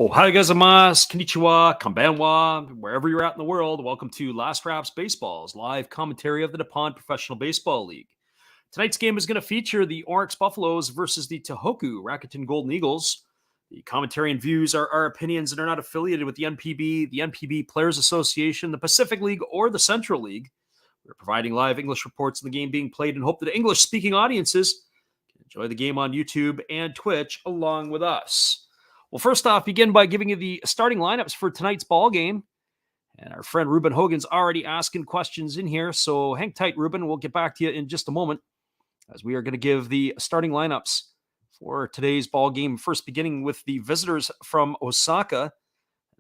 Ohayou gozaimasu, konnichiwa, konbanwa, wherever you're at in the world, welcome to Last Raps Baseball's live commentary of the Nippon Professional Baseball League. Tonight's game is going to feature the Orix Buffaloes versus the Tohoku Rakuten Golden Eagles. The commentary and views are our opinions and are not affiliated with the NPB Players Association, the Pacific League, or the Central League. We're providing live English reports of the game being played and hope that English-speaking audiences can enjoy the game on YouTube and Twitch along with us. Well, first off, begin by giving you the starting lineups for tonight's ball game. And our friend Ruben Hogan's already asking questions in here, so hang tight, Ruben. We'll get back to you in just a moment as we are going to give the starting lineups for today's ball game. First, beginning with the visitors from Osaka.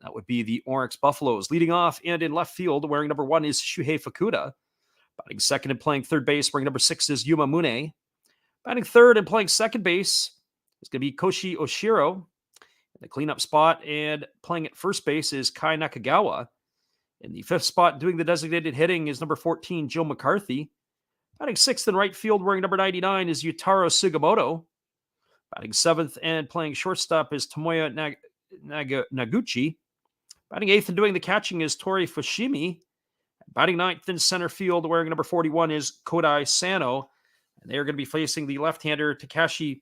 That would be the Orix Buffaloes. Leading off and in left field, wearing number 1 is Shuhei Fukuda. Batting second and playing third base, wearing number 6 is Yuma Mune. Batting third and playing second base is going to be Koshi Oshiro. The cleanup spot and playing at first base is Kai Nakagawa. In the fifth spot, doing the designated hitting is number 14, Joe McCarthy. Batting sixth in right field, wearing number 99, is Yutaro Sugimoto. Batting seventh and playing shortstop is Tomoya Naguchi. Batting eighth and doing the catching is Tori Fushimi. Batting ninth in center field, wearing number 41, is Kodai Sano. And they are going to be facing the left-hander Takashi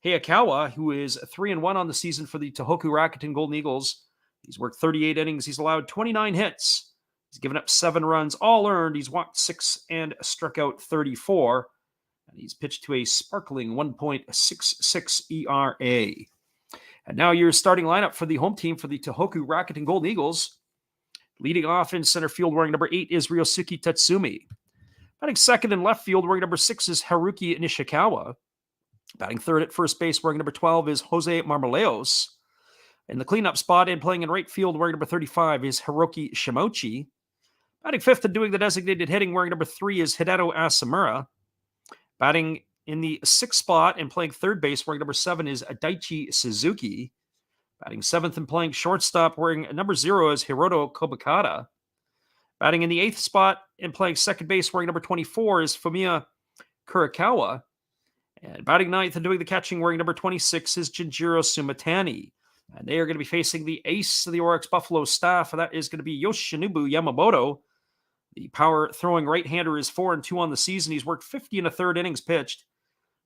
Hayakawa, who is 3-1 on the season for the Tohoku Rakuten Golden Eagles. He's worked 38 innings. He's allowed 29 hits. He's given up 7 runs, all earned. He's walked 6 and struck out 34. And he's pitched to a sparkling 1.66 ERA. And now your starting lineup for the home team for the Tohoku Rakuten Golden Eagles. Leading off in center field, wearing number 8 is Ryosuke Tatsumi. Batting second in left field, wearing number 6 is Haruki Nishikawa. Batting third at first base, wearing number 12, is Jose Marmoleos. In the cleanup spot and playing in right field, wearing number 35, is Hiroki Shimochi. Batting fifth and doing the designated hitting, wearing number 3, is Hideto Asamura. Batting in the sixth spot and playing third base, wearing number 7, is Daichi Suzuki. Batting seventh and playing shortstop, wearing number 0, is Hiroto Kobakata. Batting in the eighth spot and playing second base, wearing number 24, is Fumiya Kurikawa. And batting ninth and doing the catching, wearing number 26, is Jinjiro Sumatani. And they are going to be facing the ace of the Orix Buffalo staff, and that is going to be Yoshinobu Yamamoto. The power throwing right-hander is 4-2 on the season. He's worked 50 and a third innings pitched.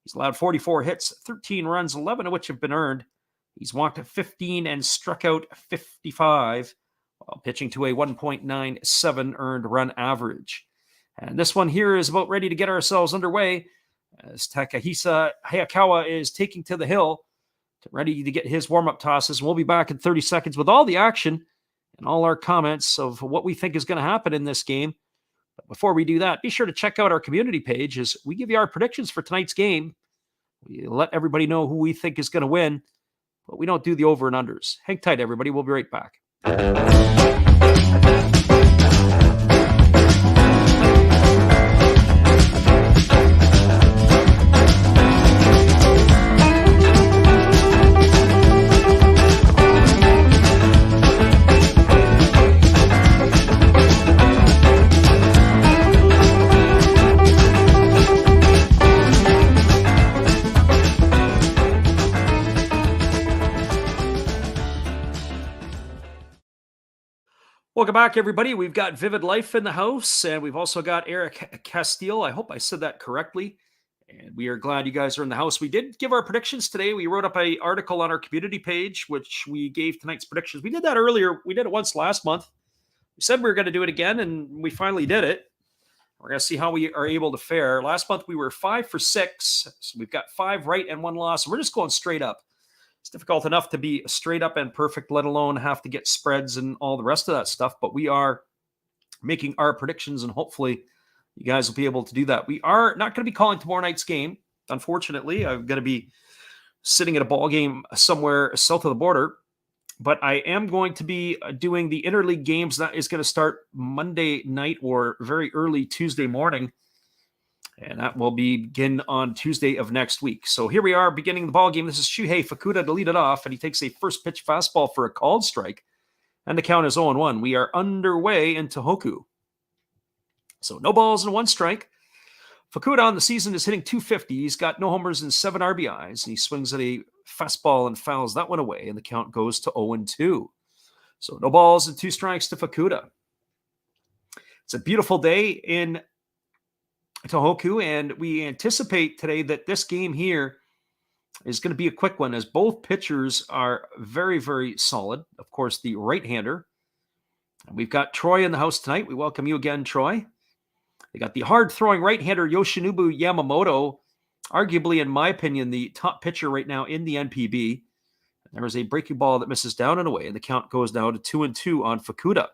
He's allowed 44 hits, 13 runs, 11 of which have been earned. He's walked 15 and struck out 55, while pitching to a 1.97 earned run average. And this one here is about ready to get ourselves underway, as Takahisa Hayakawa is taking to the hill, ready to get his warm-up tosses. We'll be back in 30 seconds with all the action and all our comments of what we think is going to happen in this game. But before we do that, be sure to check out our community page as we give you our predictions for tonight's game. We let everybody know who we think is going to win, but we don't do the over and unders. Hang tight, everybody. We'll be right back. Welcome back, everybody. We've got Vivid Life in the house, and we've also got Eric Castile. I hope I said that correctly. And we are glad you guys are in the house. We did give our predictions today. We wrote up an article on our community page, which we gave tonight's predictions. We did that earlier. We did it once last month. We said we were going to do it again, and we finally did it. We're going to see how we are able to fare. Last month, we were 5 for 6. So we've got 5 right and 1 loss. We're just going straight up. It's difficult enough to be straight up and perfect, let alone have to get spreads and all the rest of that stuff. But we are making our predictions, and hopefully you guys will be able to do that. We are not going to be calling tomorrow night's game. Unfortunately, I'm going to be sitting at a ball game somewhere south of the border. But I am going to be doing the interleague games. That is going to start Monday night or very early Tuesday morning. And that will begin on Tuesday of next week. So here we are beginning the ball game. This is Shuhei Fukuda to lead it off, and he takes a first pitch fastball for a called strike. And the count is 0-1. We are underway in Tohoku. So no balls and 1 strike. Fukuda on the season is hitting .250. He's got no homers and 7 RBIs, and he swings at a fastball and fouls that one away, and the count goes to 0-2. So no balls and 2 strikes to Fukuda. It's a beautiful day in Tohoku, and we anticipate today that this game here is going to be a quick one, as both pitchers are very, very solid. Of course, the right-hander. We've got Troy in the house tonight. We welcome you again, Troy. They got the hard-throwing right-hander Yoshinobu Yamamoto, arguably, in my opinion, the top pitcher right now in the NPB. There is a breaking ball that misses down and away, and the count goes now to 2-2 on Fukuda.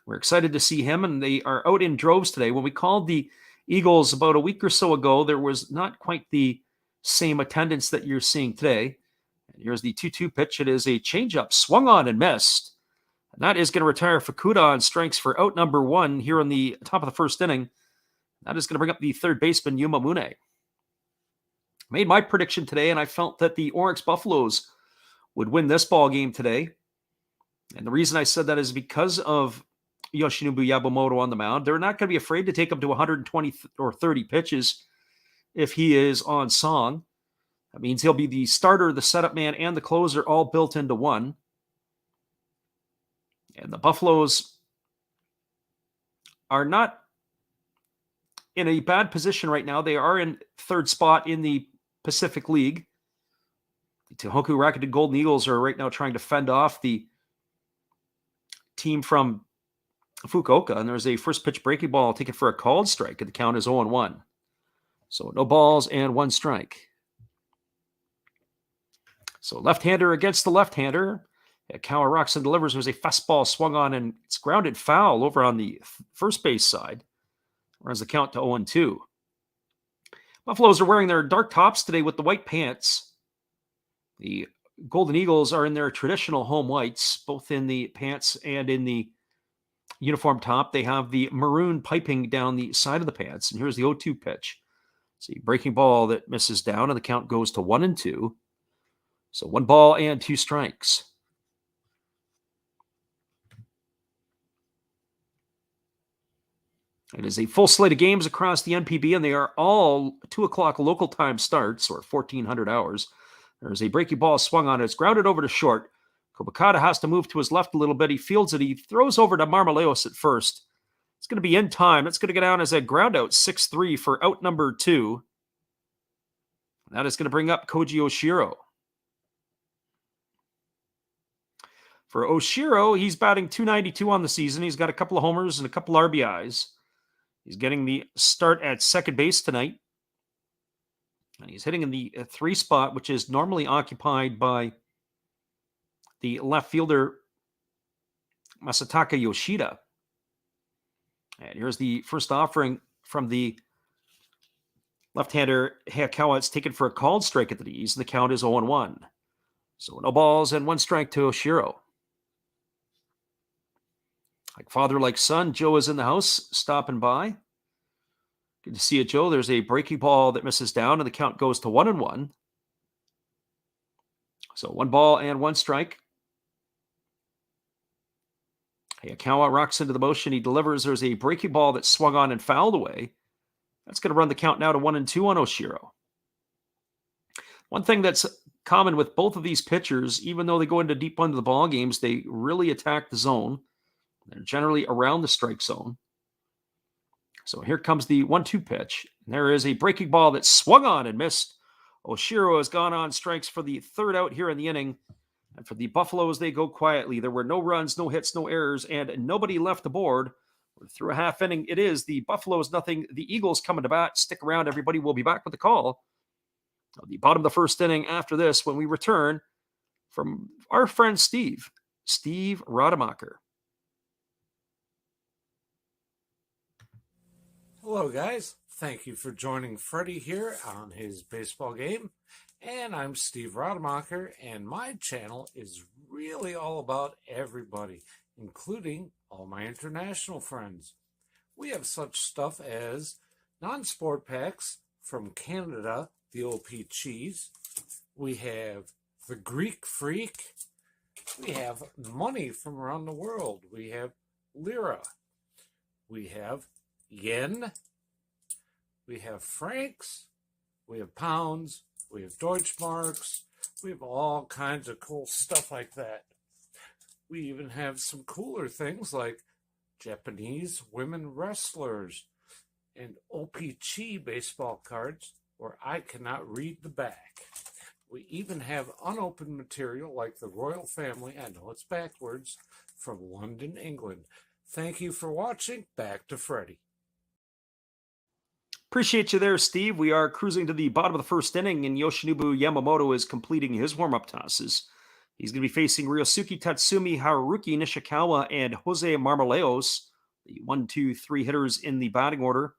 We're excited to see him, and they are out in droves today. When we called the Eagles about a week or so ago, there was not quite the same attendance that you're seeing today. And here's the 2-2 pitch. It is a changeup, swung on and missed. And that is going to retire Fukuda on strikes for out number 1 here on the top of the first inning. That is going to bring up the third baseman, Yuma Mune. Made my prediction today, and I felt that the Orix Buffaloes would win this ball game today. And the reason I said that is because of Yoshinobu Yamamoto on the mound. They're not going to be afraid to take him to 120 or 30 pitches if he is on song. That means he'll be the starter, the setup man, and the closer all built into one. And the Buffaloes are not in a bad position right now. They are in third spot in the Pacific League. The Tohoku Rakuten Golden Eagles are right now trying to fend off the team from Fukuoka, and there's a first pitch breaking ball taken for a called strike, and the count is 0-1. So no balls and 1 strike. So left-hander against the left-hander. Kawa rocks and delivers. There's a fastball swung on, and it's grounded foul over on the first base side. Runs the count to 0-2. Buffaloes are wearing their dark tops today with the white pants. The Golden Eagles are in their traditional home whites, both in the pants and in the uniform top. They have the maroon piping down the side of the pants. And here's the 0-2 pitch. See, breaking ball that misses down, and the count goes to 1-2. So 1 ball and 2 strikes. It is a full slate of games across the NPB, and they are all 2 o'clock local time starts, or 1400 hours. There's a breaking ball swung on it. It's grounded over to short. Kobakata has to move to his left a little bit. He fields it. He throws over to Marmoleos at first. It's going to be in time. It's going to go down as a ground out 6-3 for out number 2. That is going to bring up Koji Oshiro. For Oshiro, he's batting .292 on the season. He's got a couple of homers and a couple RBIs. He's getting the start at second base tonight. And he's hitting in the 3 spot, which is normally occupied by the left fielder, Masataka Yoshida. And here's the first offering from the left-hander Hayakawa. It's taken for a called strike at the knees, and the count is 0-1. So no balls and 1 strike to Oshiro. Like father, like son, Joe is in the house, stopping by. Good to see you, Joe. There's a breaking ball that misses down, and the count goes to 1-1. So 1 ball and 1 strike. Hayakawa rocks into the motion. He delivers. There's a breaking ball that swung on and fouled away. That's going to run the count now to 1-2 on Oshiro. One thing that's common with both of these pitchers, even though they go into deep into the ball games, they really attack the zone. They're generally around the strike zone. So here comes the 1-2 pitch. And there is a breaking ball that swung on and missed. Oshiro has gone on strikes for the 3rd out here in the inning. And for the Buffaloes, they go quietly. There were no runs, no hits, no errors, and nobody left the board. Through a half inning, it is the Buffaloes nothing. The Eagles coming to bat. Stick around, everybody. We'll be back with the call at the bottom of the first inning after this when we return from our friend Steve Rademacher. Hello, guys. Thank you for joining Freddie here on his baseball game. And I'm Steve Rademacher, and my channel is really all about everybody, including all my international friends. We have such stuff as non-sport packs from Canada, the OP Cheese. We have the Greek Freak. We have money from around the world. We have lira. We have yen. We have francs. We have pounds. We have Deutschmarks. We have all kinds of cool stuff like that. We even have some cooler things like Japanese women wrestlers and OPC baseball cards where I cannot read the back. We even have unopened material like the royal family, I know it's backwards, from London, England. Thank you for watching. Back to Freddie. Appreciate you there, Steve. We are cruising to the bottom of the first inning, and Yoshinobu Yamamoto is completing his warm-up tosses. He's going to be facing Ryosuke Tatsumi, Haruki Nishikawa, and Jose Marmoleos, the 1, 2, 3 hitters in the batting order.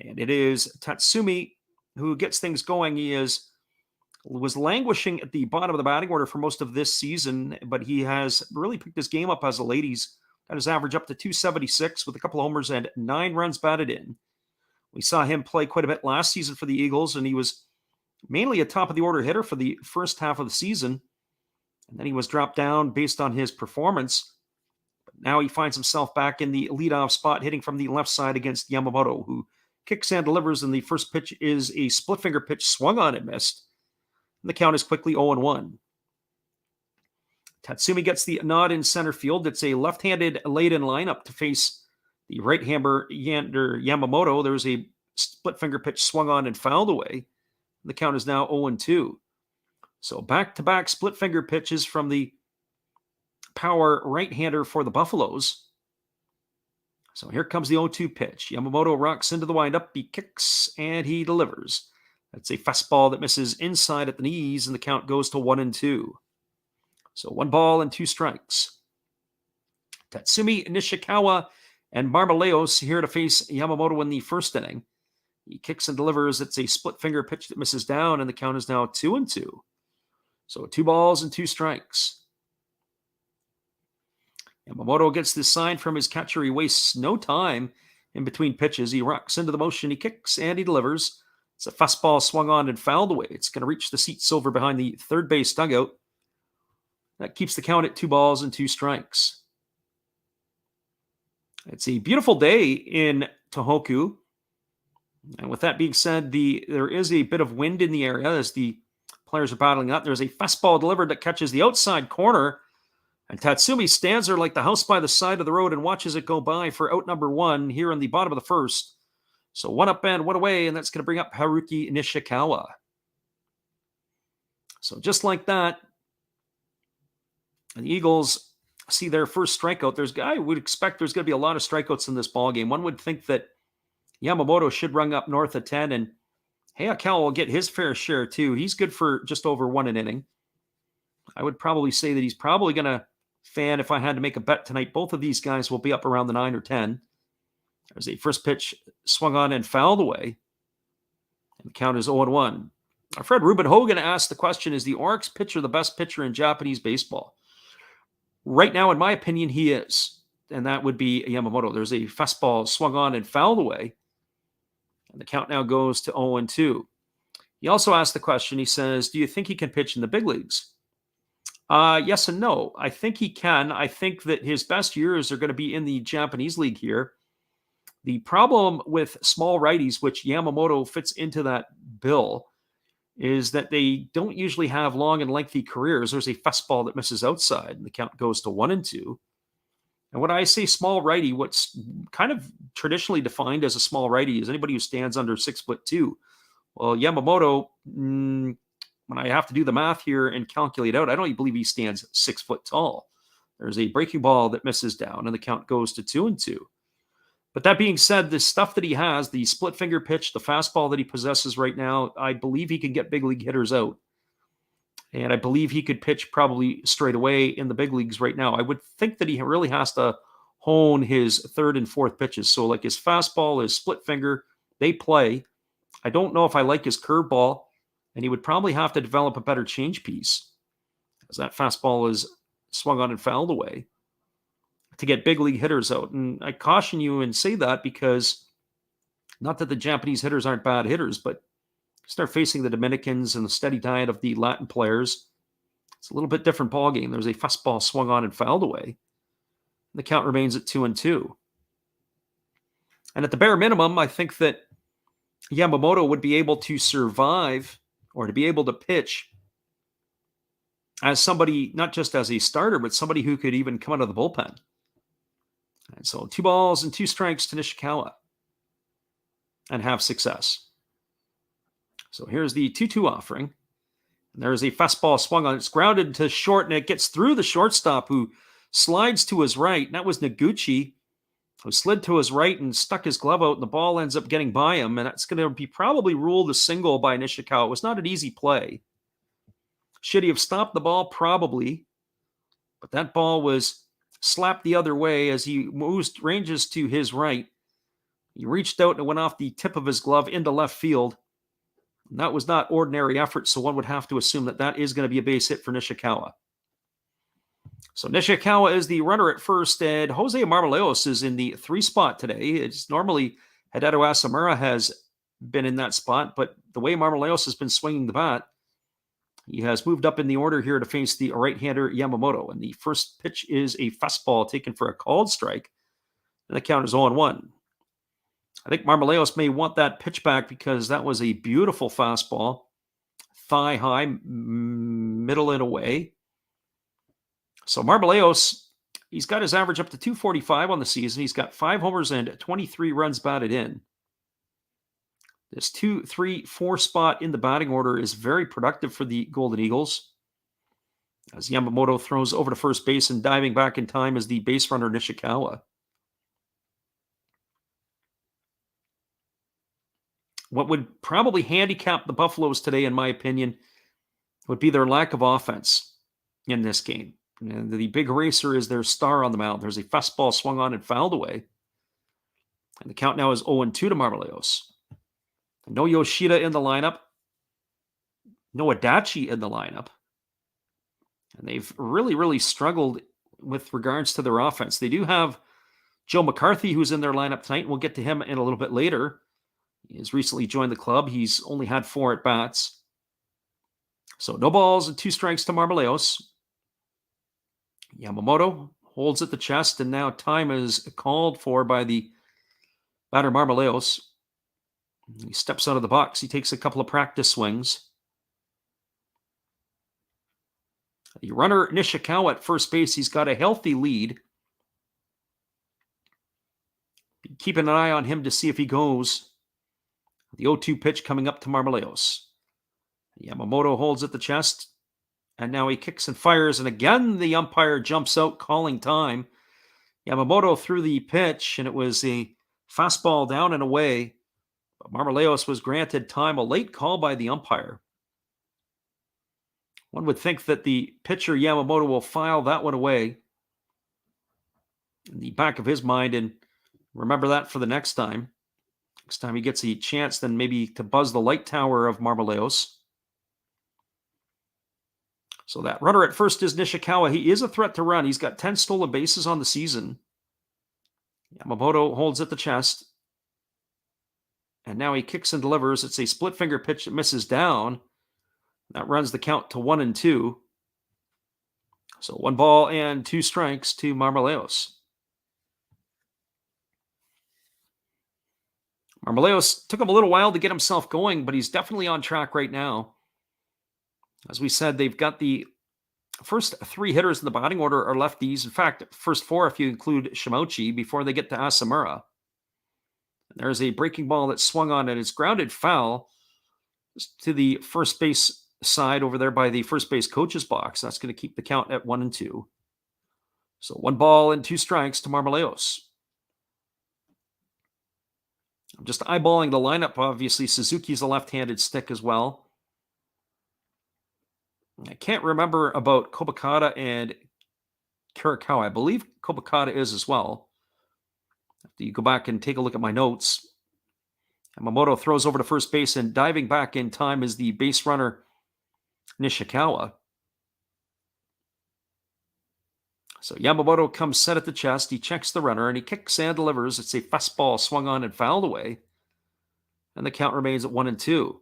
And it is Tatsumi who gets things going. He was languishing at the bottom of the batting order for most of this season, but he has really picked his game up as a ladies. Got his average up to 276 with a couple of homers and 9 runs batted in. We saw him play quite a bit last season for the Eagles, and he was mainly a top-of-the-order hitter for the first half of the season. And then he was dropped down based on his performance. But now he finds himself back in the leadoff spot, hitting from the left side against Yamamoto, who kicks and delivers, and the first pitch is a split-finger pitch swung on and missed. And the count is quickly 0-1. Tatsumi gets the nod in center field. It's a left-handed laid-in lineup to face the right-hander Yamamoto. There's a split-finger pitch swung on and fouled away. The count is now 0-2. So back-to-back split-finger pitches from the power right-hander for the Buffaloes. So here comes the 0-2 pitch. Yamamoto rocks into the windup. He kicks and he delivers. That's a fastball that misses inside at the knees, and the count goes to 1-2. So 1 ball and 2 strikes. Tatsumi, Nishikawa, and Marmoleos here to face Yamamoto in the first inning. He kicks and delivers. It's a split finger pitch that misses down, and the count is now 2-2. So 2 balls and 2 strikes. Yamamoto gets this sign from his catcher. He wastes no time in between pitches. He rocks into the motion. He kicks and he delivers. It's a fastball swung on and fouled away. It's going to reach the seat silver behind the third base dugout. That keeps the count at 2 balls and 2 strikes. It's a beautiful day in Tohoku. And with that being said, there is a bit of wind in the area as the players are battling up. There's a fastball delivered that catches the outside corner. And Tatsumi stands there like the house by the side of the road and watches it go by for out number 1 here in the bottom of the first. So 1 up and 1 away, and that's going to bring up Haruki Nishikawa. So just like that, the Eagles see their first strikeout. I would expect there's going to be a lot of strikeouts in this ballgame. One would think that Yamamoto should run up north of 10, and Hayakawa will get his fair share too. He's good for just over 1 an inning. I would probably say that he's probably going to fan, if I had to make a bet tonight, both of these guys will be up around the 9 or 10. There's a first pitch swung on and fouled away. And the count is 0-1. Our friend Ruben Hogan asked the question, is the Orix pitcher the best pitcher in Japanese baseball? Right now, in my opinion, he is. And that would be Yamamoto. There's a fastball swung on and fouled away. And the count now goes to 0-2. He also asked the question, he says, do you think he can pitch in the big leagues? Yes and no. I think he can. I think that his best years are going to be in the Japanese league here. The problem with small righties, which Yamamoto fits into that bill, is that they don't usually have long and lengthy careers. There's a fastball that misses outside, and the count goes to 1-2. And when I say small righty, what's kind of traditionally defined as a small righty is anybody who stands under 6'2". Well, Yamamoto, when I have to do the math here and calculate out, I don't even believe he stands 6 foot tall. There's a breaking ball that misses down, and the count goes to 2-2. But that being said, the stuff that he has, the split finger pitch, the fastball that he possesses right now, I believe he can get big league hitters out. And I believe he could pitch probably straight away in the big leagues right now. I would think that he really has to hone his 3rd and 4th pitches. So like his fastball, his split finger, they play. I don't know if I like his curveball, and he would probably have to develop a better change piece, as that fastball is swung on and fouled away, to get big league hitters out. And I caution you and say that because not that the Japanese hitters aren't bad hitters, but start facing the Dominicans and the steady diet of the Latin players, it's a little bit different ball game. There's a fastball swung on and fouled away. The count remains at 2-2. And at the bare minimum, I think that Yamamoto would be able to survive or to be able to pitch as somebody, not just as a starter, but somebody who could even come out of the bullpen. And so 2 balls and 2 strikes to Nishikawa and have success. So here's the 2-2 offering. And there's a fastball swung on. It's grounded to short, and it gets through the shortstop, who slides to his right. And that was Noguchi, who slid to his right and stuck his glove out, and the ball ends up getting by him. And that's going to be probably ruled a single by Nishikawa. It was not an easy play. Should he have stopped the ball? Probably. But that ball was slapped the other way as he ranges to his right. He reached out and it went off the tip of his glove into left field. And that was not ordinary effort, so one would have to assume that that is going to be a base hit for Nishikawa. So Nishikawa is the runner at first, and Jose Marmoleos is in the 3 spot today. It's normally Hideto Asamura has been in that spot, but the way Marmoleos has been swinging the bat, he has moved up in the order here to face the right-hander Yamamoto. And the first pitch is a fastball taken for a called strike, and the count is 0-1. I think Marmoleos may want that pitch back because that was a beautiful fastball. Thigh high, middle and away. So Marmoleos, he's got his average up to 245 on the season. He's got 5 homers and 23 runs batted in. This 2, 3, 4 spot in the batting order is very productive for the Golden Eagles. As Yamamoto throws over to first base, and diving back in time is the base runner Nishikawa. What would probably handicap the Buffaloes today, in my opinion, would be their lack of offense in this game. And the big eraser is their star on the mound. There's a fastball swung on and fouled away. And the count now is 0-2 to Marmoleos. No Yoshida in the lineup. No Adachi in the lineup. And they've really, really struggled with regards to their offense. They do have Joe McCarthy, who's in their lineup tonight. We'll get to him in a little bit later. He has recently joined the club. He's only had 4 at-bats. So no balls and 2 strikes to Marmoleos. Yamamoto holds at the chest, and now time is called for by the batter Marmoleos. He steps out of the box. He takes a couple of practice swings. The runner Nishikawa at first base, he's got a healthy lead. Keeping an eye on him to see if he goes. The 0-2 pitch coming up to Marmoleos. Yamamoto holds at the chest, and now he kicks and fires, and again the umpire jumps out calling time. Yamamoto threw the pitch, and it was a fastball down and away. But Marmoleos was granted time, a late call by the umpire. One would think that the pitcher Yamamoto will file that one away in the back of his mind and remember that for the next time. Next time he gets a chance, then maybe to buzz the light tower of Marmoleos. So that runner at first is Nishikawa. He is a threat to run. He's got 10 stolen bases on the season. Yamamoto holds at the chest. And now he kicks and delivers. It's a split finger pitch that misses down. That runs the count to 1-2. So 1 ball and 2 strikes to Marmoleos. Marmoleos took him a little while to get himself going, but he's definitely on track right now. As we said, they've got the first 3 hitters in the batting order are lefties. In fact, first 4 if you include Shimochi before they get to Asamura. And there's a breaking ball that swung on and it's grounded foul to the first base side over there by the first base coach's box. That's going to keep the count at 1-2. So 1 ball and 2 strikes to Marmoleos. I'm just eyeballing the lineup. Obviously, Suzuki's a left-handed stick as well. I can't remember about Kobakata and Kirikawa. I believe Kobakata is as well. After you go back and take a look at my notes. Yamamoto throws over to first base, and diving back in time is the base runner Nishikawa. So Yamamoto comes set at the chest. He checks the runner, and he kicks and delivers. It's a fastball swung on and fouled away. And the count remains at 1-2.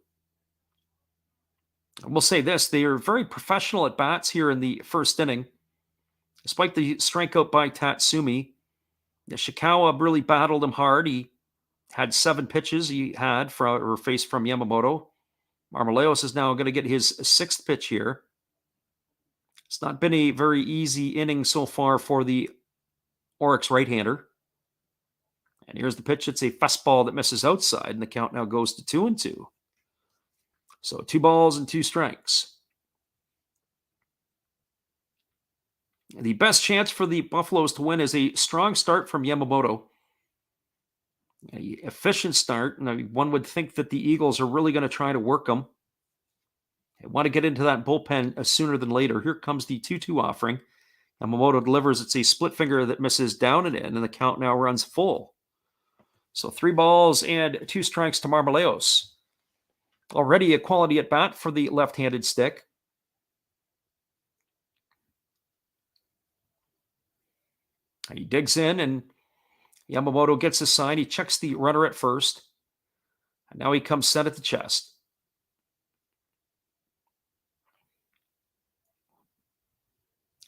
And we'll say this, they are very professional at bats here in the first inning. Despite the strikeout by Tatsumi, Nishikawa really battled him hard. He had 7 pitches he had faced from Yamamoto. Marmoleos is now going to get his sixth pitch here. It's not been a very easy inning so far for the Orix right-hander. And here's the pitch. It's a fastball that misses outside, and the count now goes to 2-2. So 2 balls and 2 strikes. The best chance for the Buffaloes to win is a strong start from Yamamoto. An efficient start. And one would think that the Eagles are really going to try to work them. They want to get into that bullpen sooner than later. Here comes the 2-2 offering. Yamamoto delivers. It's a split finger that misses down and in, and the count now runs full. So 3 balls and 2 strikes to Marmoleos. Already a quality at bat for the left-handed stick. He digs in, and Yamamoto gets a sign. He checks the runner at first. And now he comes set at the chest.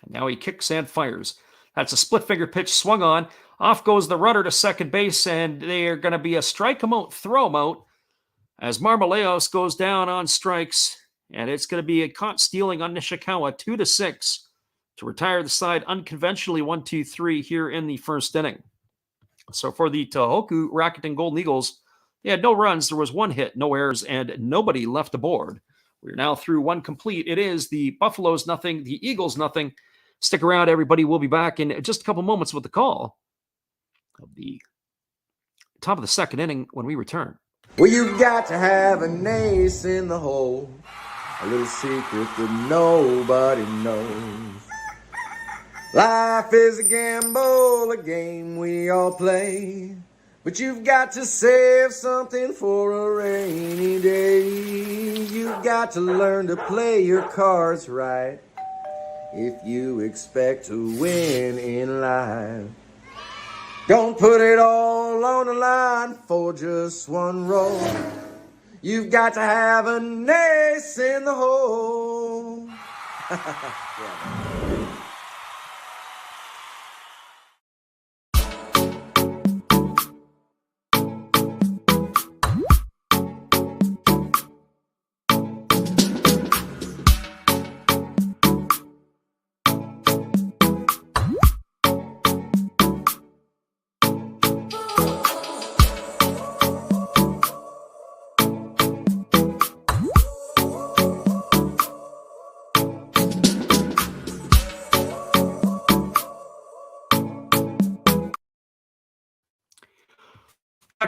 And now he kicks and fires. That's a split finger pitch swung on. Off goes the runner to second base, and they are going to be a strike him out, throw him out, as Marmoleos goes down on strikes. And it's going to be a caught stealing on Nishikawa, 2-6, to retire the side unconventionally 1-2-3 here in the first inning. So for the Tohoku Rakuten Golden Eagles, they had no runs. There was 1 hit, no errors, and nobody left the board. We're now through 1 complete. It is the Buffaloes nothing, the Eagles nothing. Stick around, everybody. We'll be back in just a couple moments with the call of the top of the second inning when we return. Well, you got to have an ace in the hole, a little secret that nobody knows. Life is a gamble, a game we all play, but you've got to save something for a rainy day. You've got to learn to play your cards right if you expect to win in life. Don't put it all on the line for just 1 roll. You've got to have an ace in the hole. Yeah.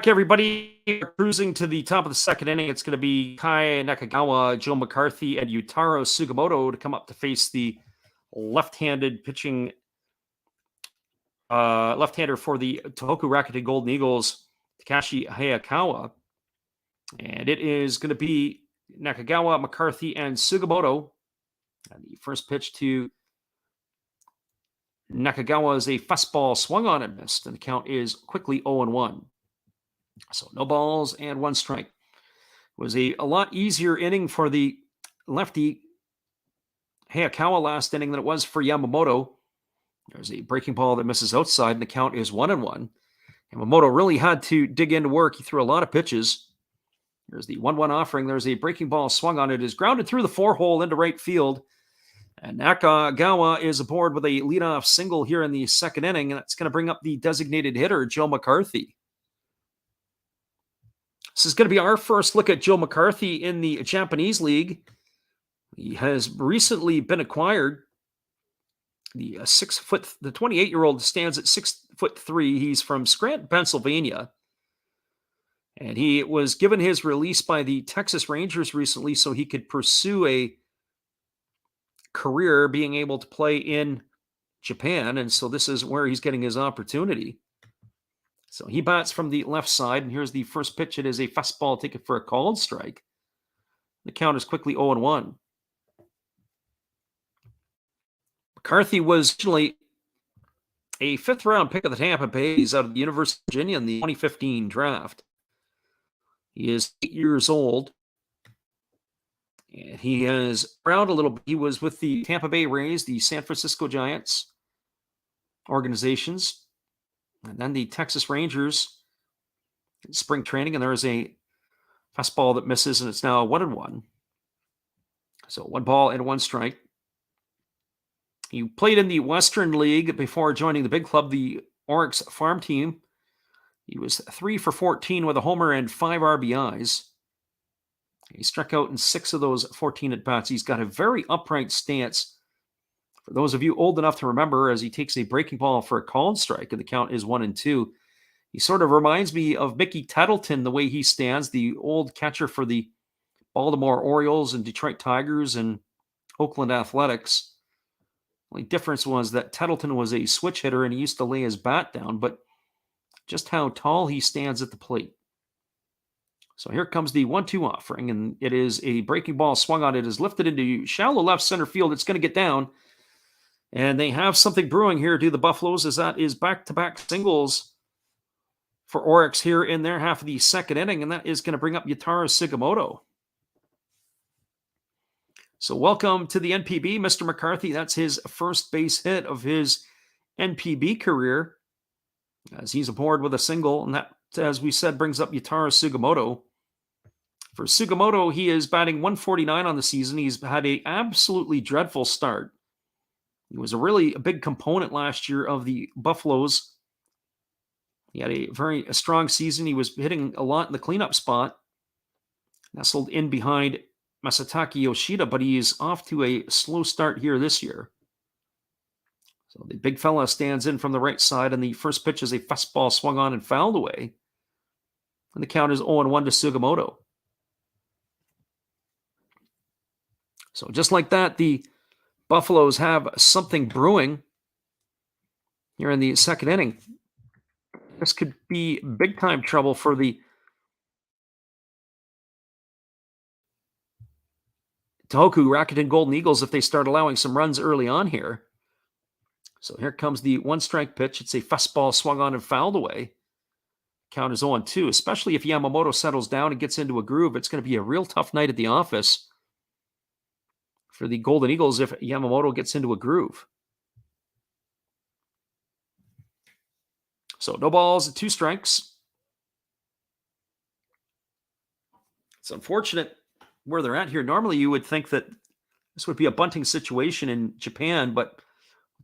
Back, everybody. We're cruising to the top of the second inning. It's going to be Kai Nakagawa, Joe McCarthy, and Yutaro Sugimoto to come up to face the left-handed pitching left-hander for the Tohoku Rakuten Golden Eagles, Takashi Hayakawa. And it is going to be Nakagawa, McCarthy, and Sugimoto. And the first pitch to Nakagawa is a fastball swung on and missed, and the count is quickly 0-1. So no balls and 1 strike. It was a lot easier inning for the lefty Hayakawa last inning than it was for Yamamoto. There's a breaking ball that misses outside, and the count is 1-1. Yamamoto really had to dig into work. He threw a lot of pitches. There's the 1-1 offering. There's a breaking ball swung on. It is grounded through the 4-hole into right field. And Nakagawa is aboard with a leadoff single here in the second inning, and that's going to bring up the designated hitter, Joe McCarthy. This is going to be our first look at Joe McCarthy in the Japanese League. He has recently been acquired. The 28-year-old stands at 6'3". He's from Scranton, Pennsylvania. And he was given his release by the Texas Rangers recently so he could pursue a career being able to play in Japan. And so this is where he's getting his opportunity. So he bats from the left side, and here's the first pitch. It is a fastball taken for a called strike. The count is quickly 0-1. McCarthy was originally a 5th-round pick of the Tampa Bay. He's out of the University of Virginia in the 2015 draft. He is 8 years old, and he has around a little bit. He was with the Tampa Bay Rays, the San Francisco Giants organizations, and then the Texas Rangers in spring training. And there is a Fastball that misses, and it's now 1-1. So 1 ball and 1 strike. He played in the Western League before joining the big club, the Orix farm team. He was 3 for 14 with a homer and 5 RBIs. He struck out in 6 of those 14 at-bats. He's got a very upright stance. For those of you old enough to remember, as he takes a breaking ball for a called strike, and the count is 1-2. He sort of reminds me of Mickey Tettleton, the way he stands, the old catcher for the Baltimore Orioles and Detroit Tigers and Oakland Athletics. The only difference was that Tettleton was a switch hitter and he used to lay his bat down, but just how tall he stands at the plate. So here comes the 1-2 offering, and it is a breaking ball swung on. It is lifted into shallow left center field. It's going to get down, and they have something brewing here, do the Buffaloes, as that is back-to-back singles for Orix here in their half of the second inning, and that is going to bring up Yutaro Sugimoto. So welcome to the NPB, Mr. McCarthy. That's his first base hit of his NPB career, as he's aboard with a single, and that, as we said, brings up Yutaro Sugimoto. For Sugimoto, he is batting 149 on the season. He's had an absolutely dreadful start. He was a big component last year of the Buffaloes. He had a very strong season. He was hitting a lot in the cleanup spot, nestled in behind Masataka Yoshida, but he is off to a slow start here this year. So the big fella stands in from the right side, and the first pitch is a fastball swung on and fouled away. And the count is 0-1 to Sugimoto. So just like that, the Buffaloes have something brewing here in the second inning. This could be big-time trouble for the Tohoku Rakuten Golden Eagles if they start allowing some runs early on here. So here comes the 1-strike pitch. It's a fastball swung on and fouled away. Count is 0-2, especially if Yamamoto settles down and gets into a groove. It's going to be a real tough night at the office for the Golden Eagles if Yamamoto gets into a groove. So no balls, 2 strikes. It's unfortunate where they're at here. Normally you would think that this would be a bunting situation in Japan, but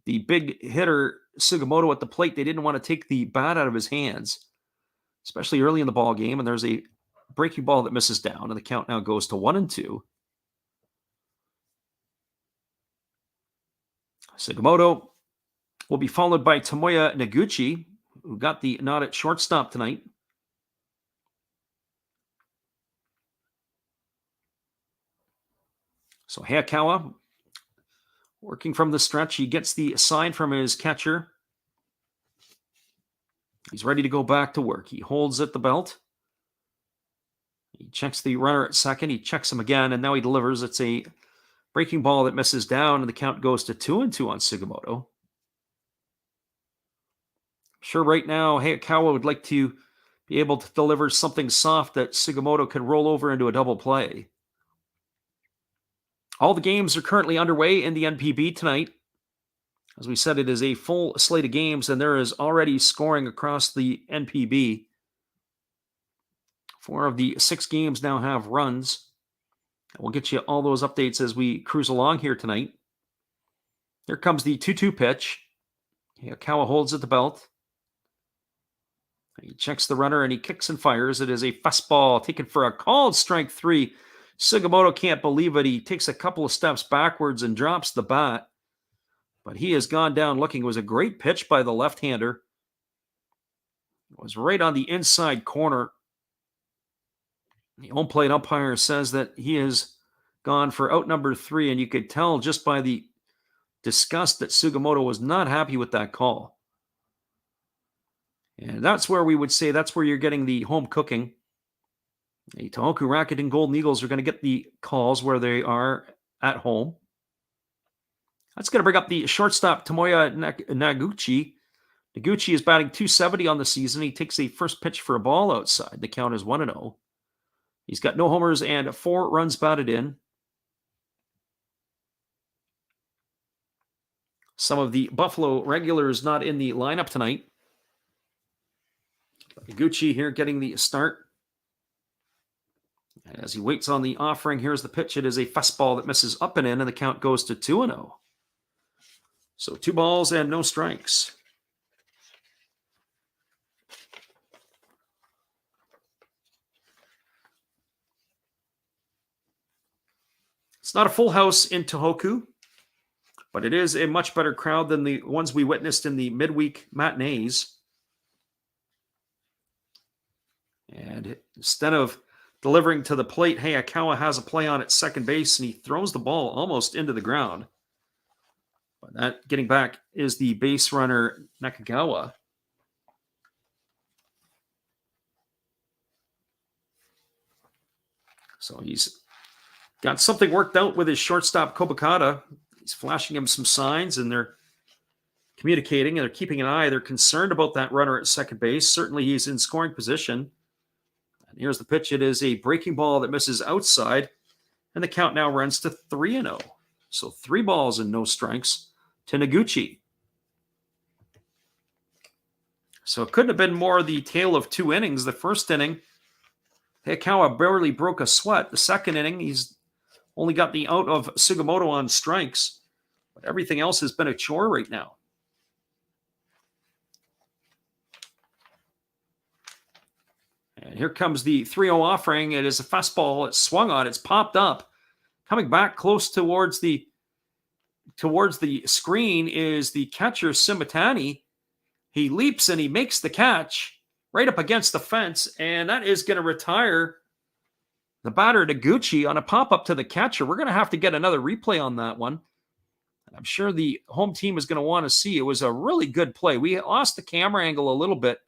the big hitter Sugimoto at the plate, they didn't want to take the bat out of his hands, especially early in the ball game. And there's a breaking ball that misses down, and the count now goes to 1-2. Sugimoto will be followed by Tomoya Noguchi, who got the nod at shortstop tonight. So Hayakawa, working from the stretch, he gets the sign from his catcher. He's ready to go back to work. He holds at the belt. He checks the runner at second. He checks him again, and now he delivers. It's a breaking ball that misses down, and the count goes to 2-2 on Sugimoto. Sure, right now, Hayakawa would like to be able to deliver something soft that Sugimoto can roll over into a double play. All the games are currently underway in the NPB tonight. As we said, it is a full slate of games, and there is already scoring across the NPB. 4 of the 6 games now have runs. We'll get you all those updates as we cruise along here tonight. Here comes the 2-2 pitch. Hayakawa holds at the belt. He checks the runner and he kicks and fires. It is a fastball taken for a called strike 3. Sugimoto can't believe it. He takes a couple of steps backwards and drops the bat. But he has gone down looking. It was a great pitch by the left-hander. It was right on the inside corner. The home plate umpire says that he has gone for out number 3, and you could tell just by the disgust that Sugimoto was not happy with that call. And that's where we would say that's where you're getting the home cooking. The Tohoku Rakuten Golden Eagles are going to get the calls where they are at home. That's going to bring up the shortstop, Tomoya Noguchi. Noguchi is batting .270 on the season. He takes a first pitch for a ball outside. The count is 1-0. He's got no homers and 4 runs batted in. Some of the Buffalo regulars not in the lineup tonight. Noguchi here getting the start. And as he waits on the offering, here's the pitch. It is a fastball that misses up and in, and the count goes to 2-0. So 2 balls and no strikes. It's not a full house in Tohoku, but it is a much better crowd than the ones we witnessed in the midweek matinees. And instead of delivering to the plate, Hayakawa has a play on at second base, and he throws the ball almost into the ground. But that getting back is the base runner, Nakagawa. So he's got something worked out with his shortstop, Kobakata. He's flashing him some signs, and they're communicating, and they're keeping an eye. They're concerned about that runner at second base. Certainly he's in scoring position. And here's the pitch. It is a breaking ball that misses outside, and the count now runs to 3-0. So 3 balls and no strikes to Noguchi. So it couldn't have been more the tale of 2 innings. The first inning, Hayakawa barely broke a sweat. The second inning, he's only got the out of Sugimoto on strikes, but everything else has been a chore right now. And here comes the 3-0 offering. It is a fastball. It's swung on. It's popped up. Coming back close towards the screen is the catcher, Simatani. He leaps and he makes the catch right up against the fence, and that is going to retire the batter, Noguchi, on a pop-up to the catcher. We're going to have to get another replay on that one. I'm sure the home team is going to want to see. It was a really good play. We lost the camera angle a little bit,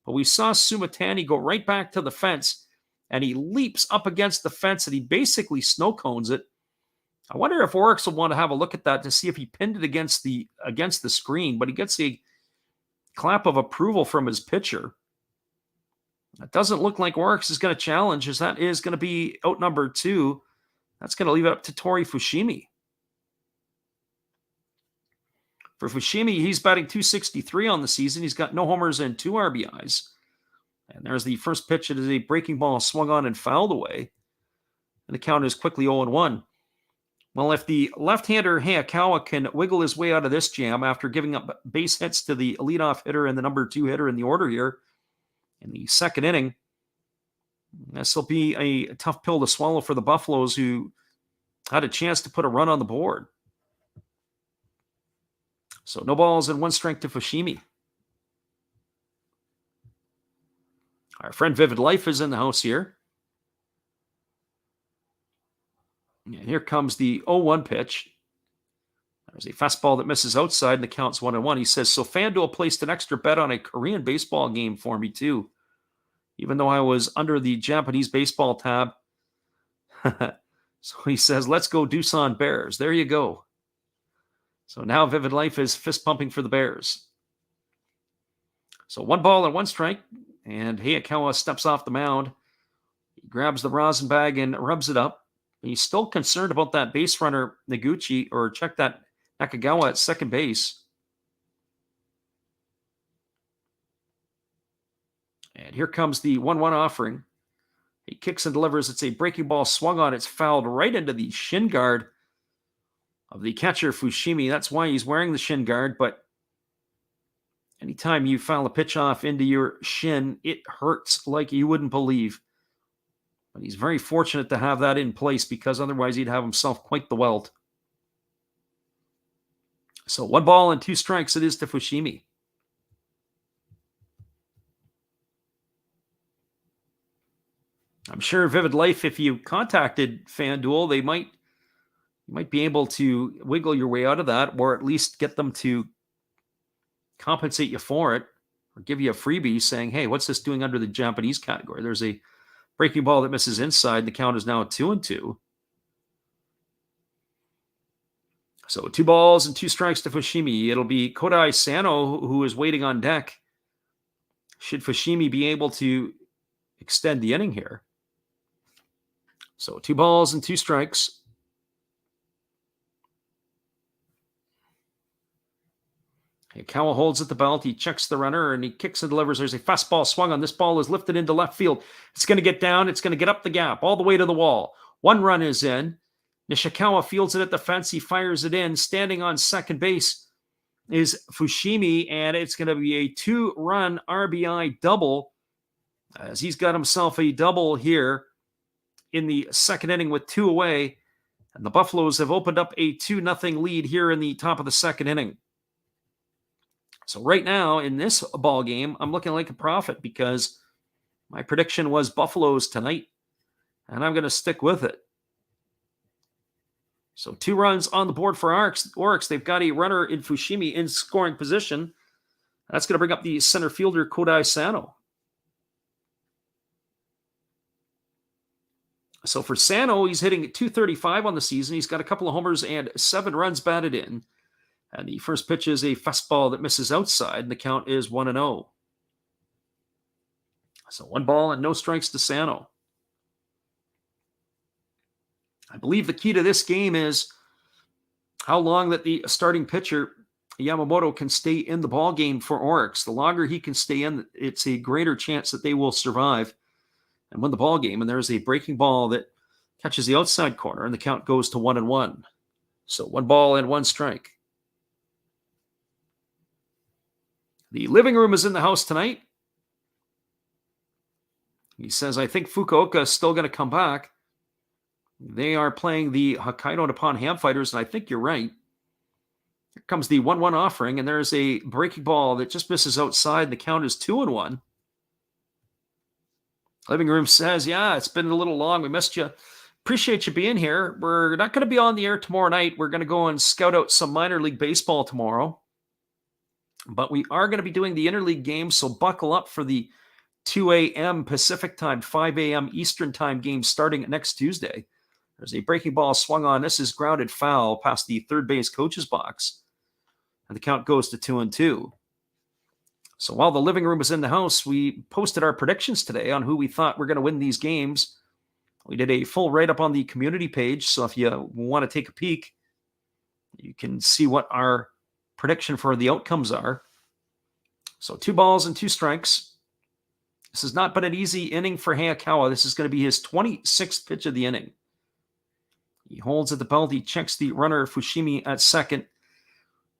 but we saw Sumatani go right back to the fence, and he leaps up against the fence, and he basically snow cones it. I wonder if Orix will want to have a look at that to see if he pinned it against the screen, but he gets a clap of approval from his pitcher. It doesn't look like Orix is going to challenge, as that is going to be out number 2. That's going to leave it up to Tori Fushimi. For Fushimi, he's batting .263 on the season. He's got no homers and 2 RBIs. And there's the first pitch. It is a breaking ball swung on and fouled away. And the count is quickly 0-1. Well, if the left-hander Hayakawa can wiggle his way out of this jam after giving up base hits to the leadoff hitter and the number 2 hitter in the order here in the second inning, this will be a tough pill to swallow for the Buffaloes, who had a chance to put a run on the board. So no balls and 1 strike to Fushimi. Our friend Vivid Life is in the house here. And here comes the 0-1 pitch. There's a fastball that misses outside, and the count's 1-1. He says, so FanDuel placed an extra bet on a Korean baseball game for me, too, even though I was under the Japanese baseball tab. So he says, let's go Doosan Bears. There you go. So now Vivid Life is fist pumping for the Bears. So 1 ball and 1 strike, and Hayakawa steps off the mound. He grabs the rosin bag and rubs it up. He's still concerned about that base runner, Noguchi, or check that Nakagawa at second base. And here comes the 1-1 offering. He kicks and delivers. It's a breaking ball swung on. It's fouled right into the shin guard of the catcher, Fushimi. That's why he's wearing the shin guard, but anytime you foul a pitch off into your shin, it hurts like you wouldn't believe. But he's very fortunate to have that in place, because otherwise he'd have himself quite the welt. So 1 ball and 2 strikes it is to Fushimi. I'm sure Vivid Life, if you contacted FanDuel, you might be able to wiggle your way out of that, or at least get them to compensate you for it, or give you a freebie saying, hey, what's this doing under the Japanese category? There's a breaking ball that misses inside. The count is now 2-2. So 2 balls and 2 strikes to Fushimi. It'll be Kodai Sano who is waiting on deck, should Fushimi be able to extend the inning here. So 2 balls and 2 strikes. Hayakawa holds at the belt. He checks the runner and he kicks and delivers. There's a fastball swung on. This ball is lifted into left field. It's going to get down. It's going to get up the gap all the way to the wall. One run is in. Nishikawa fields it at the fence. He fires it in. Standing on second base is Fushimi, and it's going to be a 2-run RBI double as he's got himself a double here in the second inning with 2 away. And the Buffaloes have opened up a 2-0 lead here in the top of the second inning. So right now in this ball game, I'm looking like a prophet because my prediction was Buffaloes tonight, and I'm going to stick with it. So 2 runs on the board for Orix. They've got a runner in Fushimi in scoring position. That's going to bring up the center fielder, Kodai Sano. So for Sano, he's hitting .235 on the season. He's got a couple of homers and 7 runs batted in. And the first pitch is a fastball that misses outside, and the count is 1-0. So 1 ball and no strikes to Sano. I believe the key to this game is how long that the starting pitcher, Yamamoto, can stay in the ball game for Orix. The longer he can stay in, it's a greater chance that they will survive and win the ball game. And there's a breaking ball that catches the outside corner, and the count goes to 1-1. So 1 ball and 1 strike. The living room is in the house tonight. He says, I think Fukuoka is still going to come back. They are playing the Hokkaido Nippon Ham Fighters, and I think you're right. Here comes the 1-1 offering, and there's a breaking ball that just misses outside. The count is 2-1. Living room says, yeah, it's been a little long. We missed you. Appreciate you being here. We're not going to be on the air tomorrow night. We're going to go and scout out some minor league baseball tomorrow. But we are going to be doing the interleague games, so buckle up for the 2 a.m. Pacific time, 5 a.m. Eastern time game starting next Tuesday. There's a breaking ball swung on. This is grounded foul past the third base coach's box. And the count goes to 2-2. So while the living room is in the house, we posted our predictions today on who we thought were going to win these games. We did a full write-up on the community page, so if you want to take a peek, you can see what our prediction for the outcomes are. So 2 balls and 2 strikes. This has not been an easy inning for Hayakawa. This is going to be his 26th pitch of the inning. He holds at the belt. He checks the runner, Fushimi, at second.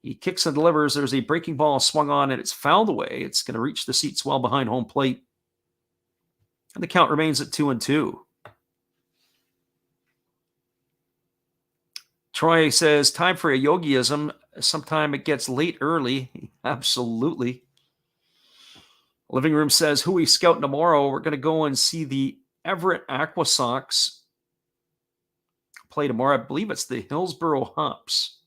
He kicks and delivers. There's a breaking ball swung on, and it's fouled away. It's going to reach the seats well behind home plate. And the count remains at 2-2. Troy says, time for a yogiism. Sometime it gets late early. Absolutely. Living room says, who we scout tomorrow? We're going to go and see the Everett Aqua Sox play tomorrow. I believe it's the Hillsboro Hops.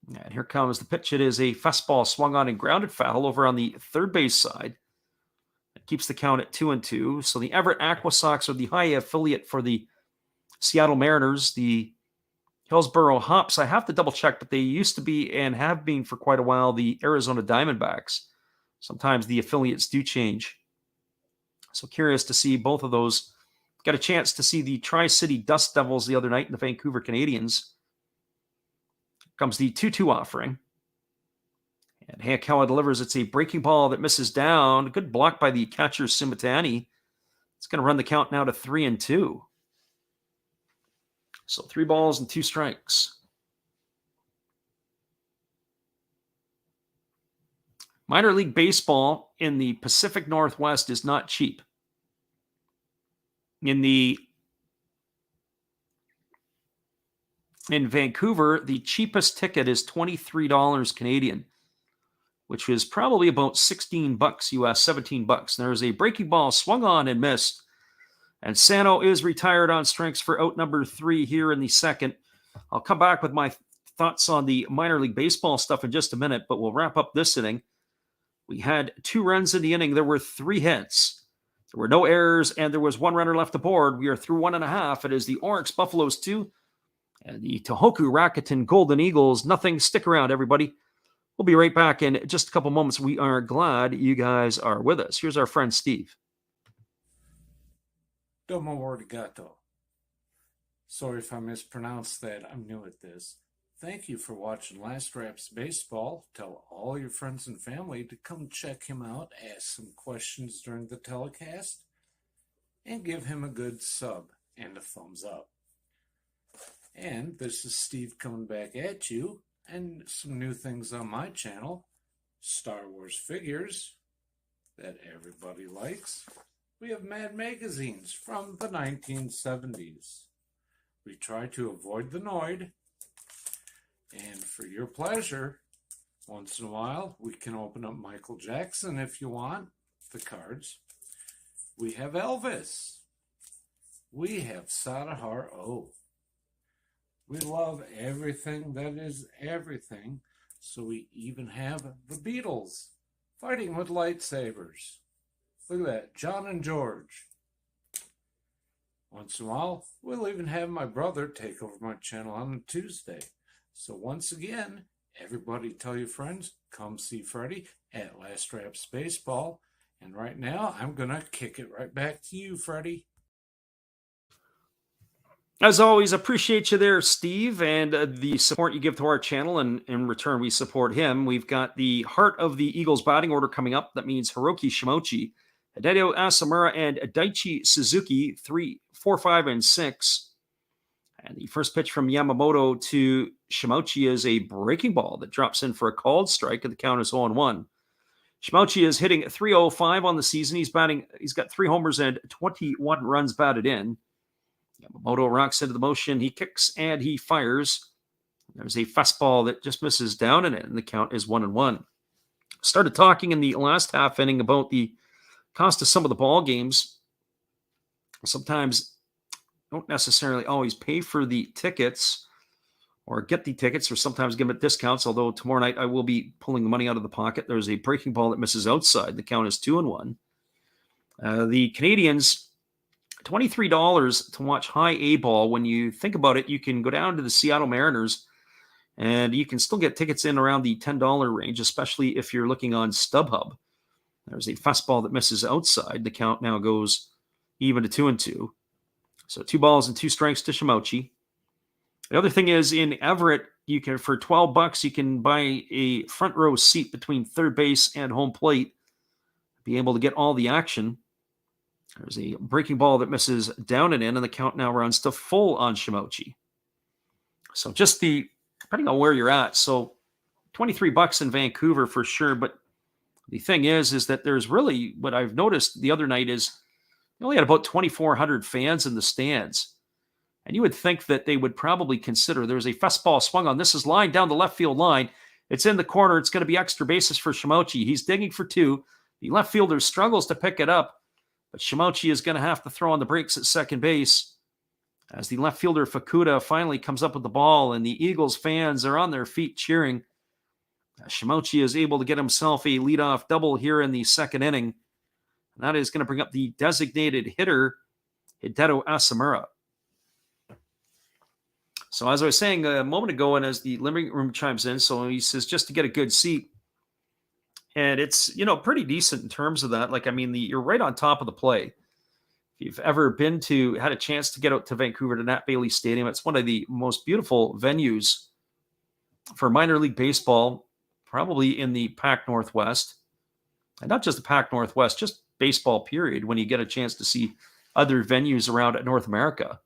And here comes the pitch. It is a fastball swung on and grounded foul over on the third base side. It keeps the count at 2-2. So the Everett Aqua Sox are the high affiliate for the Seattle Mariners. The Hillsboro Hops, I have to double check, but they used to be and have been for quite a while the Arizona Diamondbacks. Sometimes the affiliates do change. So curious to see both of those. Got a chance to see the Tri-City Dust Devils the other night and the Vancouver Canadians. Comes the 2-2 offering. And Hayakawa delivers. It's a breaking ball that misses down. Good block by the catcher, Simatani. It's going to run the count now to 3-2. So 3 balls and 2 strikes. Minor league baseball in the Pacific Northwest is not cheap. In Vancouver, the cheapest ticket is $23 Canadian, which is probably about $16 US, $17. There's a breaking ball swung on and missed. And Sano is retired on strikes for out number 3 here in the second. I'll come back with my thoughts on the minor league baseball stuff in just a minute, but we'll wrap up this inning. We had 2 runs in the inning. There were 3 hits. There were no errors, and there was 1 runner left aboard. We are through 1.5. It is the Orix Buffaloes 2 and the Tohoku Rakuten Golden Eagles. Nothing. Stick around, everybody. We'll be right back in just a couple moments. We are glad you guys are with us. Here's our friend Steve. Domo arigato. Sorry if I mispronounced that. I'm new at this. Thank you for watching Last Raps Baseball. Tell all your friends and family to come check him out, ask some questions during the telecast, and give him a good sub and a thumbs up. And this is Steve coming back at you, and some new things on my channel. Star Wars figures that everybody likes. We have Mad magazines from the 1970s. We try to avoid the Noid. And for your pleasure, once in a while, we can open up Michael Jackson if you want, the cards. We have Elvis. We have Sadahar O. We love everything that is everything, so we even have the Beatles fighting with lightsabers. Look at that, John and George. Once in a while, we'll even have my brother take over my channel on a Tuesday. So once again, everybody tell your friends, come see Freddie at Last Raps Baseball. And right now, I'm going to kick it right back to you, Freddie. As always, appreciate you there, Steve, and the support you give to our channel, and in return, we support him. We've got the Heart of the Eagles batting order coming up. That means Hiroki Shimochi, Hideo Asamura, and Daichi Suzuki, 3, 4, 5, and 6. And the first pitch from Yamamoto to Shimochi is a breaking ball that drops in for a called strike, and the count is 0-1. Shimochi is hitting .305 on the season. He's got 3 homers and 21 runs batted in. Yamamoto rocks into the motion. He kicks and he fires. There's a fastball that just misses down in it, and the count is 1-1. Started talking in the last half inning about the cost of some of the ball games. Sometimes don't necessarily always pay for the tickets or get the tickets, or sometimes give them at discounts, although tomorrow night I will be pulling the money out of the pocket. There's a breaking ball that misses outside. The count is 2-1. The Canadians, $23 to watch high A ball. When you think about it, you can go down to the Seattle Mariners and you can still get tickets in around the $10 range, especially if you're looking on StubHub. There's a fastball that misses outside. The count now goes even to 2-2. So 2 balls and 2 strikes to Shimochi. The other thing is, in Everett, you can, for $12, you can buy a front row seat between third base and home plate, be able to get all the action. There's a breaking ball that misses down and in, and the count now runs to full on Shimochi. So just depending on where you're at, so $23 in Vancouver for sure. But the thing is that there's really, what I've noticed the other night is, you only had about 2,400 fans in the stands. And you would think that they would probably consider, there's a fastball swung on. This is line down the left field line. It's in the corner. It's going to be extra bases for Shimochi. He's digging for 2. The left fielder struggles to pick it up, but Shimochi is going to have to throw on the brakes at second base as the left fielder Fukuda finally comes up with the ball, and the Eagles fans are on their feet cheering. Shimochi is able to get himself a leadoff double here in the second inning. And that is going to bring up the designated hitter, Hideo Asamura. So as I was saying a moment ago, and as the living room chimes in, so he says just to get a good seat. And it's, pretty decent in terms of that. Like, I mean, you're right on top of the play. If you've ever had a chance to get out to Vancouver to Nat Bailey Stadium, it's one of the most beautiful venues for minor league baseball, probably in the Pac Northwest. And not just the Pac Northwest, just baseball period, when you get a chance to see other venues around North America.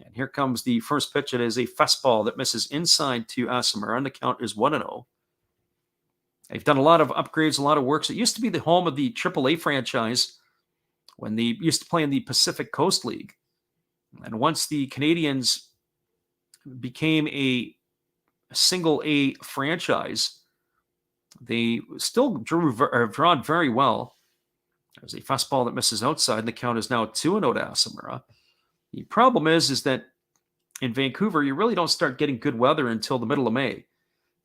And here comes the first pitch. It is a fastball that misses inside to Asamura, and the count is 1-0. They've done a lot of upgrades, a lot of works. It used to be the home of the AAA franchise when they used to play in the Pacific Coast League. And once the Canadians became a single A franchise, they still have drawn very well. There's a fastball that misses outside, and the count is now 2-0 to Asamura. The problem is that in Vancouver, you really don't start getting good weather until the middle of May.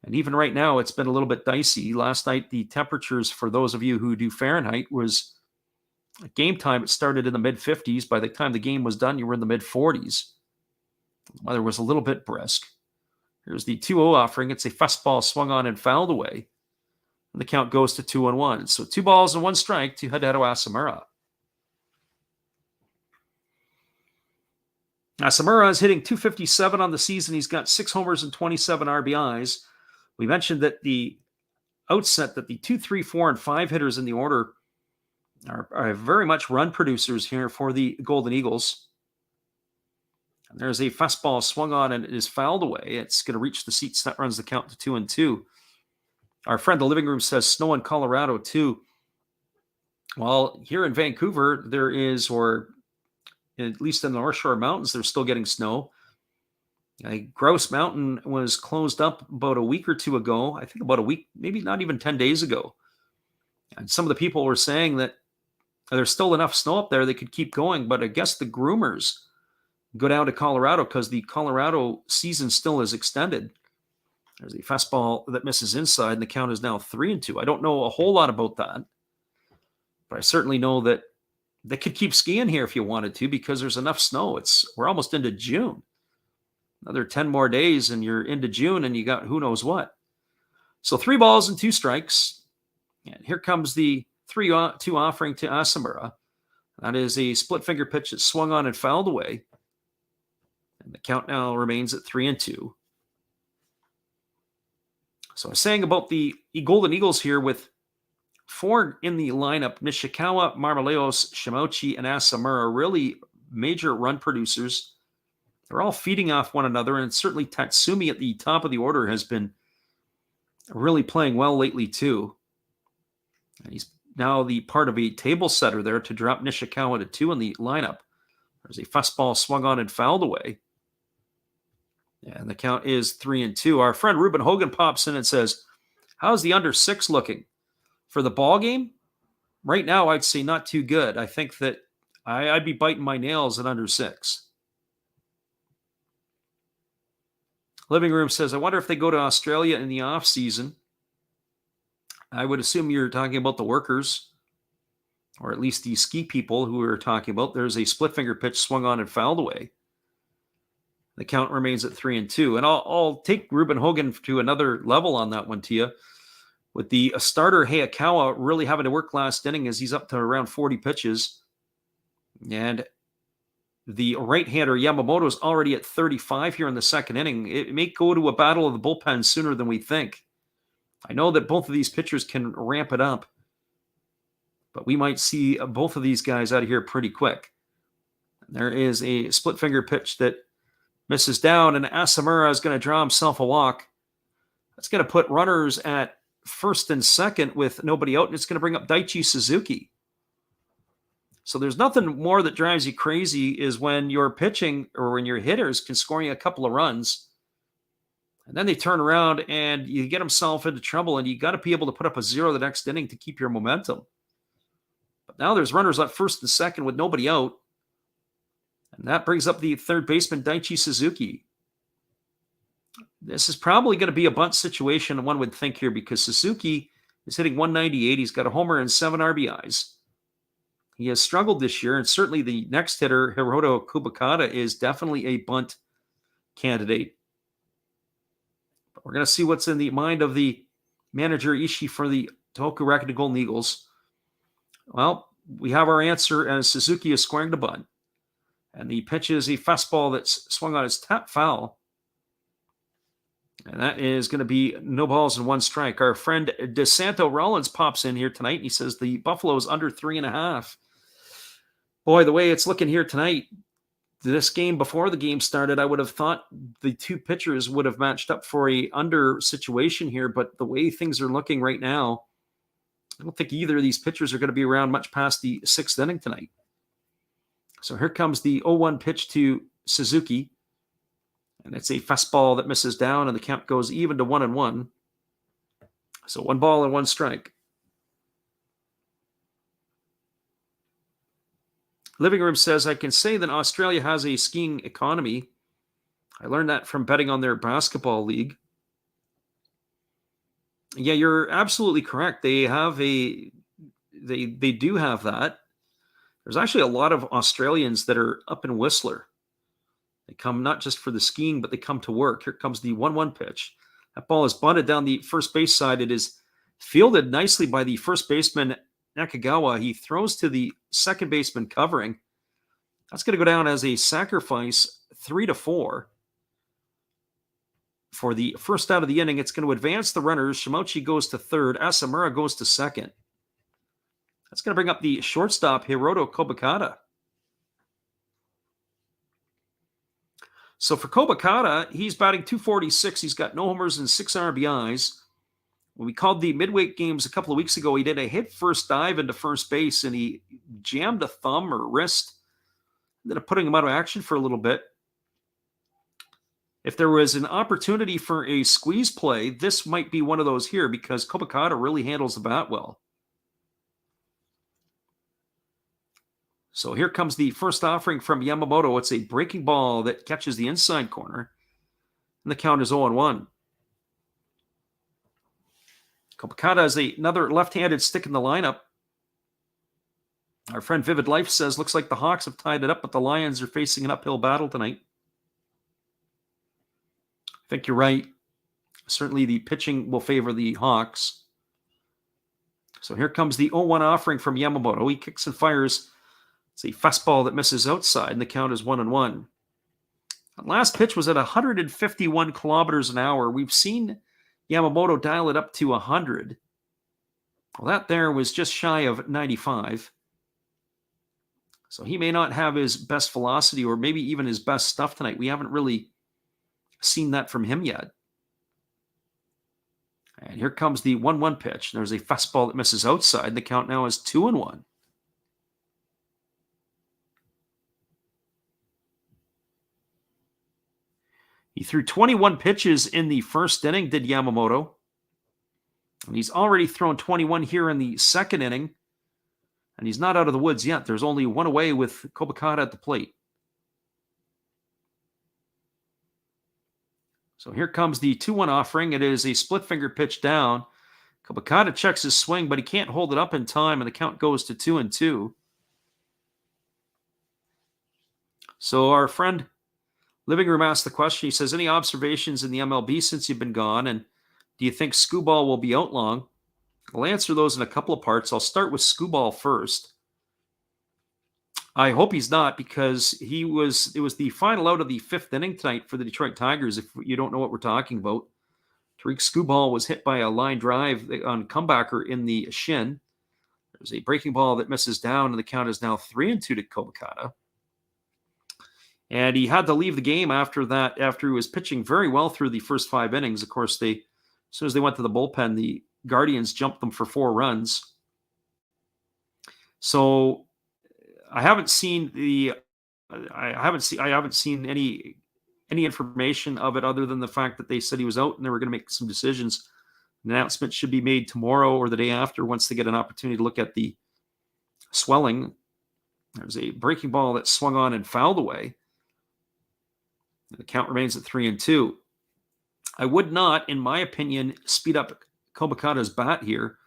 And even right now, it's been a little bit dicey. Last night, the temperatures, for those of you who do Fahrenheit, was at game time, it started in the mid-50s. By the time the game was done, you were in the mid-40s. The weather was a little bit brisk. Here's the 2-0 offering. It's a fastball swung on and fouled away. And the count goes to 2-1. So 2 balls and 1 strike to Hideo Asamura. Asamura is hitting .257 on the season. He's got 6 homers and 27 RBIs. We mentioned that the outset that the 2, 3, 4, and 5 hitters in the order are very much run producers here for the Golden Eagles. And there's a fastball swung on and it is fouled away. It's going to reach the seats. That runs the count to 2-2. Our friend the living room says snow in Colorado too. Well, here in Vancouver, there is, or at least in the North Shore Mountains, they're still getting snow. Grouse Mountain was closed up about a week or two ago. I think about a week, maybe not even 10 days ago. And some of the people were saying that there's still enough snow up there they could keep going, but I guess the groomers go down to Colorado because the Colorado season still is extended. There's a fastball that misses inside, and the count is now 3-2. I don't know a whole lot about that, but I certainly know that they could keep skiing here if you wanted to because there's enough snow. We're almost into June. Another 10 more days, and you're into June, and you got who knows what. So 3 balls and 2 strikes. And here comes the 3-2 offering to Asamura. That is a split finger pitch that swung on and fouled away. And the count now remains at 3-2. So I was saying about the Golden Eagles here with 4 in the lineup: Nishikawa, Marmoleos, Shimochi, and Asamura, really major run producers. They're all feeding off one another, and certainly Tatsumi at the top of the order has been really playing well lately too. And he's now the part of a table setter there to drop Nishikawa to 2 in the lineup. There's a fastball swung on and fouled away. And the count is 3-2. Our friend Ruben Hogan pops in and says, how's the under 6 looking? For the ball game, right now I'd say not too good. I think that I'd be biting my nails at under 6. Living room says, I wonder if they go to Australia in the off season. I would assume you're talking about the workers, or at least the ski people who we were talking about. There's a split finger pitch swung on and fouled away. The count remains at 3-2. And I'll take Ruben Hogan to another level on that one to you. With the starter Hayakawa really having to work last inning as he's up to around 40 pitches. And the right-hander Yamamoto is already at 35 here in the second inning. It may go to a battle of the bullpen sooner than we think. I know that both of these pitchers can ramp it up, but we might see both of these guys out of here pretty quick. There is a split finger pitch that misses down, and Asamura is going to draw himself a walk. That's going to put runners at first and second with nobody out, and it's going to bring up Daichi Suzuki. So there's nothing more that drives you crazy is when your pitching or when your hitters can score you a couple of runs, and then they turn around and you get themselves into trouble, and you got to be able to put up a 0 the next inning to keep your momentum. But now there's runners at first and second with nobody out, and that brings up the third baseman, Daichi Suzuki. This is probably going to be a bunt situation, one would think here, because Suzuki is hitting .198. He's got a homer and 7 RBIs. He has struggled this year, and certainly the next hitter, Hiroto Kubakata, is definitely a bunt candidate. But we're going to see what's in the mind of the manager Ishii for the Tohoku Rakuten Golden Eagles. Well, we have our answer as Suzuki is squaring the bunt. And the pitch is a fastball that's swung on his tap foul. And that is going to be no balls and 1 strike. Our friend DeSanto Rollins pops in here tonight, and he says the Buffalo's under 3.5. Boy, the way it's looking here tonight, this game before the game started, I would have thought the 2 pitchers would have matched up for a under situation here. But the way things are looking right now, I don't think either of these pitchers are going to be around much past the 6th inning tonight. So here comes the 0-1 pitch to Suzuki. And it's a fastball that misses down, and the count goes even to 1-1. So 1 ball and 1 strike. Living room says, I can say that Australia has a skiing economy. I learned that from betting on their basketball league. Yeah, you're absolutely correct. They have they do have that. There's actually a lot of Australians that are up in Whistler. They come not just for the skiing, but they come to work. Here comes the 1-1 pitch. That ball is bunted down the first base side. It is fielded nicely by the first baseman, Nakagawa. He throws to the second baseman covering. That's going to go down as a sacrifice 3-4. For the first out of the inning, it's going to advance the runners. Shimochi goes to third. Asamura goes to second. That's going to bring up the shortstop, Hiroto Kobakata. So for Kobakata, he's batting .246. He's got no homers and 6 RBIs. When we called the midweek games a couple of weeks ago, he did a hit first dive into first base, and he jammed a thumb or wrist, ended up putting him out of action for a little bit. If there was an opportunity for a squeeze play, this might be one of those here because Kobakata really handles the bat well. So here comes the first offering from Yamamoto. It's a breaking ball that catches the inside corner, and the count is 0-1. Kobakata has another left-handed stick in the lineup. Our friend Vivid Life says, looks like the Hawks have tied it up, but the Lions are facing an uphill battle tonight. I think you're right. Certainly the pitching will favor the Hawks. So here comes the 0-1 offering from Yamamoto. He kicks and fires. It's a fastball that misses outside, and the count is 1-1. That last pitch was at 151 kilometers an hour. We've seen Yamamoto dial it up to 100. Well, that there was just shy of 95. So he may not have his best velocity or maybe even his best stuff tonight. We haven't really seen that from him yet. And here comes the 1-1 pitch. There's a fastball that misses outside. The count now is 2-1. He threw 21 pitches in the first inning, did Yamamoto. And he's already thrown 21 here in the second inning. And he's not out of the woods yet. There's only one away with Kobakata at the plate. So here comes the 2-1 offering. It is a split finger pitch down. Kobakata checks his swing, but he can't hold it up in time, and the count goes to 2-2. So our friend Living Room asked the question. He says, any observations in the MLB since you've been gone? And do you think Skubal will be out long? I'll answer those in a couple of parts. I'll start with Skubal first. I hope he's not, because it was the final out of the fifth inning tonight for the Detroit Tigers, if you don't know what we're talking about. Tariq Skubal was hit by a line drive on comebacker in the shin. There's a breaking ball that misses down, and the count is now 3-2 to Kobakata. And he had to leave the game after that, after he was pitching very well through the first 5 innings. Of course, as soon as they went to the bullpen, the Guardians jumped them for 4 runs. So I haven't seen any information of it other than the fact that they said he was out and they were going to make some decisions. An announcement should be made tomorrow or the day after once they get an opportunity to look at the swelling. There's a breaking ball that swung on and fouled away. The count remains at 3-2. I would not, in my opinion, speed up Kobakata's bat here.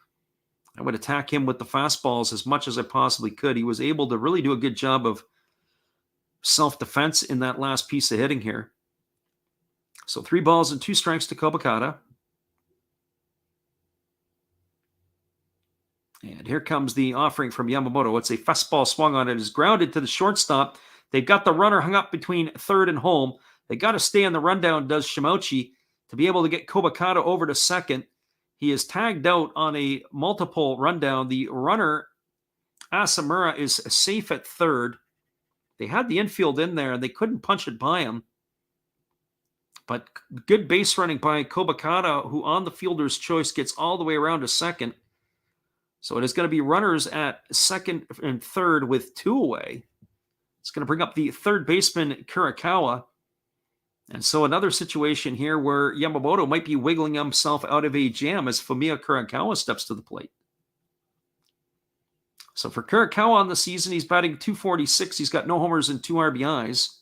I would attack him with the fastballs as much as I possibly could. He was able to really do a good job of self-defense in that last piece of hitting here. So 3 balls and 2 strikes to Kobakata. And here comes the offering from Yamamoto. It's a fastball swung on. It is grounded to the shortstop. They've got the runner hung up between third and home. They got to stay on the rundown, does Shimochi, to be able to get Kobakata over to second. He is tagged out on a multiple rundown. The runner, Asamura, is safe at third. They had the infield in there, and they couldn't punch it by him. But good base running by Kobakata, who on the fielder's choice gets all the way around to second. So it is going to be runners at second and third with 2 away. It's going to bring up the third baseman, Kurikawa. And so another situation here where Yamamoto might be wiggling himself out of a jam as Fumiya Kurikawa steps to the plate. So for Kurikawa on the season, he's batting .246. He's got no homers and 2 RBIs.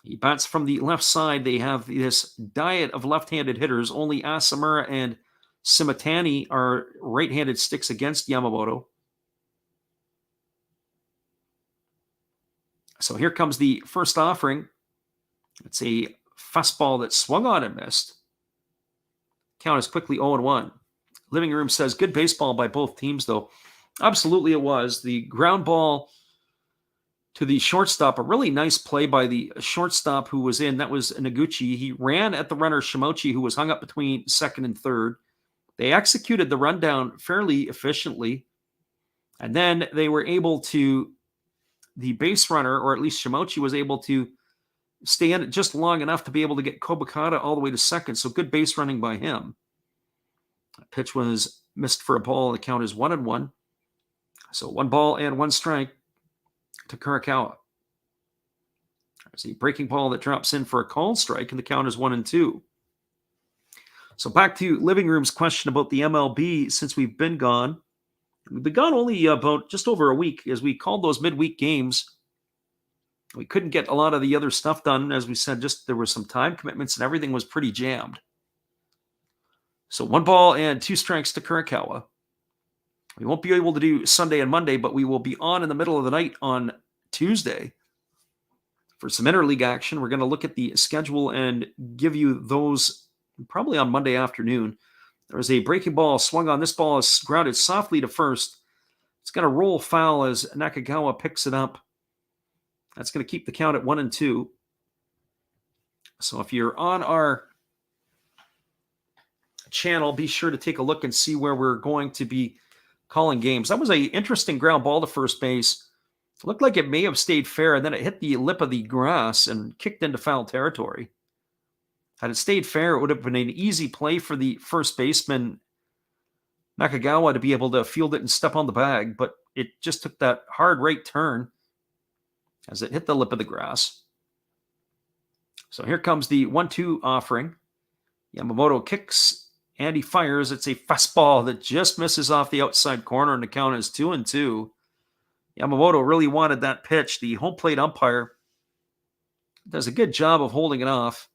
He bats from the left side. They have this diet of left-handed hitters. Only Asamura and Simatani are right-handed sticks against Yamamoto. So here comes the first offering. It's a fastball that swung on and missed. Count is quickly 0-1. Living Room says, good baseball by both teams, though. Absolutely it was. The ground ball to the shortstop. A really nice play by the shortstop who was in. That was Noguchi. He ran at the runner Shimochi, who was hung up between second and third. They executed the rundown fairly efficiently. And then they were able to, the base runner, or at least Shimochi, was able to stay in it just long enough to be able to get Kobukata all the way to second. So good base running by him. That pitch was missed for a ball. The count is 1-1. So 1 ball and 1 strike to Kurikawa. There's a breaking ball that drops in for a called strike, and the count is 1-2. So back to Living Room's question about the MLB since we've been gone. We've been gone only about just over a week, as we called those midweek games. We couldn't get a lot of the other stuff done. As we said, just there were some time commitments and everything was pretty jammed. So 1 ball and 2 strikes to Kurikawa. We won't be able to do Sunday and Monday, but we will be on in the middle of the night on Tuesday for some interleague action. We're going to look at the schedule and give you those probably on Monday afternoon. There was a breaking ball swung on. This ball is grounded softly to first. It's going to roll foul as Nakagawa picks it up. That's going to keep the count at 1-2. So if you're on our channel, be sure to take a look and see where we're going to be calling games. That was an interesting ground ball to first base. It looked like it may have stayed fair, and then it hit the lip of the grass and kicked into foul territory. Had it stayed fair, it would have been an easy play for the first baseman, Nakagawa, to be able to field it and step on the bag, but it just took that hard right turn as it hit the lip of the grass. So here comes the 1-2 offering. Yamamoto kicks and he fires. It's a fastball that just misses off the outside corner, and the count is 2-2. Yamamoto really wanted that pitch. The home plate umpire does a good job of holding it off.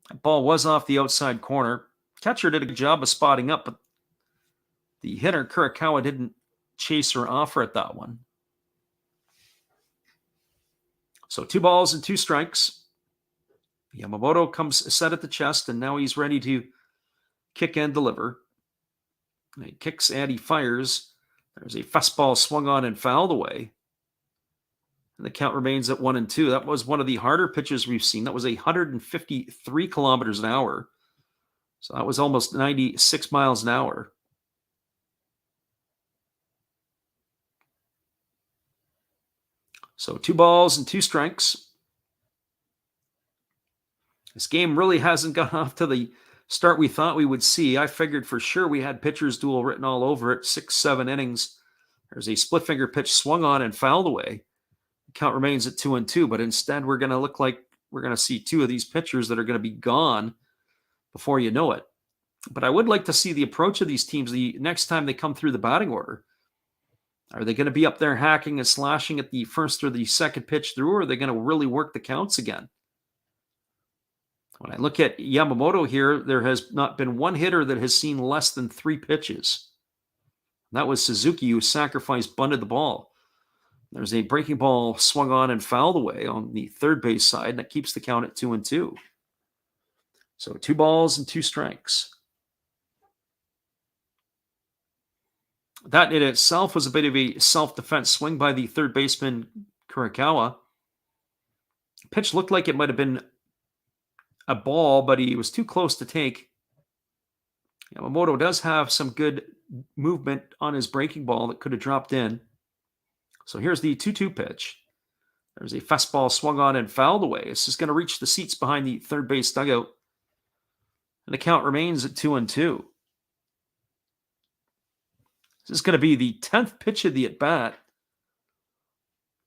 That ball was off the outside corner. Catcher did a good job of spotting up, but the hitter, Kurikawa, didn't chase or offer at that one. So 2 balls and 2 strikes. Yamamoto comes set at the chest, and now he's ready to kick and deliver. And he kicks and he fires. There's a fastball swung on and fouled away. And the count remains at 1-2. That was one of the harder pitches we've seen. That was 153 kilometers an hour. So that was almost 96 miles an hour. So 2 balls and 2 strikes. This game really hasn't gone off to the start we thought we would see. I figured for sure we had pitcher's duel written all over it. 6-7 innings. There's a split finger pitch swung on and fouled away. The count remains at 2-2, but instead we're going to look like we're going to see 2 of these pitchers that are going to be gone before you know it. But I would like to see the approach of these teams the next time they come through the batting order. Are they going to be up there hacking and slashing at the first or the second pitch through, or are they going to really work the counts again? When I look at Yamamoto here, there has not been one hitter that has seen less than 3 pitches. That was Suzuki, who sacrificed bunted the ball. There's a breaking ball swung on and fouled away on the third base side, and that keeps the count at 2-2. So 2 balls and 2 strikes. That in itself was a bit of a self-defense swing by the third baseman, Kurikawa. Pitch looked like it might have been a ball, but he was too close to take. Yamamoto does have some good movement on his breaking ball that could have dropped in. So here's the 2-2 pitch. There's a fastball swung on and fouled away. This is going to reach the seats behind the third base dugout. And the count remains at 2-2. This is going to be the 10th pitch of the at-bat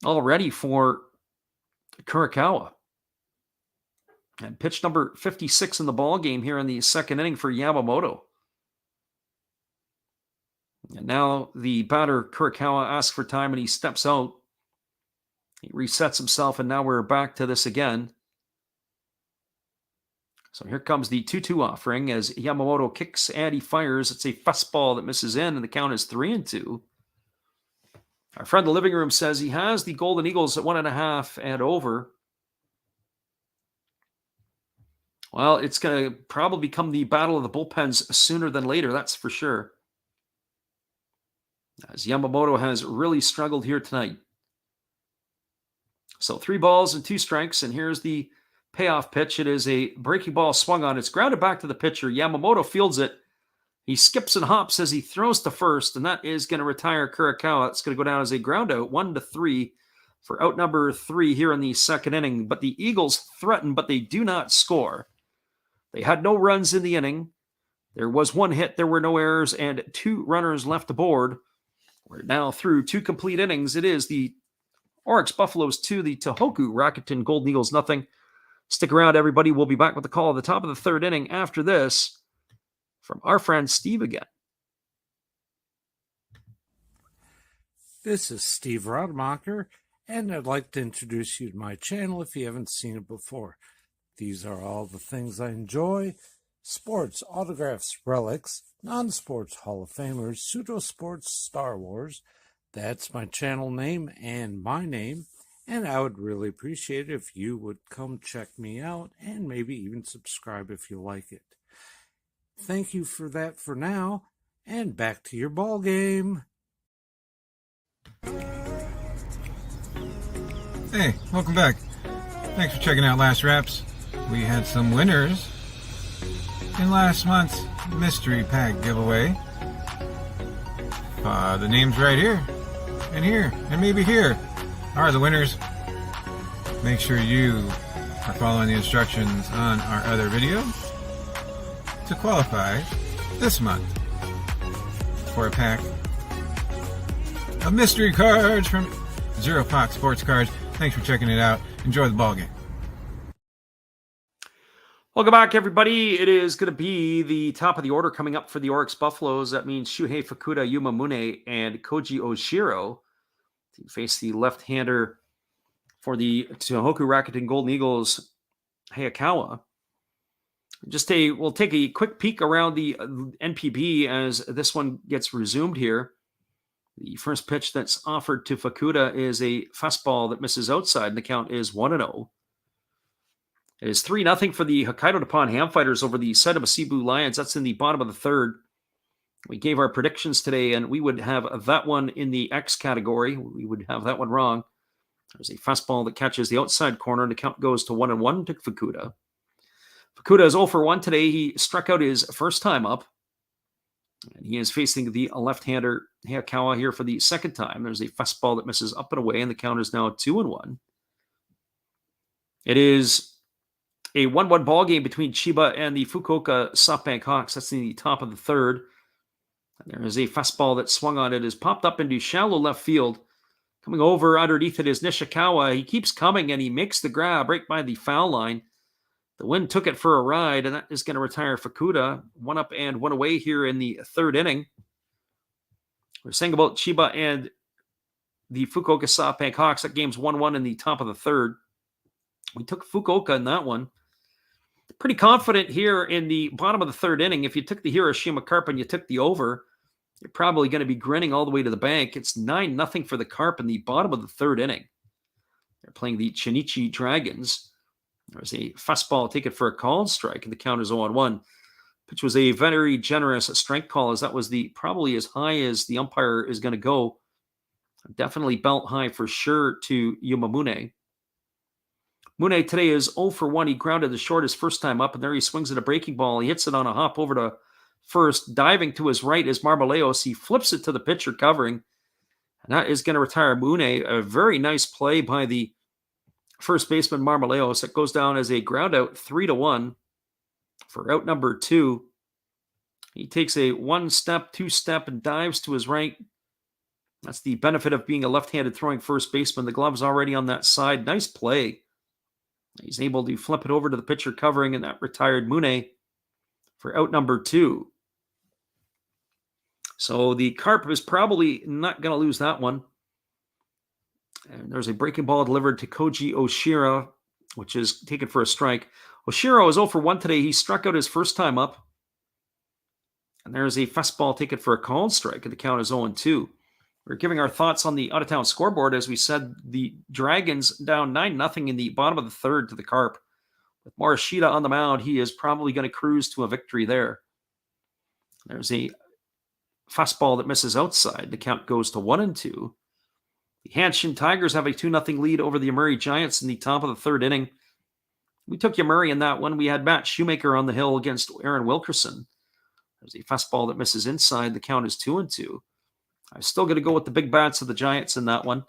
already for Kurikawa. And pitch number 56 in the ball game here in the second inning for Yamamoto. And now the batter, Kurikawa, asks for time and he steps out. He resets himself, and now we're back to this again. So here comes the 2-2 offering as Yamamoto kicks and he fires. It's a fastball that misses in, and the count is 3-2. Our friend in the living room says he has the Golden Eagles at 1.5 and over. Well, it's going to probably become the battle of the bullpens sooner than later, that's for sure. As Yamamoto has really struggled here tonight. So 3 balls and 2 strikes, and here's the payoff pitch. It is a breaking ball swung on. It's grounded back to the pitcher. Yamamoto fields it. He skips and hops as he throws to first, and that is going to retire Kurakawa. It's going to go down as a ground out, 1-3 for out number 3 here in the second inning. But the Eagles threaten, but they do not score. They had no runs in the inning. There was 1 hit, there were no errors, and 2 runners left aboard. We're now through 2 complete innings. It is the Orix Buffaloes 2, the Tohoku Rakuten Golden Eagles nothing. Stick around, everybody. We'll be back with the call at the top of the third inning after this from our friend Steve again. This is Steve Rademacher, and I'd like to introduce you to my channel if you haven't seen it before. These are all the things I enjoy: sports, autographs, relics, non-sports Hall of Famers, pseudo-sports, Star Wars. That's my channel name and my name, and I would really appreciate it if you would come check me out and maybe even subscribe if you like it. Thank you for that for now, and back to your ball game. Hey, welcome back. Thanks for checking out Last Reps. We had some winners in last month's mystery pack giveaway. The names right here, and maybe here are the winners. Make sure you are following the instructions on our other video to qualify this month for a pack of mystery cards from Zero Fox Sports Cards. Thanks for checking it out. Enjoy the ball game. Welcome back, everybody. It is going to be the top of the order coming up for the Orix Buffaloes. That means Shuhei Fukuda, Yuma Mune, and Koji Oshiro to face the left-hander for the Tohoku Rakuten Golden Eagles, Hayakawa. We'll take a quick peek around the NPB as this one gets resumed here. The first pitch that's offered to Fukuda is a fastball that misses outside, and the count is 1-0. It is 3-0 for the Hokkaido Nippon Ham Fighters over the Saitama Cebu Lions. That's in the bottom of the third. We gave our predictions today, and we would have that one in the X category. We would have that one wrong. There's a fastball that catches the outside corner, and the count goes to 1-1 to Fukuda. Fukuda is 0 for 1 today. He struck out his first time up. And he is facing the left-hander Hayakawa here for the second time. There's a fastball that misses up and away, and the count is now 2-1. It is a 1-1 ball game between Chiba and the Fukuoka SoftBank Hawks. That's in the top of the third. And there is a fastball that swung on. It is popped up into shallow left field. Coming over underneath it is Nishikawa. He keeps coming, and he makes the grab right by the foul line. The wind took it for a ride, and that is going to retire Fukuda. 1 up and 1 away here in the third inning. We're saying about Chiba and the Fukuoka SoftBank Hawks. That game's 1-1 in the top of the third. We took Fukuoka in that one. Pretty confident here in the bottom of the third inning. If you took the Hiroshima Carp and you took the over, you're probably going to be grinning all the way to the bank. It's 9-0 for the Carp in the bottom of the third inning. They're playing the Chinichi Dragons. There's a fastball taken for a called strike, and the count is 0-1. Pitch was a very generous strike call, as that was probably as high as the umpire is going to go. Definitely belt high for sure to Yumamune. Mune today is 0 for 1. He grounded the short his first time up, and there he swings at a breaking ball. He hits it on a hop over to first. Diving to his right is Marmoleos. He flips it to the pitcher covering, and that is going to retire Mune. A very nice play by the first baseman Marmoleos. It goes down as a ground out, 3-1 for out number 2. He takes a 1-step, 2-step, and dives to his right. That's the benefit of being a left-handed throwing first baseman. The glove's already on that side. Nice play. He's able to flip it over to the pitcher covering, and that retired Mune for out number 2. So the Carp is probably not going to lose that one. And there's a breaking ball delivered to Koji Oshiro, which is taken for a strike. Oshiro is 0 for 1 today. He struck out his first time up. And there's a fastball taken for a called strike, and the count is 0-2. We're giving our thoughts on the out-of-town scoreboard. As we said, the Dragons down 9-0 in the bottom of the third to the Carp. With Morishita on the mound, he is probably going to cruise to a victory there. There's a fastball that misses outside. The count goes to 1-2. The Hanshin Tigers have a 2-0 lead over the Yamuri Giants in the top of the third inning. We took Yamuri in that one. We had Matt Shoemaker on the hill against Aaron Wilkerson. There's a fastball that misses inside. The count is 2-2. I'm still going to go with the big bats of the Giants in that one.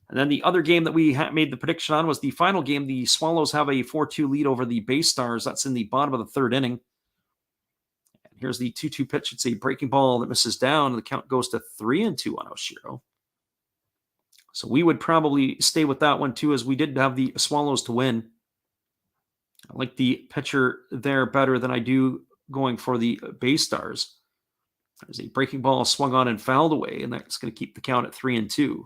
And then the other game that we made the prediction on was the final game. The Swallows have a 4-2 lead over the Bay Stars. That's in the bottom of the third inning. And here's the 2-2 pitch. It's a breaking ball that misses down, and the count goes to 3-2 on Oshiro. So we would probably stay with that one too, as we did have the Swallows to win. I like the pitcher there better than I do going for the Bay Stars. There's a breaking ball swung on and fouled away, and that's going to keep the count at 3-2.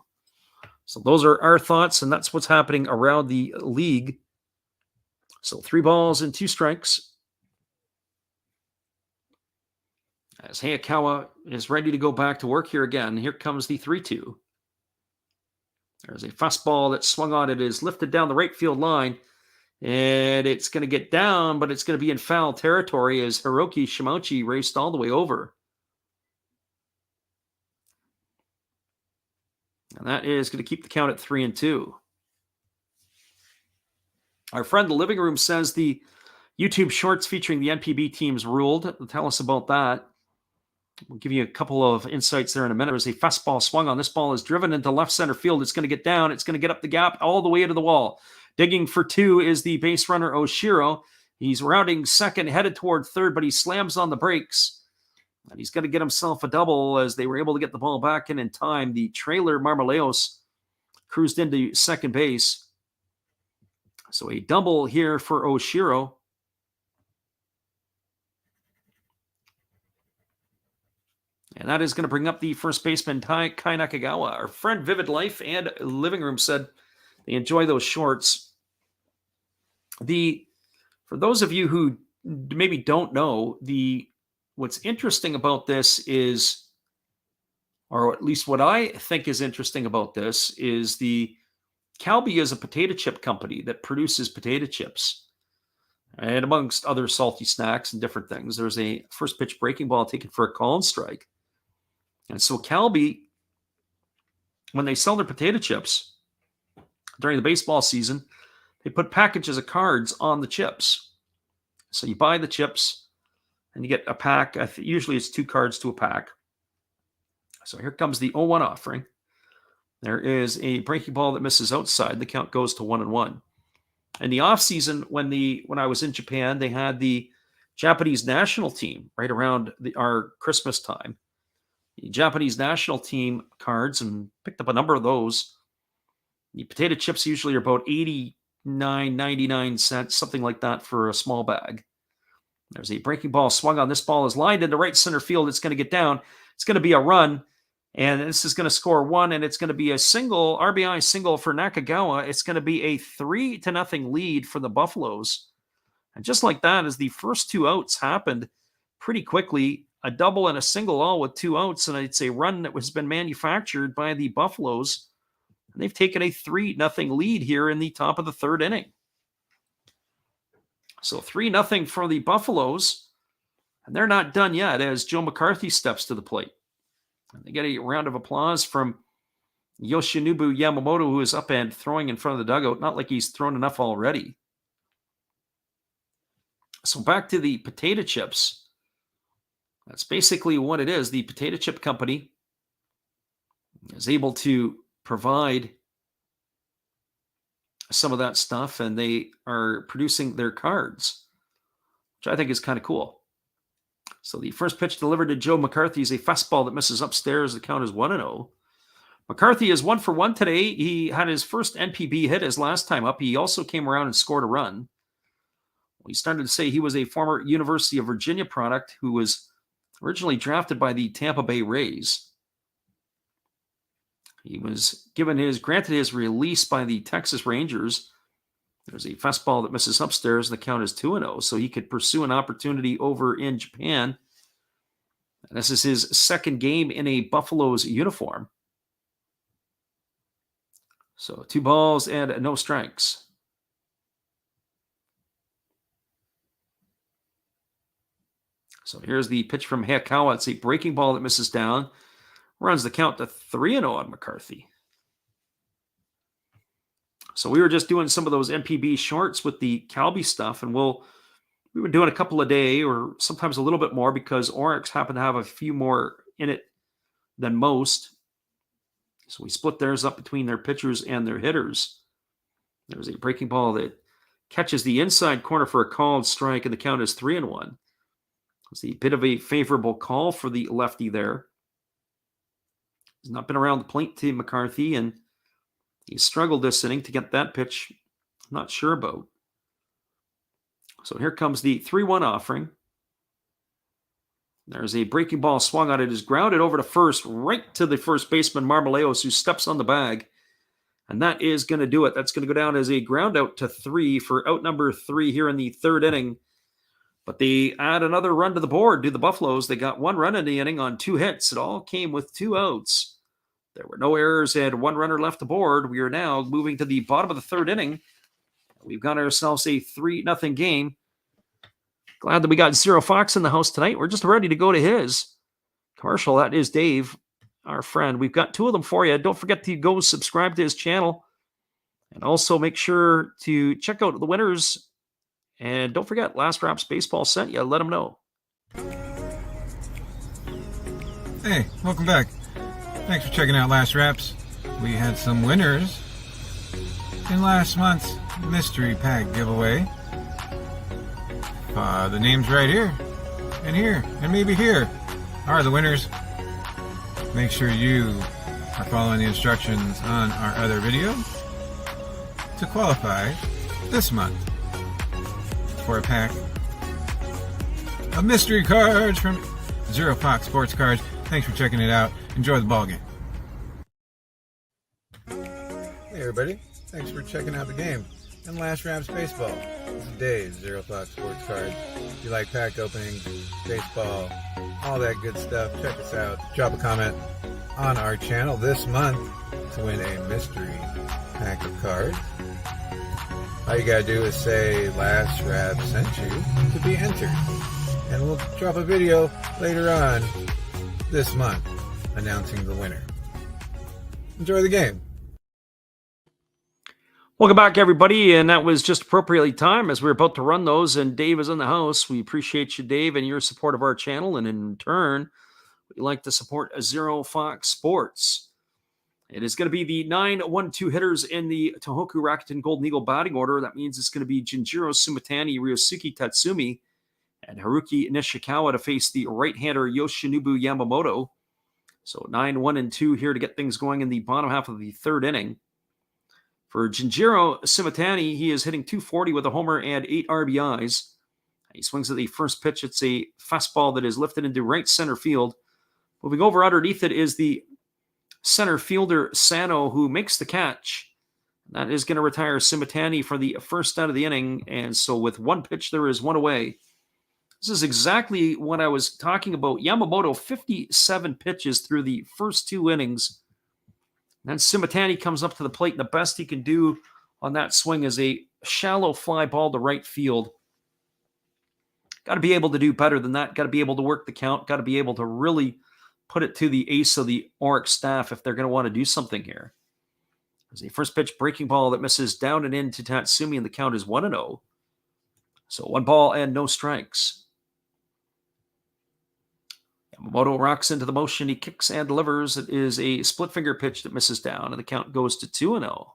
So those are our thoughts, and that's what's happening around the league. So 3 balls and 2 strikes. As Hayakawa is ready to go back to work here again, here comes the 3-2. There's a fastball that swung on. It is lifted down the right field line, and it's going to get down, but it's going to be in foul territory as Hiroki Shimouchi raced all the way over. And that is going to keep the count at 3-2. Our friend The Living Room says the YouTube shorts featuring the NPB teams ruled. Tell us about that. We'll give you a couple of insights there in a minute. There's a fastball swung on. This ball is driven into left center field. It's going to get down. It's going to get up the gap all the way to the wall. Digging for 2 is the base runner Oshiro. He's rounding second, headed toward third, but he slams on the brakes. And he's going to get himself a double as they were able to get the ball back in time. The trailer Marmoleos cruised into second base. So a double here for Oshiro. And that is going to bring up the first baseman, Kai Nakagawa. Our friend Vivid Life and Living Room said they enjoy those shorts. For those of you who maybe don't know, what's interesting about this is, or at least what I think is interesting about this, is the Calbee is a potato chip company that produces potato chips. And amongst other salty snacks and different things, there's a first pitch breaking ball taken for a call and strike. And so Calbee, when they sell their potato chips during the baseball season, they put packages of cards on the chips. So you buy the chips, and you get a pack. Usually it's 2 cards to a pack. So here comes the 0-1 offering. There is a breaking ball that misses outside. The count goes to 1-1. In the offseason, when I was in Japan, they had the Japanese national team right around our Christmas time. The Japanese national team cards, and picked up a number of those. The potato chips usually are about 89.99 cents, something like that for a small bag. There's a breaking ball swung on. This ball is lined into right center field. It's going to get down. It's going to be a run, and this is going to score 1, and it's going to be a RBI single for Nakagawa. It's going to be a 3-0 lead for the Buffaloes. And just like that, as the first 2 outs happened pretty quickly, a double and a single all with 2 outs, and it's a run that has been manufactured by the Buffaloes. And they've taken a 3-0 lead here in the top of the third inning. So 3-0 for the Buffaloes. And they're not done yet as Joe McCarthy steps to the plate. And they get a round of applause from Yoshinobu Yamamoto, who is up and throwing in front of the dugout. Not like he's thrown enough already. So back to the potato chips. That's basically what it is. The potato chip company is able to provide some of that stuff, and they are producing their cards, which I think is kind of cool. So the first pitch delivered to Joe McCarthy is a fastball that misses upstairs. The count is 1-0. McCarthy is 1 for 1 today. He had his first NPB hit his last time up. He also came around and scored a run. We started to say he was a former University of Virginia product who was originally drafted by the Tampa Bay Rays. He was granted his release by the Texas Rangers. There's a fastball that misses upstairs, and the count is 2-0. So he could pursue an opportunity over in Japan. And this is his second game in a Buffaloes uniform. So 2 balls and no strikes. So here's the pitch from Hayakawa. It's a breaking ball that misses down. Runs the count to 3-0 on McCarthy. So we were just doing some of those NPB shorts with the Calby stuff, and we were doing a couple a day or sometimes a little bit more because Orix happened to have a few more in it than most. So we split theirs up between their pitchers and their hitters. There's a breaking ball that catches the inside corner for a called strike, and the count is 3-1. It's a bit of a favorable call for the lefty there. He's not been around the plate to McCarthy, and he struggled this inning to get that pitch. I'm not sure about. So here comes the 3-1 offering. There's a breaking ball swung on. It is grounded over to first, right to the first baseman, Marmoleos, who steps on the bag. And that is going to do it. That's going to go down as a ground out to 3 for out number 3 here in the third inning. But they add another run to the board to the Buffaloes. They got 1 run in the inning on 2 hits. It all came with 2 outs. There were no errors and 1 runner left aboard. We are now moving to the bottom of the third inning. We've got ourselves a 3-0 game. Glad that we got Zero Fox in the house tonight. We're just ready to go to his commercial. That is Dave, our friend. We've got 2 of them for you. Don't forget to go subscribe to his channel. And also make sure to check out the winners. And don't forget, Last Raps Baseball sent you. Let them know. Hey, welcome back. Thanks for checking out Last Raps. We had some winners in last month's mystery pack giveaway. The names right here, and maybe here are the winners. Make sure you are following the instructions on our other video to qualify this month for a pack of mystery cards from Zero Fox Sports Cards. Thanks for checking it out. Enjoy the ball game. Hey everybody, thanks for checking out the game and Last Raps Baseball. This is Dave, Zero Fox Sports Cards. If you like pack openings, baseball, all that good stuff, check us out. Drop a comment on our channel this month to win a mystery pack of cards. All you gotta do is say Last Rap sent you to be entered. And we'll drop a video later on this month announcing the winner. Enjoy the game. Welcome back, everybody, and that was just appropriately timed as we were about to run those, and Dave is in the house. We appreciate you, Dave, and your support of our channel, and in turn, we like to support Zero Fox Sports. It is going to be the 9-1-2 hitters in the Tohoku Rakuten Golden Eagle batting order. That means it's going to be Jinjiro Sumitani, Ryosuke Tatsumi, and Haruki Nishikawa to face the right-hander Yoshinobu Yamamoto. So 9-1-2 here to get things going in the bottom half of the third inning. For Jinjiro Sumitani, he is hitting .240 with a homer and 8 RBIs. He swings at the first pitch. It's a fastball that is lifted into right center field. Moving over underneath it is the center fielder Sano, who makes the catch. That is going to retire Sumitani for the first out of the inning. And so with 1 pitch, there is 1 away. This is exactly what I was talking about. Yamamoto, 57 pitches through the first 2 innings. And then Sumitani comes up to the plate, and the best he can do on that swing is a shallow fly ball to right field. Got to be able to do better than that. Got to be able to work the count. Got to be able to really put it to the ace of the Orix staff if they're going to want to do something here. There's a first pitch breaking ball that misses down and in to Tatsumi, and the count is 1-0. So 1 ball and no strikes. Yamamoto rocks into the motion. He kicks and delivers. It is a split finger pitch that misses down, and the count goes to 2-0.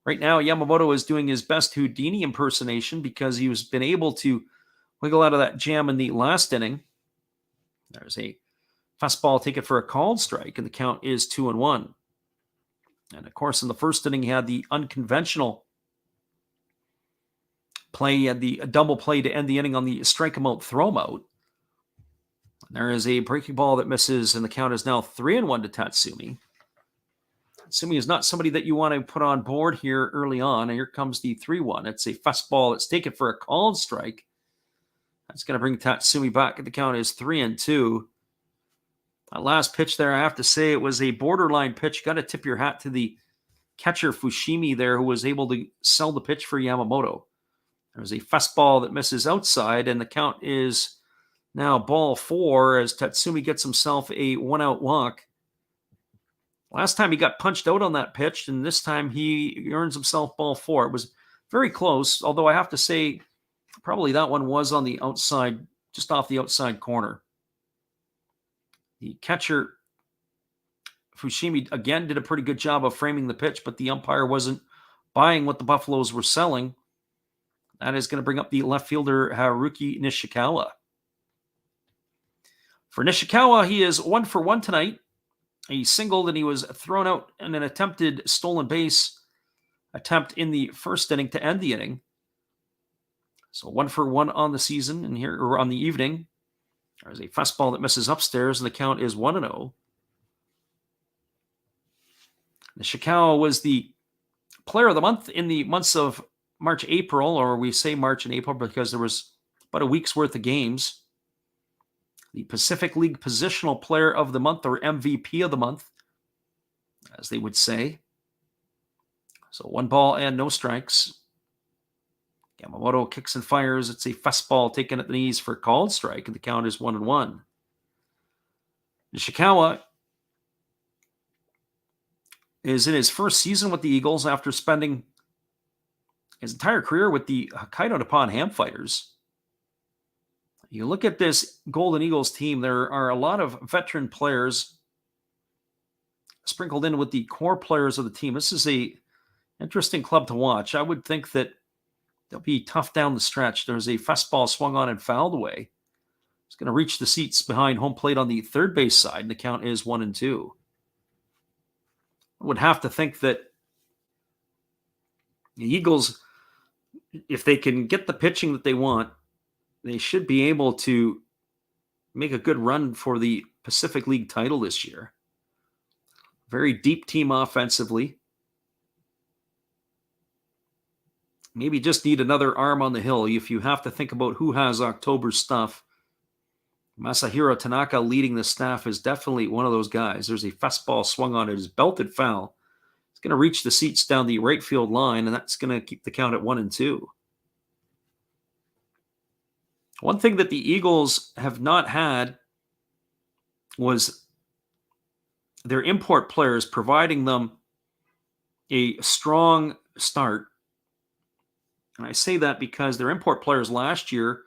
Right now, Yamamoto is doing his best Houdini impersonation because he has been able to wiggle out of that jam in the last inning. There's a fastball taken for a called strike, and the count is 2-1. And of course, in the first inning, he had the unconventional play. He had the double play to end the inning on the strike him out, throw him out. There is a breaking ball that misses, and the count is now 3-1 to Tatsumi. Tatsumi is not somebody that you want to put on board here early on. And here comes the 3-1. It's a fastball that's taken for a called strike. That's going to bring Tatsumi back. The count is 3-2. That last pitch there, I have to say, it was a borderline pitch. Got to tip your hat to the catcher Fushimi there, who was able to sell the pitch for Yamamoto. There's a fastball that misses outside, and the count is now ball 4 as Tatsumi gets himself a 1-out walk. Last time he got punched out on that pitch, and this time he earns himself ball 4. It was very close, although I have to say probably that one was on the outside, just off the outside corner. The catcher, Fushimi, again did a pretty good job of framing the pitch, but the umpire wasn't buying what the Buffaloes were selling. That is going to bring up the left fielder, Haruki Nishikawa. For Nishikawa, he is 1 for 1 tonight. He singled and he was thrown out in an attempted stolen base attempt in the first inning to end the inning. So 1 for 1 on the season, and here, or on the evening, there's a fastball that misses upstairs, and the count is 1-0. Nishikawa was the player of the month in the months of March, April, or we say March and April because there was about a week's worth of games. The Pacific League Positional Player of the Month, or MVP of the month, as they would say. So 1 ball and no strikes. Yamamoto kicks and fires. It's a fastball taken at the knees for a called strike, and the count is 1-1. Nishikawa is in his first season with the Eagles after spending his entire career with the Hokkaido Nippon Ham Fighters. You look at this Golden Eagles team, there are a lot of veteran players sprinkled in with the core players of the team. This is a interesting club to watch. I would think that they'll be tough down the stretch. There's a fastball swung on and fouled away. It's going to reach the seats behind home plate on the third base side, and the count is 1-2. I would have to think that the Eagles, if they can get the pitching that they want, they should be able to make a good run for the Pacific League title this year. Very deep team offensively. Maybe just need another arm on the hill if you have to think about who has October's stuff. Masahiro Tanaka leading the staff is definitely one of those guys. There's a fastball swung on it, is belted foul. It's going to reach the seats down the right field line, and that's going to keep the count at 1-2. One thing that the Eagles have not had was their import players providing them a strong start. And I say that because their import players last year,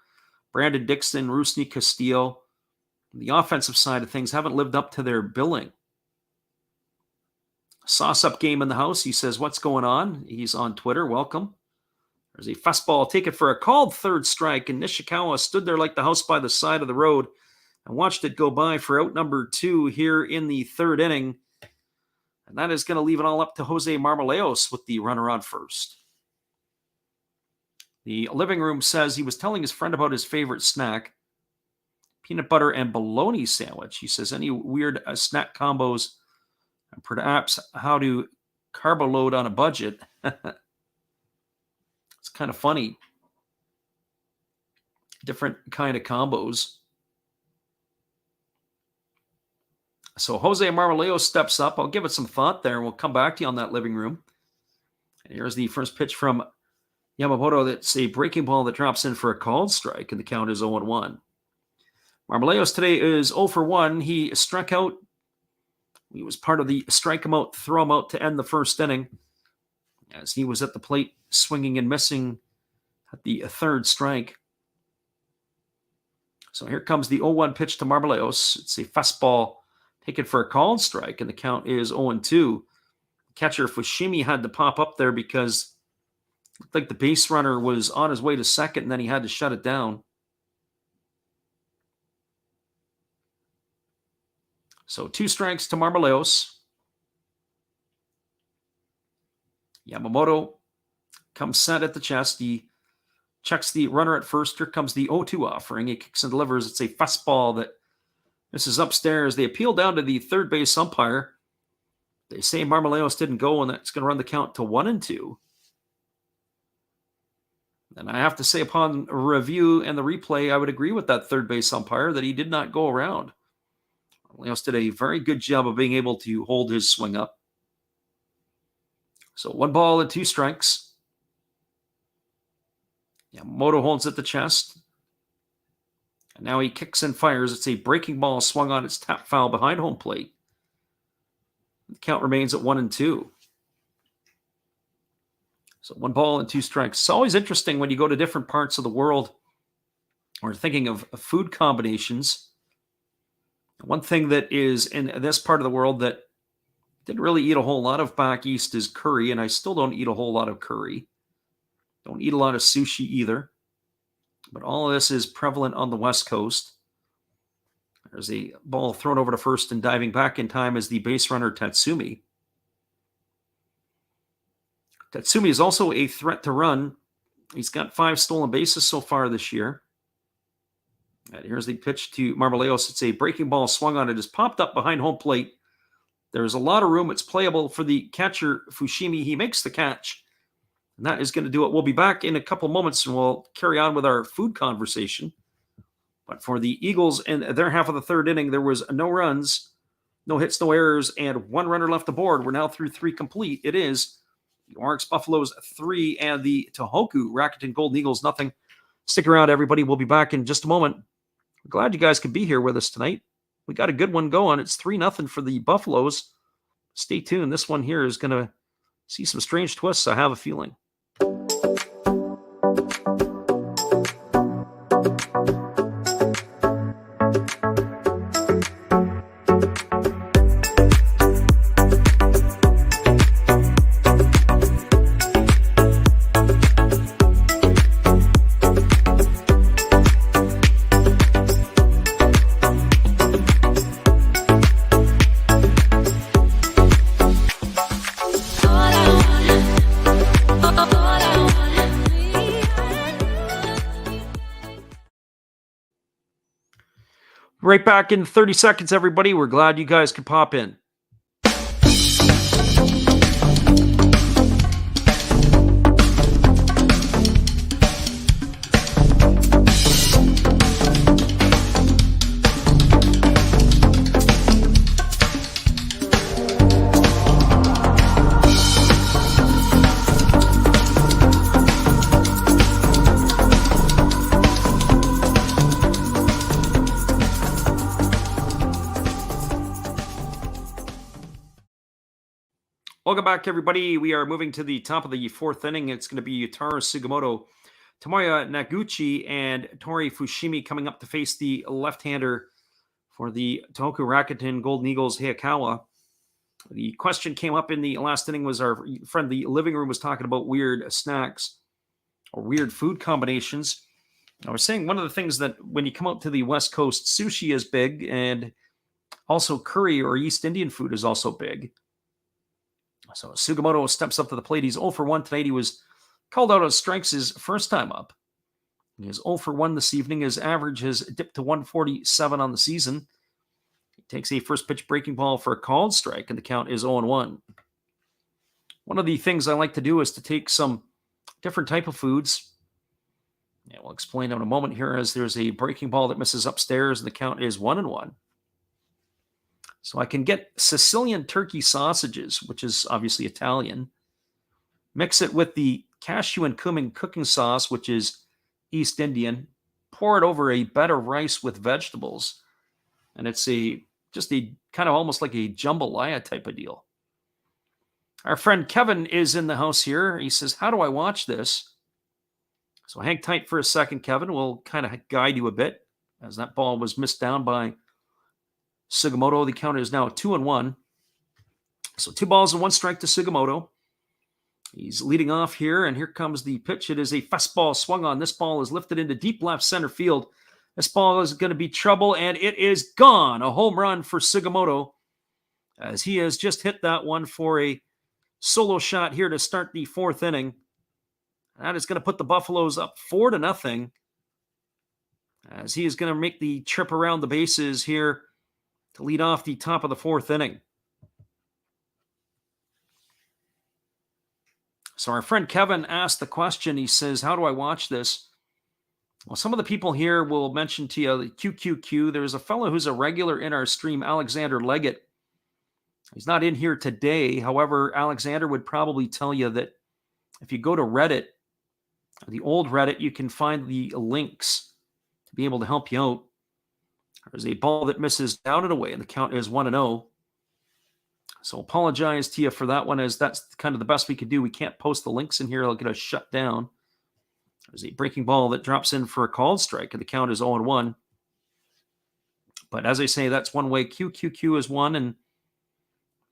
Brandon Dixon, Rusney Castillo, the offensive side of things haven't lived up to their billing. Sauce-up game in the house. He says, "What's going on?" He's on Twitter. Welcome. There's a fastball taken for a called third strike, and Nishikawa stood there like the house by the side of the road and watched it go by for out number 2 here in the third inning. And that is going to leave it all up to Jose Marmoleos with the runner on first. The living room says he was telling his friend about his favorite snack, peanut butter and bologna sandwich. He says, any weird snack combos and perhaps how to carbo load on a budget. It's kind of funny. Different kind of combos. So Jose Marmoleos steps up. I'll give it some thought there, and we'll come back to you on that living room. And here's the first pitch from Yamamoto. That's a breaking ball that drops in for a called strike, and the count is 0-1. Marmoleos today is 0 for 1. He struck out. He was part of the strike him out, throw him out to end the first inning, as he was at the plate swinging and missing at the third strike. So here comes the 0-1 pitch to Marmoleos. It's a fastball taken for a called strike, and the count is 0-2. Catcher Fushimi had to pop up there because it looked like the base runner was on his way to second, and then he had to shut it down. So 2 strikes to Marmoleos. Yamamoto comes set at the chest. He checks the runner at first. Here comes the 0-2 offering. He kicks and delivers. It's a fastball that misses upstairs. They appeal down to the third base umpire. They say Marmoleos didn't go, and that's going to run the count to 1-2. And I have to say, upon review and the replay, I would agree with that third base umpire that he did not go around. Marmoleos did a very good job of being able to hold his swing up. So 1 ball and 2 strikes. Yamamoto holds at the chest. And now he kicks and fires. It's a breaking ball swung on. It's tap foul behind home plate. The count remains at 1-2. So 1 ball and 2 strikes. It's always interesting when you go to different parts of the world or thinking of food combinations. One thing that is in this part of the world that didn't really eat a whole lot of back east is curry, and I still don't eat a whole lot of curry. Don't eat a lot of sushi either. But all of this is prevalent on the West Coast. There's a ball thrown over to first, and diving back in time is the base runner Tatsumi. Tatsumi is also a threat to run. He's got 5 stolen bases so far this year. And here's the pitch to Marmoleos. It's a breaking ball swung on. It is popped up behind home plate. There's a lot of room. It's playable for the catcher, Fushimi. He makes the catch. And that is going to do it. We'll be back in a couple moments, and we'll carry on with our food conversation. But for the Eagles in their half of the third inning, there was no runs, no hits, no errors, and 1 runner left aboard. We're now through 3 complete. It is the Orix Buffaloes 3 and the Tohoku Rakuten Golden Eagles nothing. Stick around, everybody. We'll be back in just a moment. We're glad you guys could be here with us tonight. We got a good one going. It's 3-0 for the Buffaloes. Stay tuned. This one here is going to see some strange twists, I have a feeling. Right back in 30 seconds, everybody. We're glad you guys could pop in. Welcome back, everybody. We are moving to the top of the 4th inning. It's going to be Yutaro Sugimoto, Tomoya Naguchi, and Tori Fushimi coming up to face the left-hander for the Tohoku Rakuten Golden Eagles, Hayakawa. The question came up in the last inning was our friend, the living room, was talking about weird snacks or weird food combinations. I was saying one of the things that when you come out to the West Coast, sushi is big, and also curry or East Indian food is also big. So Sugimoto steps up to the plate. He's 0 for 1 tonight. He was called out on strikes his first time up. He is 0 for 1 this evening. His average has dipped to 147 on the season. He takes a first pitch breaking ball for a called strike, and the count is 0-1. One of the things I like to do is to take some different type of foods. Yeah, we'll explain in a moment here as there's a breaking ball that misses upstairs, and the count is 1-1. So I can get Sicilian turkey sausages, which is obviously Italian. Mix it with the cashew and cumin cooking sauce, which is East Indian. Pour it over a bed of rice with vegetables. And it's just a kind of almost like a jambalaya type of deal. Our friend Kevin is in the house here. He says, how do I watch this? So hang tight for a second, Kevin. We'll kind of guide you a bit as that ball was missed down by Sugimoto. The count is now 2-1. So 2 balls and 1 strike to Sugimoto. He's leading off here, and here comes the pitch. It is a fastball swung on. This ball is lifted into deep left center field. This ball is going to be trouble, and it is gone. A home run for Sugimoto, as he has just hit that one for a solo shot here to start the 4th inning. That is going to put the Buffaloes up 4-0, as he is going to make the trip around the bases here to lead off the top of the 4th inning. So our friend Kevin asked the question. He says, how do I watch this? Well, some of the people here will mention to you the QQQ. There's a fellow who's a regular in our stream, Alexander Leggett. He's not in here today. However, Alexander would probably tell you that if you go to Reddit, the old Reddit, you can find the links to be able to help you out. There's a ball that misses down and away, and the count is 1-0. So So apologize to you for that one, as that's kind of the best we could do. We can't post the links in here. They'll get us shut down. There's a breaking ball that drops in for a called strike, and the count is 0-1. But as I say, that's one way. QQQ is one, and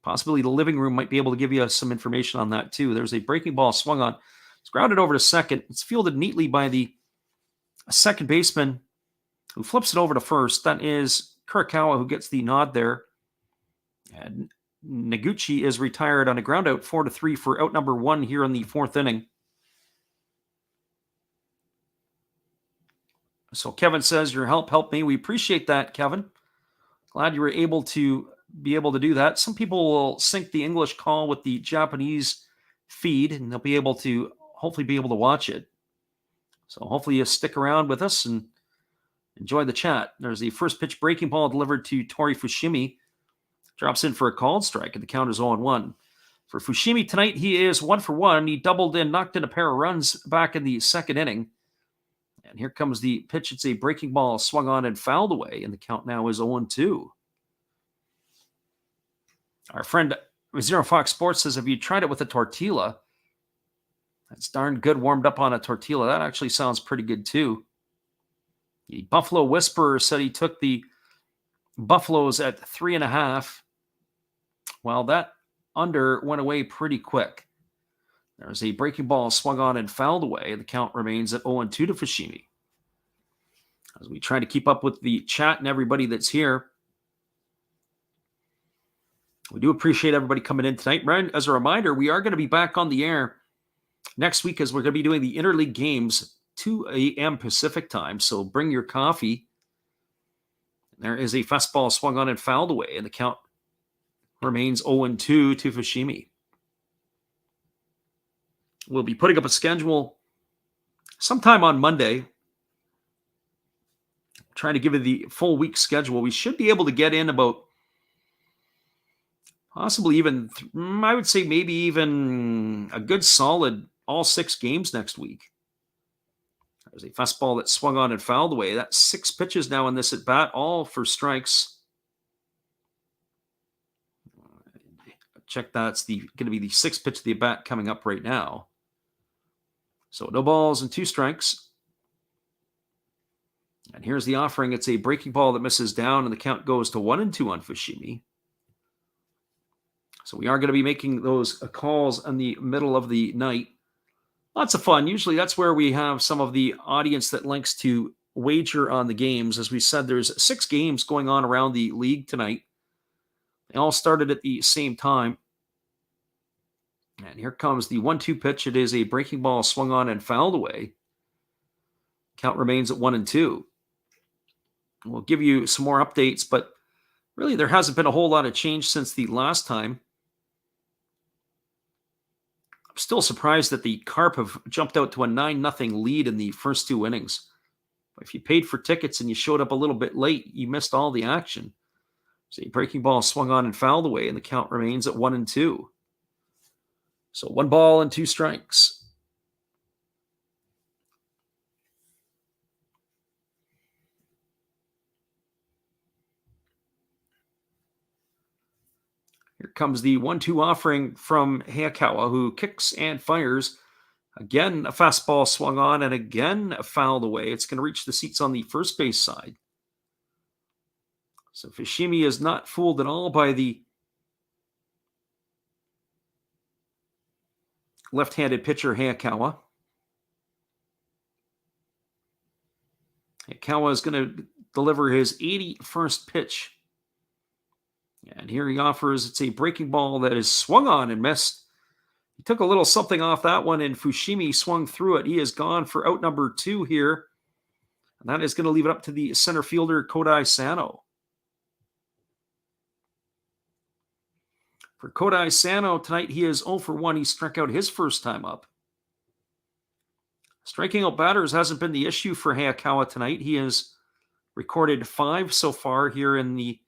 possibly the living room might be able to give you some information on that too. There's a breaking ball swung on. It's grounded over to second. It's fielded neatly by the second baseman, who flips it over to first. That is Kurikawa, who gets the nod there. And Noguchi is retired on a ground out, 4-3 for out number 1 here in the 4th inning. So Kevin says, your help helped me. We appreciate that, Kevin. Glad you were able to do that. Some people will sync the English call with the Japanese feed, and they'll be able to hopefully be able to watch it. So hopefully you stick around with us and enjoy the chat. There's the first pitch breaking ball delivered to Tori Fushimi. Drops in for a called strike, and the count is 0-1. For Fushimi tonight, he is 1 for 1. He doubled in, knocked in a pair of runs back in the 2nd inning. And here comes the pitch. It's a breaking ball swung on and fouled away, and the count now is 0-2. Our friend Zero Fox Sports says, have you tried it with a tortilla? That's darn good warmed up on a tortilla. That actually sounds pretty good too. The Buffalo Whisperer said he took the Buffaloes at 3.5. Well, that under went away pretty quick. There's a breaking ball swung on and fouled away. The count remains at 0-2 to Fushimi. As we try to keep up with the chat and everybody that's here, we do appreciate everybody coming in tonight. Brian, as a reminder, we are going to be back on the air next week, as we're going to be doing the interleague games 2 a.m. Pacific time. So bring your coffee. There is a fastball swung on and fouled away, and the count remains 0-2 to Fushimi. We'll be putting up a schedule sometime on Monday. Trying to give you the full week schedule. We should be able to get in about possibly even, I would say maybe even a good solid all 6 games next week. There's a fastball that swung on and fouled away. That's 6 pitches now in this at bat, all for strikes. Check that's going to be the 6th pitch of the at bat coming up right now. So no balls and 2 strikes. And here's the offering. It's a breaking ball that misses down, and the count goes to 1-2 on Fushimi. So we are going to be making those calls in the middle of the night. Lots of fun. Usually that's where we have some of the audience that likes to wager on the games. As we said, there's 6 games going on around the league tonight. They all started at the same time. And here comes the 1-2 pitch. It is a breaking ball swung on and fouled away. Count remains at 1-2. We'll give you some more updates, but really there hasn't been a whole lot of change since the last time. I'm still surprised that the Carp have jumped out to a 9-0 lead in the first 2 innings. If you paid for tickets and you showed up a little bit late, you missed all the action. So a breaking ball swung on and fouled away, and the count remains at 1-2. So 1 ball and 2 strikes. Here comes the 1-2 offering from Hayakawa, who kicks and fires. Again, a fastball swung on and again fouled away. It's going to reach the seats on the first base side. So Fushimi is not fooled at all by the left-handed pitcher Hayakawa. Hayakawa is going to deliver his 81st pitch. And here he offers, it's a breaking ball that is swung on and missed. He took a little something off that one, and Fushimi swung through it. He is gone for out number 2 here. And that is going to leave it up to the center fielder, Kodai Sano. For Kodai Sano, tonight he is 0 for 1. He struck out his first time up. Striking out batters hasn't been the issue for Hayakawa tonight. He has recorded 5 so far here in the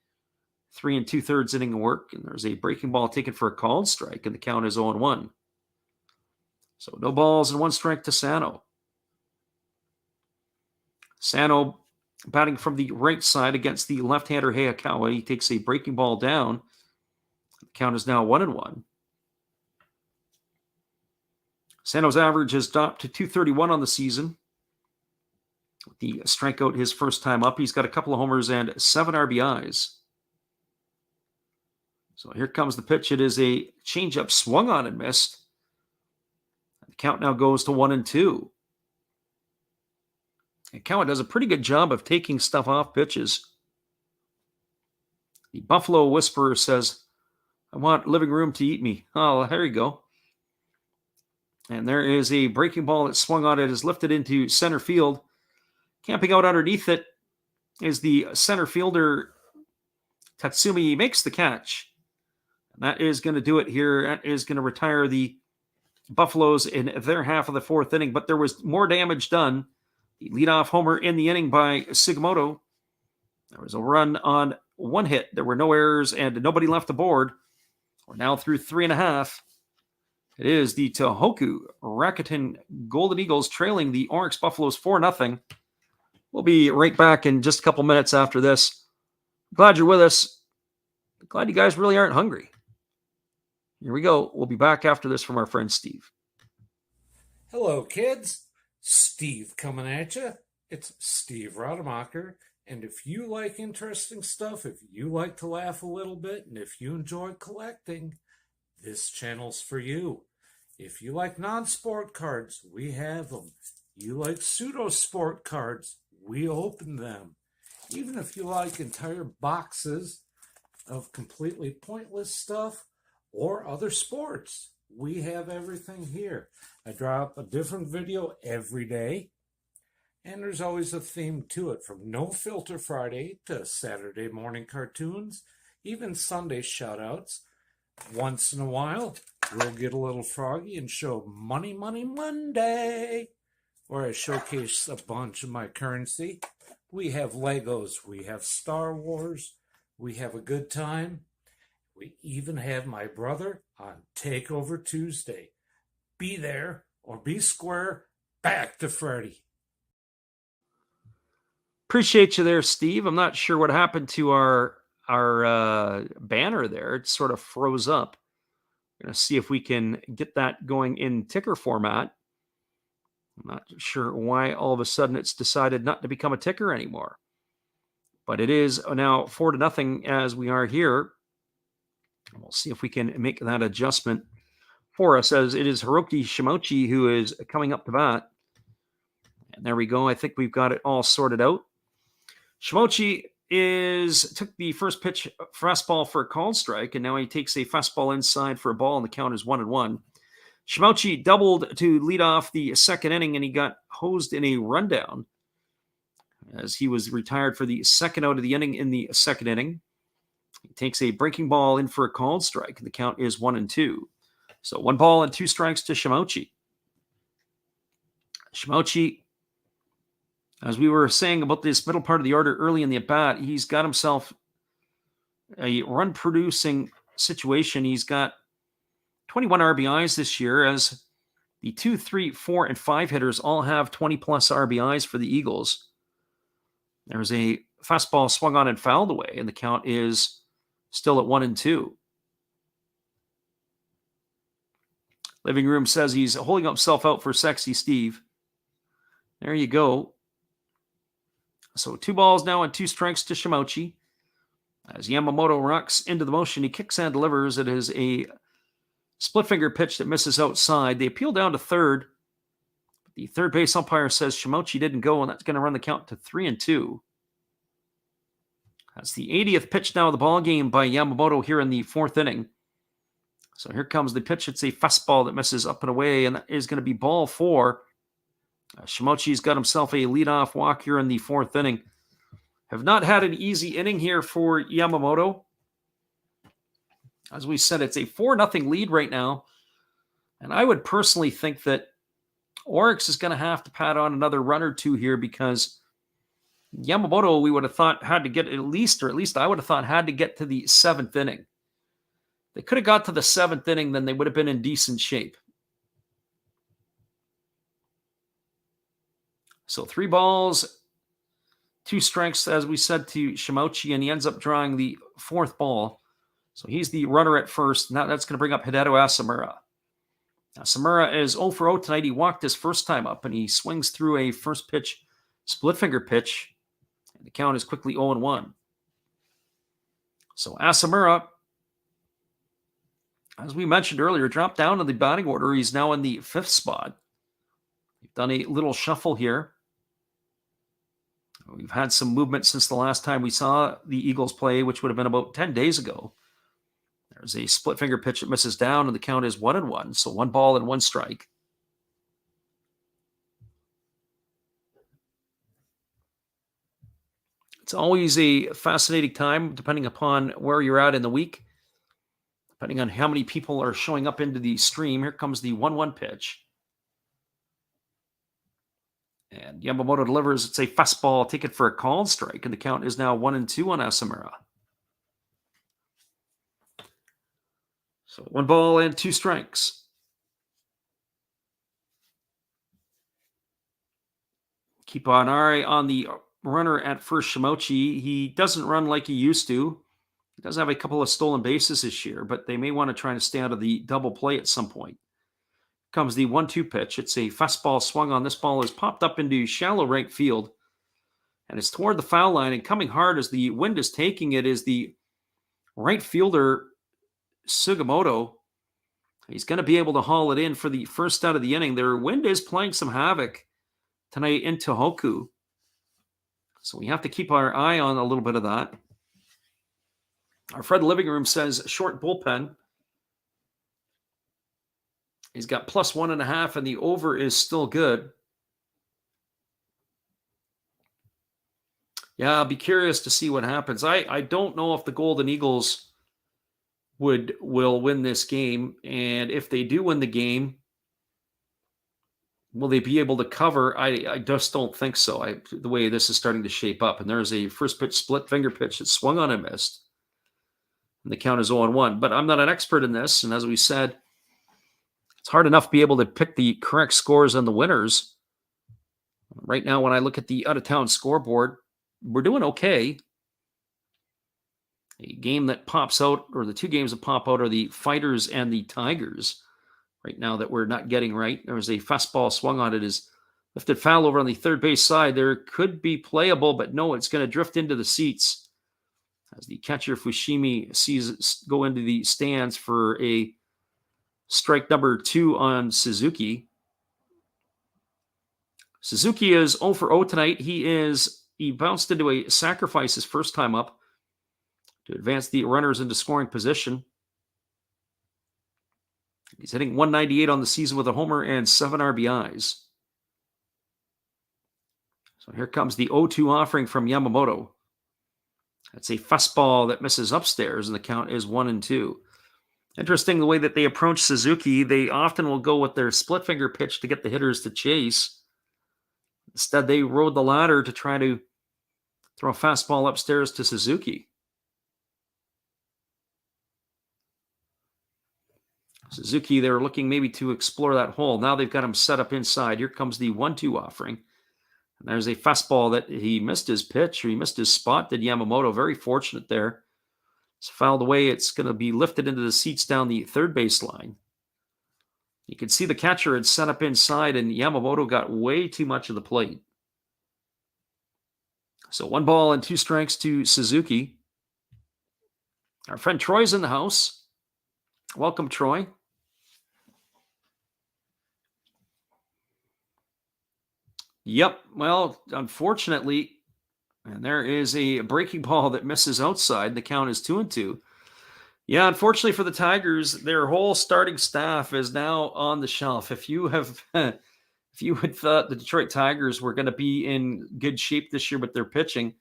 3 2/3 inning of work. And there's a breaking ball taken for a called strike, and the count is 0-1. So no balls and 1 strike to Sano. Sano batting from the right side against the left-hander Hayakawa. He takes a breaking ball down. The Count is now 1-1. Sando's average has dropped to 231 on the season. The strikeout his first time up. He's got a couple of homers and 7 RBIs. So here comes the pitch. It is a changeup swung on and missed. The count now goes to 1-2. And Cowan does a pretty good job of taking stuff off pitches. The Buffalo Whisperer says, I want living room to eat me. Oh, there you go. And there is a breaking ball that swung on. It is lifted into center field. Camping out underneath it is the center fielder, Tatsumi. He makes the catch. And that is going to do it here. That is going to retire the Buffaloes in their half of the fourth inning. But there was more damage done. The leadoff homer in the inning by Sugimoto. There was a run on one hit. There were no errors and nobody left the board. We're now through 3.5. It is the Tohoku Rakuten Golden Eagles trailing the Orix Buffaloes 4-0. We'll be right back in just a couple minutes after this. Glad you're with us. Glad you guys really aren't hungry. Here we go. We'll be back after this from our friend Steve. Hello, kids. Steve coming at you. It's Steve Rademacher. And if you like interesting stuff, if you like to laugh a little bit, and if you enjoy collecting, this channel's for you. If you like non-sport cards, we have them. You like pseudo-sport cards, we open them. Even if you like entire boxes of completely pointless stuff or other sports, we have everything here. I drop a different video every day, and there's always a theme to it, from No Filter Friday to Saturday morning cartoons, even Sunday shoutouts. Once in a while, we'll get a little froggy and show Money Money Monday, where I showcase a bunch of my currency. We have Legos, we have Star Wars, we have a good time. We even have my brother on Takeover Tuesday. Be there or be square. Back to Freddy. Appreciate you there, Steve. I'm not sure what happened to our banner there. It sort of froze up. We're going to see if we can get that going in ticker format. I'm not sure why all of a sudden it's decided not to become a ticker anymore. But it is now 4-0 as we are here. We'll see if we can make that adjustment for us, as it is Hiroki Shimochi who is coming up to bat. And there we go. I think we've got it all sorted out. Shimochi took the first pitch fastball for a called strike, and now he takes a fastball inside for a ball, and the count is 1-1. Shimochi doubled to lead off the second inning, and he got hosed in a rundown as he was retired for the second out of the inning in the second inning. He takes a breaking ball in for a called strike, and the count is 1-2. So 1 ball and 2 strikes to Shimochi. Shimochi, as we were saying about this middle part of the order early in the at-bat, he's got himself a run-producing situation. He's got 21 RBIs this year, as the 2, 3, 4, and 5 hitters all have 20-plus RBIs for the Eagles. There's a fastball swung on and fouled away, and the count is still at 1-2. Living Room says he's holding himself out for Sexy Steve. There you go. So 2 balls now and 2 strikes to Shimochi. As Yamamoto rocks into the motion, he kicks and delivers. It is a split finger pitch that misses outside. They appeal down to third. The third base umpire says Shimochi didn't go, and that's going to run the count to 3-2. That's the 80th pitch now of the ball game by Yamamoto here in the fourth inning. So here comes the pitch. It's a fastball that misses up and away, and that is going to be ball 4. Shimochi's got himself a leadoff walk here in the fourth inning. Have not had an easy inning here for Yamamoto. As we said, it's a 4-0 lead right now. And I would personally think that Orix is going to have to pad on another run or 2 here, because Yamamoto, we would have thought, had to get at least I would have thought had to get to the 7th inning. They could have got to the 7th inning, then they would have been in decent shape. So 3 balls, 2 strikes, as we said, to Shimochi, and he ends up drawing the 4th ball. So he's the runner at first. Now that's going to bring up Hideto Asamura. Asamura is 0 for 0 tonight. He walked his first time up, and he swings through a first pitch, split finger pitch. And the count is quickly 0-1. So Asamura, as we mentioned earlier, dropped down in the batting order. He's now in the 5th spot. We've done a little shuffle here. We've had some movement since the last time we saw the Eagles play, which would have been about 10 days ago. There's a split finger pitch that misses down, and the count is 1-1. So 1 ball and 1 strike. It's always a fascinating time, depending upon where you're at in the week, depending on how many people are showing up into the stream. Here comes the 1-1 pitch. And Yamamoto delivers. It's a fastball taken for a called strike, and the count is now 1-2 on Asamura. So 1 ball and 2 strikes. Keep an eye on the runner at first, Shimochi. He doesn't run like he used to. He does have a couple of stolen bases this year, but they may want to try to stay out of the double play at some point. Comes the 1-2 pitch. It's a fastball swung on. This ball is popped up into shallow right field, and it's toward the foul line, and coming hard as the wind is taking it is the right fielder, Sugimoto. He's going to be able to haul it in for the first out of the inning. Their wind is playing some havoc tonight in Tohoku, so we have to keep our eye on a little bit of that. Our Fred Living Room says short bullpen. He's got +1.5, and the over is still good. Yeah, I'll be curious to see what happens. I don't know if the Golden Eagles will win this game, and if they do win the game, will they be able to cover? I just don't think so. The way this is starting to shape up, and there's a first pitch split finger pitch that swung on and missed, and the count is 0-1. But I'm not an expert in this, and as we said, it's hard enough to be able to pick the correct scores and the winners. Right now, when I look at the out-of-town scoreboard, we're doing okay. A game that pops out, or the 2 games that pop out, are the Fighters and the Tigers. Right now that we're not getting right. There was a fastball swung on it, is lifted foul over on the third base side. There could be playable, but no, it's going to drift into the seats as the catcher Fushimi sees it go into the stands for a strike number 2 on Suzuki. Suzuki is 0 for 0 tonight. He bounced into a sacrifice his first time up to advance the runners into scoring position. He's hitting 198 on the season with a homer and 7 RBIs. So here comes the 0-2 offering from Yamamoto. That's a fastball that misses upstairs, and the count is 1-2. Interesting the way that they approach Suzuki. They often will go with their split finger pitch to get the hitters to chase. Instead, they rode the ladder to try to throw a fastball upstairs to Suzuki. Suzuki, they're looking maybe to explore that hole. Now they've got him set up inside. Here comes the 1-2 offering. And there's a fastball that he missed his pitch, or he missed his spot, did Yamamoto. Very fortunate there. It's fouled away. It's going to be lifted into the seats down the third base line. You can see the catcher had set up inside, and Yamamoto got way too much of the plate. So 1 ball and 2 strikes to Suzuki. Our friend Troy's in the house. Welcome, Troy. Yep. Well, unfortunately, and there is a breaking ball that misses outside. The count is 2-2. Yeah, unfortunately for the Tigers, their whole starting staff is now on the shelf. If you had thought the Detroit Tigers were going to be in good shape this year with their pitching,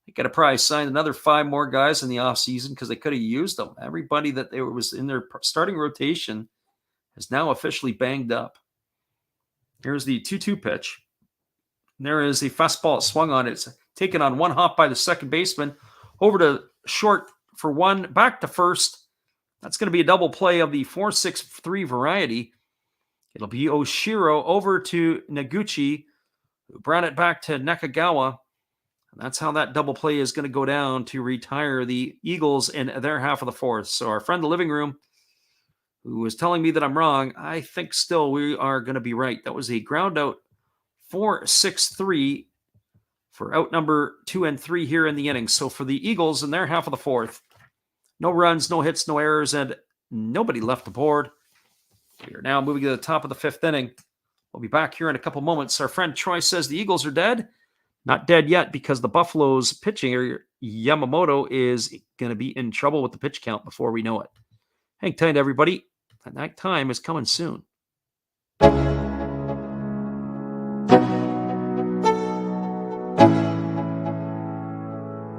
they got to probably sign another 5 more guys in the offseason because they could have used them. Everybody that was in their starting rotation is now officially banged up. Here's the 2-2 pitch. There is a fastball swung on. It's taken on 1 hop by the second baseman. Over to short for 1, back to first. That's going to be a double play of the 4-6-3 variety. It'll be Oshiro over to Noguchi, who brought it back to Nakagawa. That's how that double play is going to go down to retire the Eagles in their half of the fourth. So our friend in the living room, who was telling me that I'm wrong, I think still we are going to be right. That was a ground out 4-6-3 for out number 2 and 3 here in the inning. So for the Eagles in their half of the fourth, no runs, no hits, no errors, and nobody left the board. We are now moving to the top of the fifth inning. We'll be back here in a couple moments. Our friend Troy says the Eagles are dead. Not dead yet, because the Buffaloes pitching, Yamamoto, is going to be in trouble with the pitch count before we know it. Hang tight, everybody. And that time is coming soon.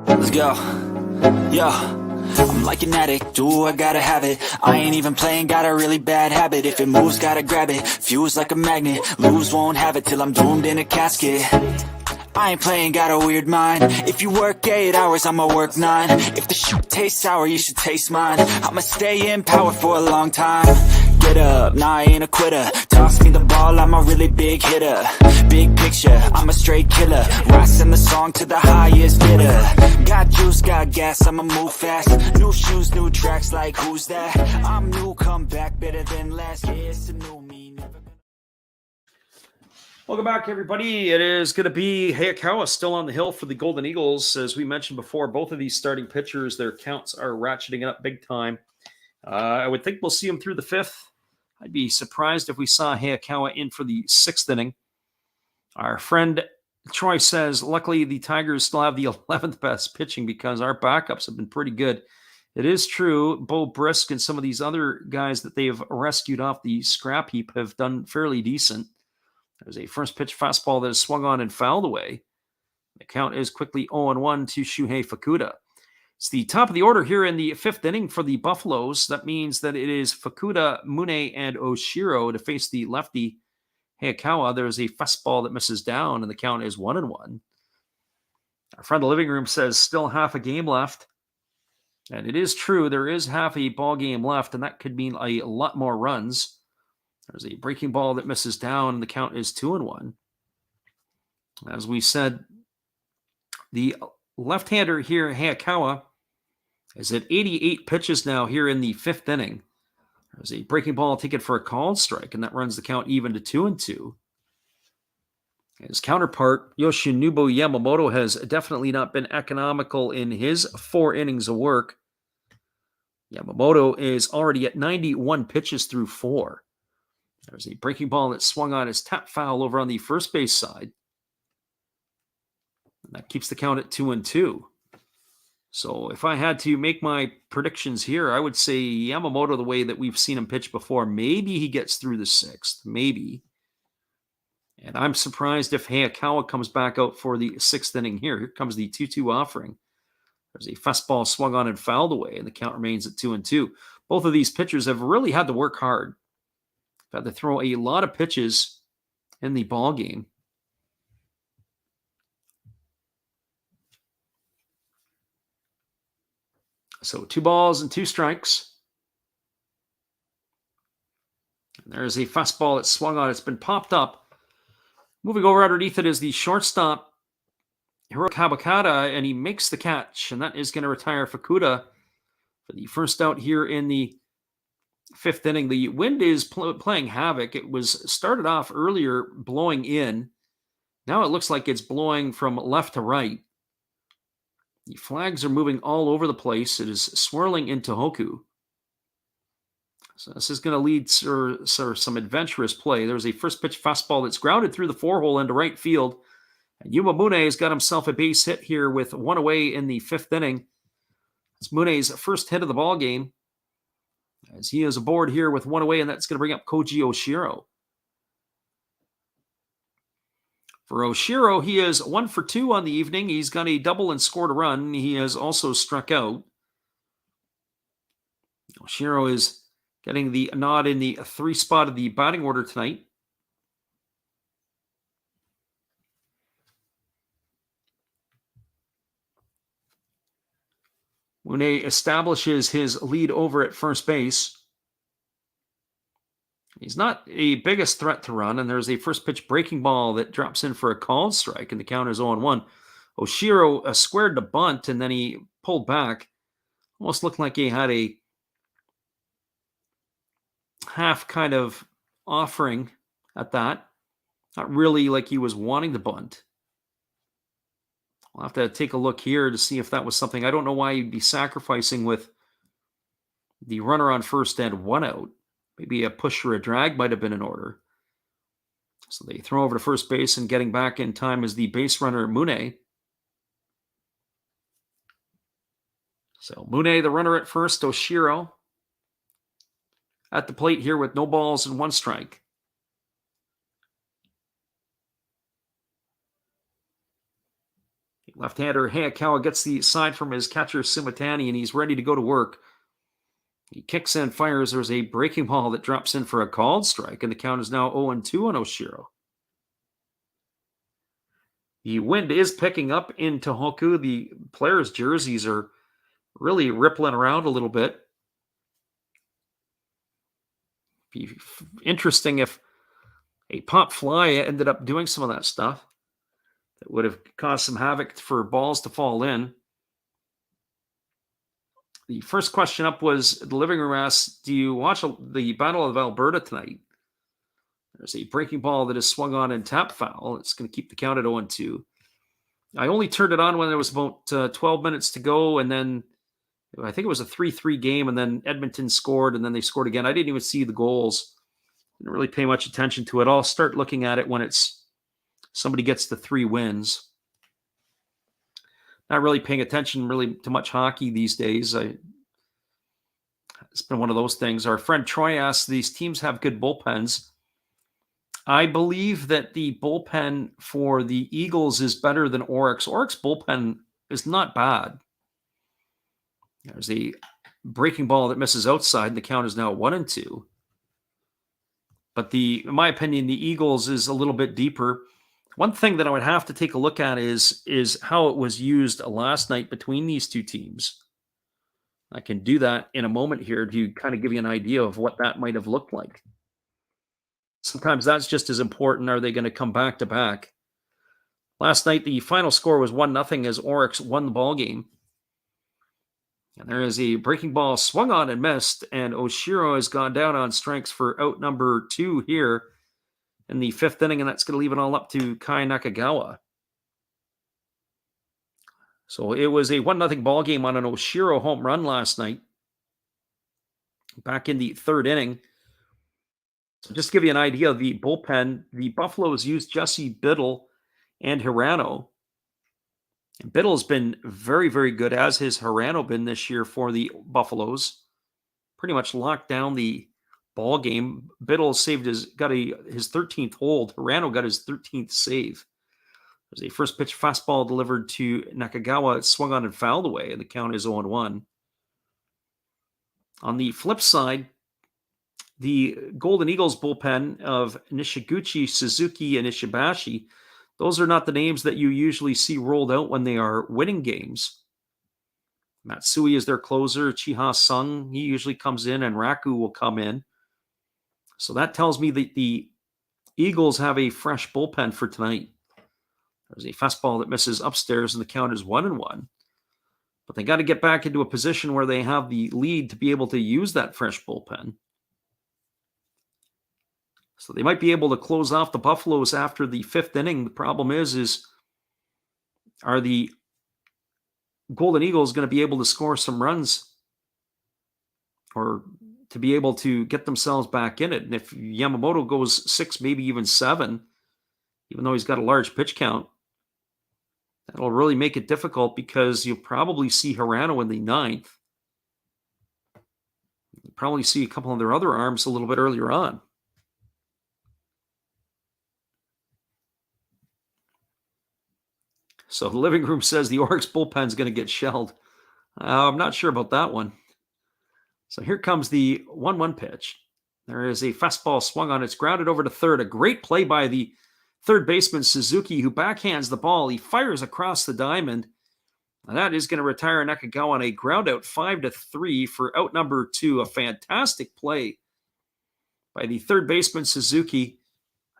Let's go. Yo. I'm like an addict, do I gotta have it. I ain't even playing, got a really bad habit. If it moves, gotta grab it, fuse like a magnet. Lose, won't have it till I'm doomed in a casket. I ain't playing, got a weird mind. If you work 8 hours, I'ma work 9. If the shit tastes sour, you should taste mine. I'ma stay in power for a long time. Get up, nah, I ain't a quitter. Toss me the ball, I'm a really big hitter. Big picture, I'm a straight killer. Rising the song to the highest bidder. Got juice, got gas, I'ma move fast. New shoes, new tracks, like who's that? I'm new, come back, better than last. Yeah, it's a new me, never gonna... Welcome back, everybody. It is going to be Hayakawa still on the hill for the Golden Eagles. As we mentioned before, both of these starting pitchers, their counts are ratcheting up big time. I would think we'll see them through the fifth. I'd be surprised if we saw Hayakawa in for the sixth inning. Our friend Troy says, luckily the Tigers still have the 11th best pitching because our backups have been pretty good. It is true, Bo Brisk and some of these other guys that they've rescued off the scrap heap have done fairly decent. There's a first pitch fastball that is swung on and fouled away. The count is quickly 0-1 to Shuhei Fukuda. It's the top of the order here in the fifth inning for the Buffaloes. That means that it is Fukuda, Mune, and Oshiro to face the lefty Hayakawa. There's a fastball that misses down, and the count is 1-1. Our friend in the living room says still half a game left. And it is true, there is half a ball game left, and that could mean a lot more runs. There's a breaking ball that misses down, and the count is 2-1. As we said, the left-hander here, Hayakawa, is at 88 pitches now here in the fifth inning. There's a breaking ball taken for a called strike, and that runs the count even to 2-2. His counterpart, Yoshinobu Yamamoto, has definitely not been economical in his 4 innings of work. Yamamoto is already at 91 pitches through 4. There's a breaking ball that swung on his tap foul over on the first base side. And that keeps the count at 2-2. So if I had to make my predictions here, I would say Yamamoto, the way that we've seen him pitch before, maybe he gets through the sixth. Maybe. And I'm surprised if Hayakawa comes back out for the sixth inning here. Here comes the 2-2 offering. There's a fastball swung on and fouled away, and the count remains at 2-2. Both of these pitchers have really had to work hard. Had to throw a lot of pitches in the ball game. So 2 balls and 2 strikes. And there's a fastball that swung on. It's been popped up. Moving over underneath it is the shortstop, Hiroki Habakata, and he makes the catch. And that is going to retire Fukuda for the first out here in the fifth inning. The wind is playing havoc. It was started off earlier blowing in. Now it looks like it's blowing from left to right. The flags are moving all over the place. It is swirling in Tohoku. So this is going to lead to some adventurous play. There's a first pitch fastball that's grounded through the 4-hole into right field. And Yuma Mune has got himself a base hit here with 1 away in the fifth inning. It's Mune's first hit of the ball game, as he is aboard here with 1 away, and that's going to bring up Koji Oshiro. For Oshiro, he is 1 for 2 on the evening. He's got a double and scored a run. He has also struck out. Oshiro is getting the nod in the 3 spot of the batting order tonight. Mune establishes his lead over at first base. He's not a biggest threat to run, and there's a first pitch breaking ball that drops in for a called strike, and the count is 0-1. Oshiro squared the bunt, and then he pulled back. Almost looked like he had a half kind of offering at that. Not really like he was wanting the bunt. I'll have to take a look here to see if that was something. I don't know why he'd be sacrificing with the runner on first and 1 out. Maybe a push or a drag might have been in order. So they throw over to first base, and getting back in time is the base runner, Mune. So Mune, the runner at first, Oshiro at the plate here with no balls and 1 strike. Left-hander Hayakawa gets the sign from his catcher, Sumitani, and he's ready to go to work. He kicks and fires. There's a breaking ball that drops in for a called strike, and the count is now 0-2 on Oshiro. The wind is picking up in Tohoku. The players' jerseys are really rippling around a little bit. Be interesting if a pop fly ended up doing some of that stuff. That would have caused some havoc for balls to fall in. The first question up was the living room asks, do you watch the Battle of Alberta tonight? There's a breaking ball that is swung on and tap foul. It's going to keep the count at 0-2. I only turned it on when there was about 12 minutes to go, and then I think it was a 3-3 game, and then Edmonton scored, and then they scored again. I didn't even see the goals. Didn't really pay much attention to it. I'll start looking at it when somebody gets the 3 wins. Not really paying attention really to much hockey these days. It's been one of those things. Our friend Troy asks, these teams have good bullpens. I believe that the bullpen for the Eagles is better than Orix. Orix bullpen is not bad. There's a breaking ball that misses outside, and the count is now 1-2. But in my opinion, the Eagles is a little bit deeper. One thing that I would have to take a look at is how it was used last night between these two teams. I can do that in a moment here to kind of give you an idea of what that might have looked like. Sometimes that's just as important. Are they going to come back to back? Last night, the final score was 1-0 as Orix won the ball game. And there is a breaking ball swung on and missed, and Oshiro has gone down on strikes for out number 2 here in the 5th inning, and that's going to leave it all up to Kai Nakagawa. So it was a 1-0 ball game on an Oshiro home run last night, back in the 3rd inning. So just to give you an idea of the bullpen, the Buffaloes used Jesse Biddle and Hirano. And Biddle's been very, very good, as has Hirano been this year for the Buffaloes. Pretty much locked down the ball game. Biddle got his 13th hold. Hirano got his 13th save. There's a first pitch fastball delivered to Nakagawa. It swung on and fouled away, and the count is 0-1. On the flip side, the Golden Eagles bullpen of Nishiguchi, Suzuki, and Ishibashi, those are not the names that you usually see rolled out when they are winning games. Matsui is their closer. Chiha Sung, he usually comes in, and Raku will come in. So that tells me that the Eagles have a fresh bullpen for tonight. There's a fastball that misses upstairs, and the count is 1-1. But they got to get back into a position where they have the lead to be able to use that fresh bullpen. So they might be able to close off the Buffaloes after the 5th inning. The problem is are the Golden Eagles going to be able to score some runs or to be able to get themselves back in it? And if Yamamoto goes 6, maybe even 7, even though he's got a large pitch count, that'll really make it difficult, because you'll probably see Hirano in the 9th. You'll probably see a couple of their other arms a little bit earlier on. So the living room says the Orix bullpen is going to get shelled. I'm not sure about that one. So here comes the 1-1 pitch. There is a fastball swung on. It's grounded over to third. A great play by the third baseman, Suzuki, who backhands the ball. He fires across the diamond. And that is going to retire Nakagawa on a ground out 5-3 for out number 2. A fantastic play by the third baseman, Suzuki.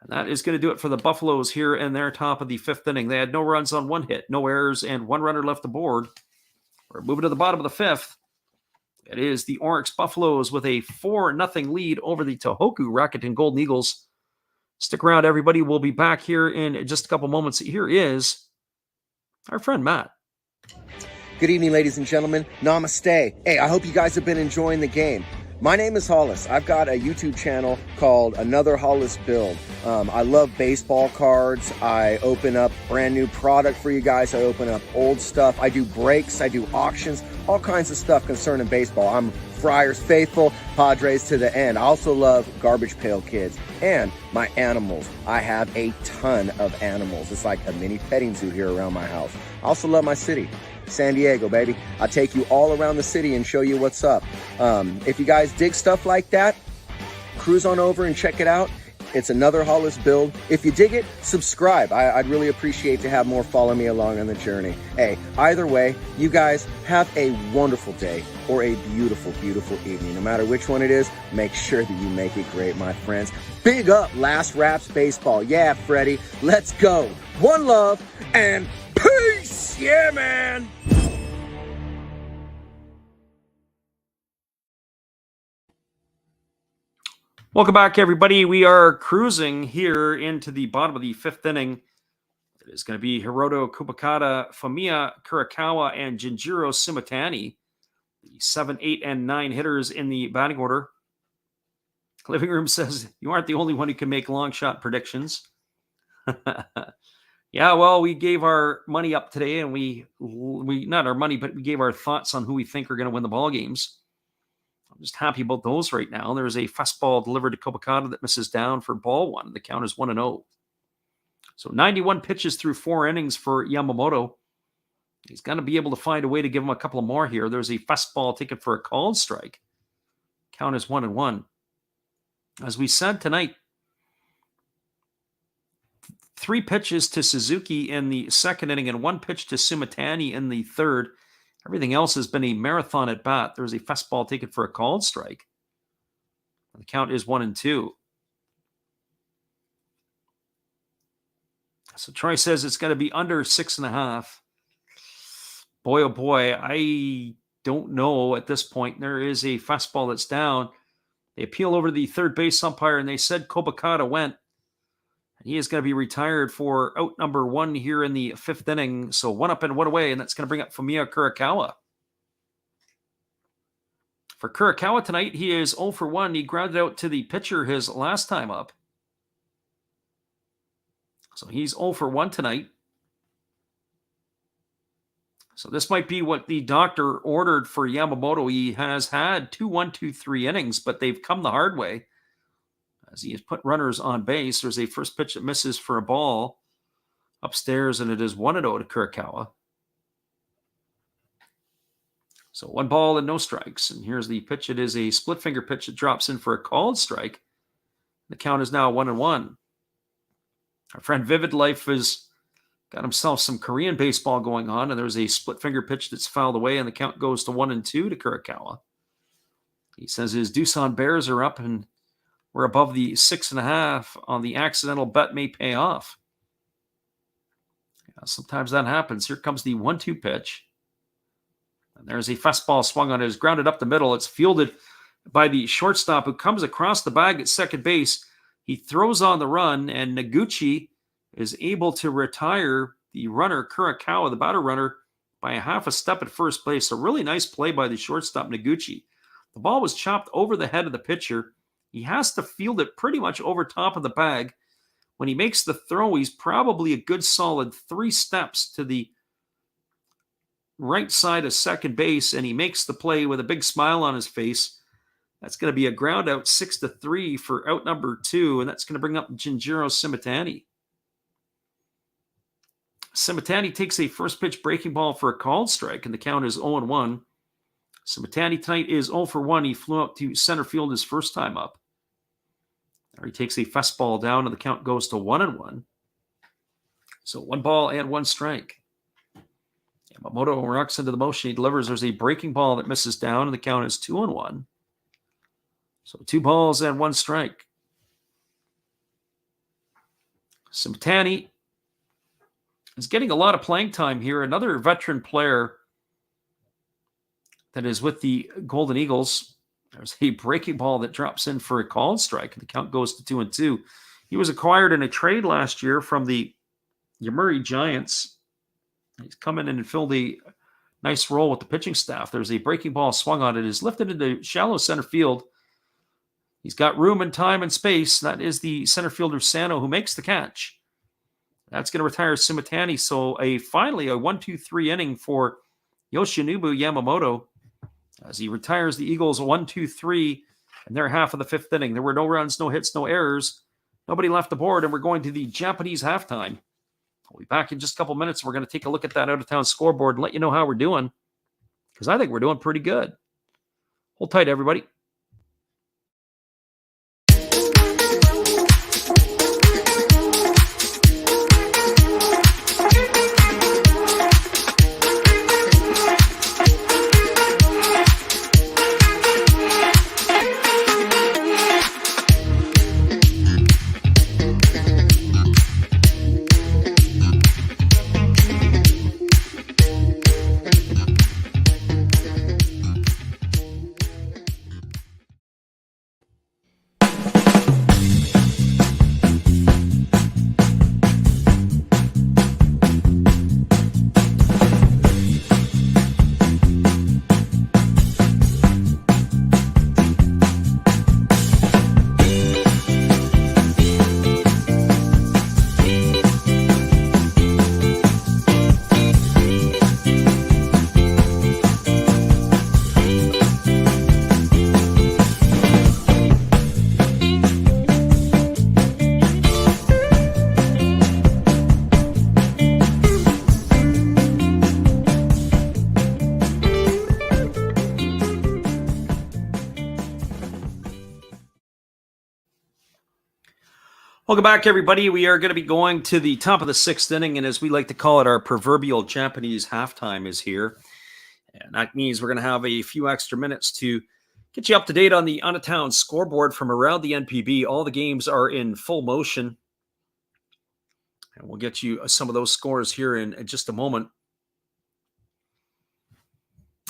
And that is going to do it for the Buffaloes here in their top of the 5th inning. They had no runs on 1 hit, no errors, and 1 runner left aboard. We're moving to the bottom of the 5th. It is the Orix Buffaloes with a 4-0 lead over the Tohoku Rakuten Golden Eagles. Stick around, everybody. We'll be back here in just a couple moments. Here is our friend Matt. Good evening, ladies and gentlemen. Namaste. Hey, I hope you guys have been enjoying the game. My name is Hollis. I've got a YouTube channel called Another Hollis Build. I love baseball cards. I open up brand new product for you guys. I open up old stuff. I do breaks. I do auctions. All kinds of stuff concerning baseball. I'm Friars faithful, Padres to the end. I also love Garbage Pail Kids and my animals. I have a ton of animals. It's like a mini petting zoo here around my house. I also love my city. San Diego, baby. I'll take you all around the city and show you what's up. If you guys dig stuff like that, cruise on over and check it out. It's Another Hollis Build. If you dig it, subscribe. I'd really appreciate to have more follow me along on the journey. Hey, either way, you guys have a wonderful day or a beautiful, beautiful evening. No matter which one it is, make sure that you make it great, my friends. Big up Last Raps Baseball. Yeah, Freddie, let's go. One love and peace. Yeah, man. Welcome back, everybody. We are cruising here into the bottom of the 5th inning. It is going to be Hiroto Kubakata, Fumiya Kurakawa, and Jinjiro Simatani, the 7, 8, and 9 hitters in the batting order. Living Room says, you aren't the only one who can make long shot predictions. Yeah, well, we gave our money up today, and we not our money, but we gave our thoughts on who we think are going to win the ball games. I'm just happy about those right now. There's a fastball delivered to Kubakata that misses down for ball 1. The count is 1-0. So 91 pitches through 4 innings for Yamamoto. He's going to be able to find a way to give him a couple of more here. There's a fastball taken for a called strike. Count is 1-1. As we said tonight, 3 pitches to Suzuki in the 2nd inning and 1 pitch to Simatani in the 3rd. Everything else has been a marathon at bat. There's a fastball taken for a called strike. The count is 1-2. So Troy says it's going to be under 6.5. Boy, oh boy, I don't know at this point. There is a fastball that's down. They appeal over to the third base umpire, and they said Kubakata went. And he is going to be retired for out number 1 here in the 5th inning. So 1 up and 1 away, and that's going to bring up Fumiya Kurakawa. For Kurakawa tonight, he is 0 for 1. He grounded out to the pitcher his last time up. So he's 0 for 1 tonight. So this might be what the doctor ordered for Yamamoto. He has had 2 1-2-3 innings, but they've come the hard way as he has put runners on base. There's a first pitch that misses for a ball upstairs, and it is 1-0 to Kurakawa. So 1 ball and no strikes. And here's the pitch. It is a split finger pitch that drops in for a called strike. The count is now 1-1. Our friend Vivid Life has got himself some Korean baseball going on, and there's a split finger pitch that's fouled away, and the count goes to 1-2 to Kurakawa. He says his Doosan Bears are up, and we're above the 6.5 on the accidental bet may pay off. Yeah, sometimes that happens. Here comes the 1-2 pitch. And there's a fastball swung on it. It's grounded up the middle. It's fielded by the shortstop who comes across the bag at second base. He throws on the run, and Noguchi is able to retire the runner, Kurakawa, the batter runner, by a half a step at first base. A really nice play by the shortstop, Noguchi. The ball was chopped over the head of the pitcher. He has to field it pretty much over top of the bag. When he makes the throw, he's probably a good solid 3 steps to the right side of second base, and he makes the play with a big smile on his face. That's going to be a ground out 6-3 for out number 2, and that's going to bring up Jinjiro Simatani. Simatani takes a first pitch breaking ball for a called strike, and the count is 0-1. Simatani tonight is 0 for 1. He flew out to center field his first time up. There he takes a fastball down, and the count goes to 1-1. So 1 ball and 1 strike. Yamamoto rocks into the motion. He delivers. There's a breaking ball that misses down, and the count is 2-1. So 2 balls and 1 strike. Simtani is getting a lot of playing time here. Another veteran player that is with the Golden Eagles. There's a breaking ball that drops in for a called strike. The count goes to 2-2. He was acquired in a trade last year from the Yomiuri Giants. He's come in and filled a nice role with the pitching staff. There's a breaking ball swung on it. It is lifted into shallow center field. He's got room and time and space. That is the center fielder Sano who makes the catch. That's going to retire Simatani. So finally a 1-2-3 inning for Yoshinobu Yamamoto as he retires the Eagles 1-2-3 in their half of the fifth inning. There were no runs, no hits, no errors. Nobody left the board, and we're going to the Japanese halftime. We'll be back in just a couple minutes. We're going to take a look at that out-of-town scoreboard and let you know how we're doing, because I think we're doing pretty good. Hold tight, everybody. Welcome back, everybody. We are going to be going to the top of the sixth inning, and as we like to call it, our proverbial Japanese halftime is here. And that means we're going to have a few extra minutes to get you up to date on the out-of-town scoreboard from around the NPB. All the games are in full motion. And we'll get you some of those scores here in just a moment.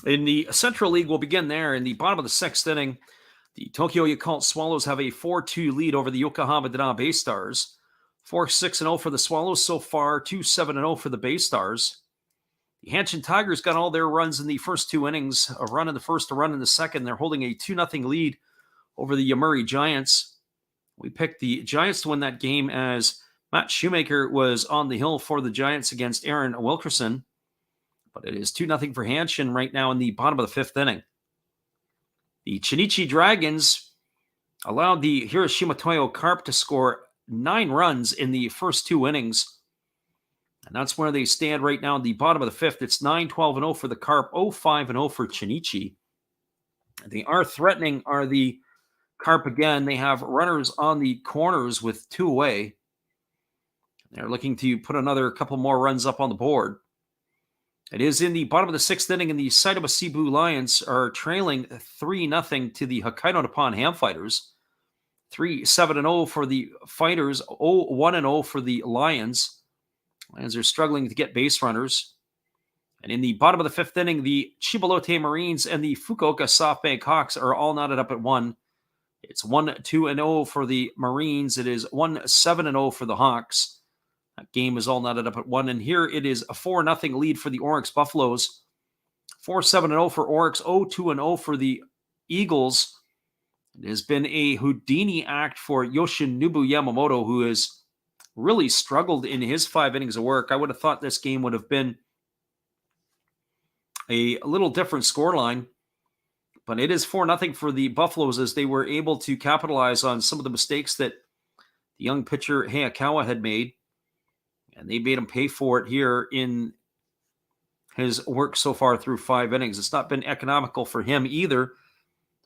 In the Central League, we'll begin there. In the bottom of the sixth inning, the Tokyo Yakult Swallows have a 4-2 lead over the Yokohama Dana Bay Stars. 4-6-0 for the Swallows so far, 2-7-0 for the Bay Stars. The Hanshin Tigers got all their runs in the first two innings, a run in the first, a run in the second. They're holding a 2-0 lead over the Yomiuri Giants. We picked the Giants to win that game as Matt Shoemaker was on the hill for the Giants against Aaron Wilkerson. But it is 2-0 for Hanshin right now in the bottom of the fifth inning. The Chinichi Dragons allowed the Hiroshima Toyo Carp to score 9 runs in the first two innings. And that's where they stand right now in the bottom of the fifth. It's 9-12-0 for the Carp, 0-5-0 for Chinichi. They are threatening are the Carp again. They have runners on the corners with 2 away. They're looking to put another couple more runs up on the board. It is in the bottom of the sixth inning, and the Saitama Cebu Lions are trailing 3-0 to the Hokkaido Nippon Ham Fighters. 3-7-0 for the Fighters, 0-1-0 for the Lions. Lions are struggling to get base runners. And in the bottom of the fifth inning, the Chibalote Marines and the Fukuoka SoftBank Hawks are all knotted up at 1. It's 1-2-0 for the Marines. It is 1-7-0 for the Hawks. That game is all knotted up at 1. And here it is a 4-0 lead for the Orix Buffaloes. 4-7-0 for Orix, 0-2-0 for the Eagles. It has been a Houdini act for Yoshinobu Yamamoto, who has really struggled in his 5 innings of work. I would have thought this game would have been a little different scoreline. But it is 4-0 for the Buffaloes as they were able to capitalize on some of the mistakes that the young pitcher Hayakawa had made. And they made him pay for it here in his work so far through 5 innings. It's not been economical for him either.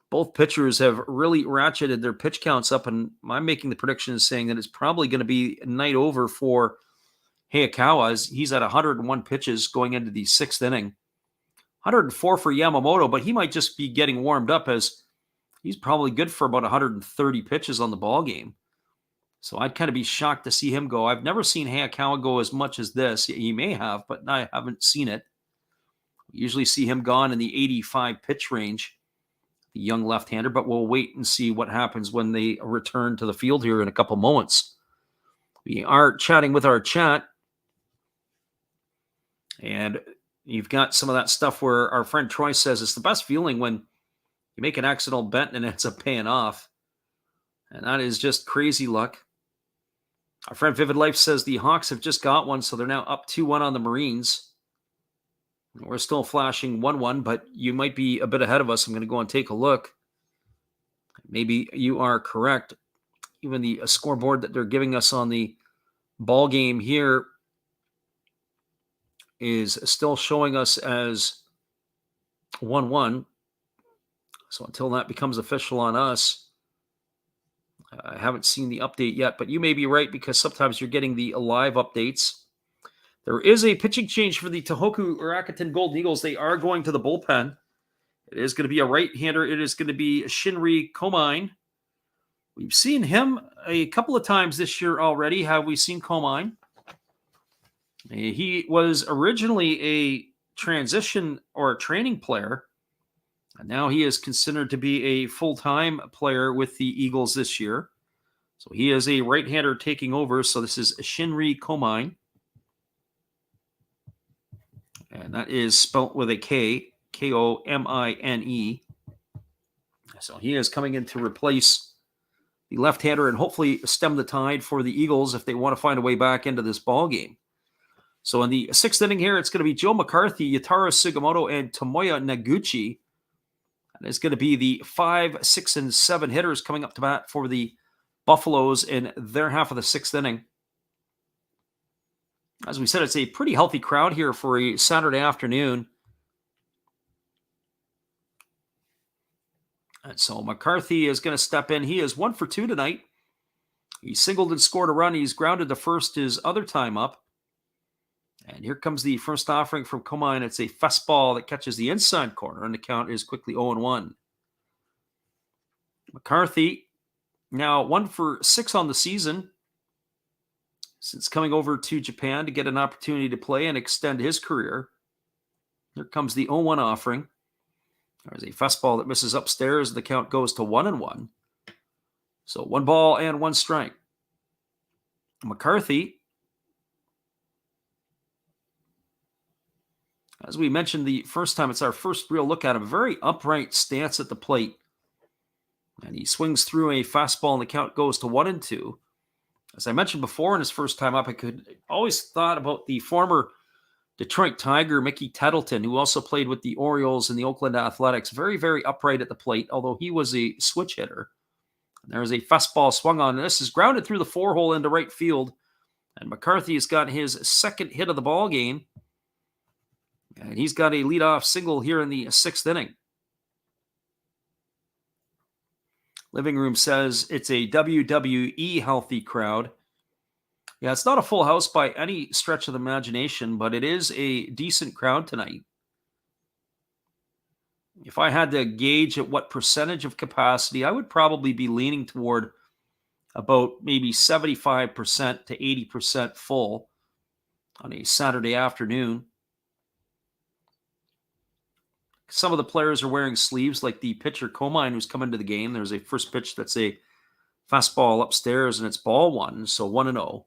Both pitchers have really ratcheted their pitch counts up, and I'm making the prediction saying that it's probably going to be night over for Hayakawa as he's at 101 pitches going into the 6th inning. 104 for Yamamoto, but he might just be getting warmed up as he's probably good for about 130 pitches on the ball game. So I'd kind of be shocked to see him go. I've never seen Hayakawa go as much as this. He may have, but I haven't seen it. We usually see him gone in the 85 pitch range, the young left-hander, but we'll wait and see what happens when they return to the field here in a couple moments. We are chatting with our chat, and you've got some of that stuff where our friend Troy says it's the best feeling when you make an accidental bet and it ends up paying off. And that is just crazy luck. Our friend Vivid Life says the Hawks have just got one, so they're now up 2-1 on the Marines. We're still flashing 1-1, but you might be a bit ahead of us. I'm going to go and take a look. Maybe you are correct. Even the scoreboard that they're giving us on the ball game here is still showing us as 1-1. So until that becomes official on us, I haven't seen the update yet, but you may be right because sometimes you're getting the live updates. There is a pitching change for the Tohoku Rakuten Golden Eagles. They are going to the bullpen. It is going to be a right-hander. It is going to be Shinri Komine. We've seen him a couple of times this year already. Have we seen Komine? He was originally a transition or a training player, and now he is considered to be a full-time player with the Eagles this year. So he is a right-hander taking over. So this is Shinri Komine. And that is spelt with a K, Komine. So he is coming in to replace the left-hander and hopefully stem the tide for the Eagles if they want to find a way back into this ball game. So in the sixth inning here, it's going to be Joe McCarthy, Yataro Sugimoto, and Tomoya Naguchi. And it's going to be the 5, 6, and 7 hitters coming up to bat for the Buffaloes in their half of the sixth inning. As we said, it's a pretty healthy crowd here for a Saturday afternoon. And so McCarthy is going to step in. He is 1 for 2 tonight. He singled and scored a run. He's grounded to first his other time up. And here comes the first offering from Komine. It's a fastball that catches the inside corner, and the count is quickly 0-1. McCarthy now 1 for 6 on the season, since coming over to Japan to get an opportunity to play and extend his career. Here comes the 0-1 offering. There's a fastball that misses upstairs. The count goes to 1-1. So 1 ball and 1 strike. McCarthy, as we mentioned the first time, it's our first real look at him. Very upright stance at the plate. And he swings through a fastball and the count goes to 1-2. As I mentioned before in his first time up, I could always thought about the former Detroit Tiger, Mickey Tettleton, who also played with the Orioles and the Oakland Athletics. Very, very upright at the plate, although he was a switch hitter. And there's a fastball swung on. This is grounded through the 4-hole into right field. And McCarthy has got his second hit of the ball game. And he's got a leadoff single here in the sixth inning. Living Room says it's a WWE healthy crowd. Yeah, it's not a full house by any stretch of the imagination, but it is a decent crowd tonight. If I had to gauge at what percentage of capacity, I would probably be leaning toward about maybe 75% to 80% full on a Saturday afternoon. Some of the players are wearing sleeves, like the pitcher Komine, who's come into the game. There's a first pitch that's a fastball upstairs, and it's ball 1, so 1-0.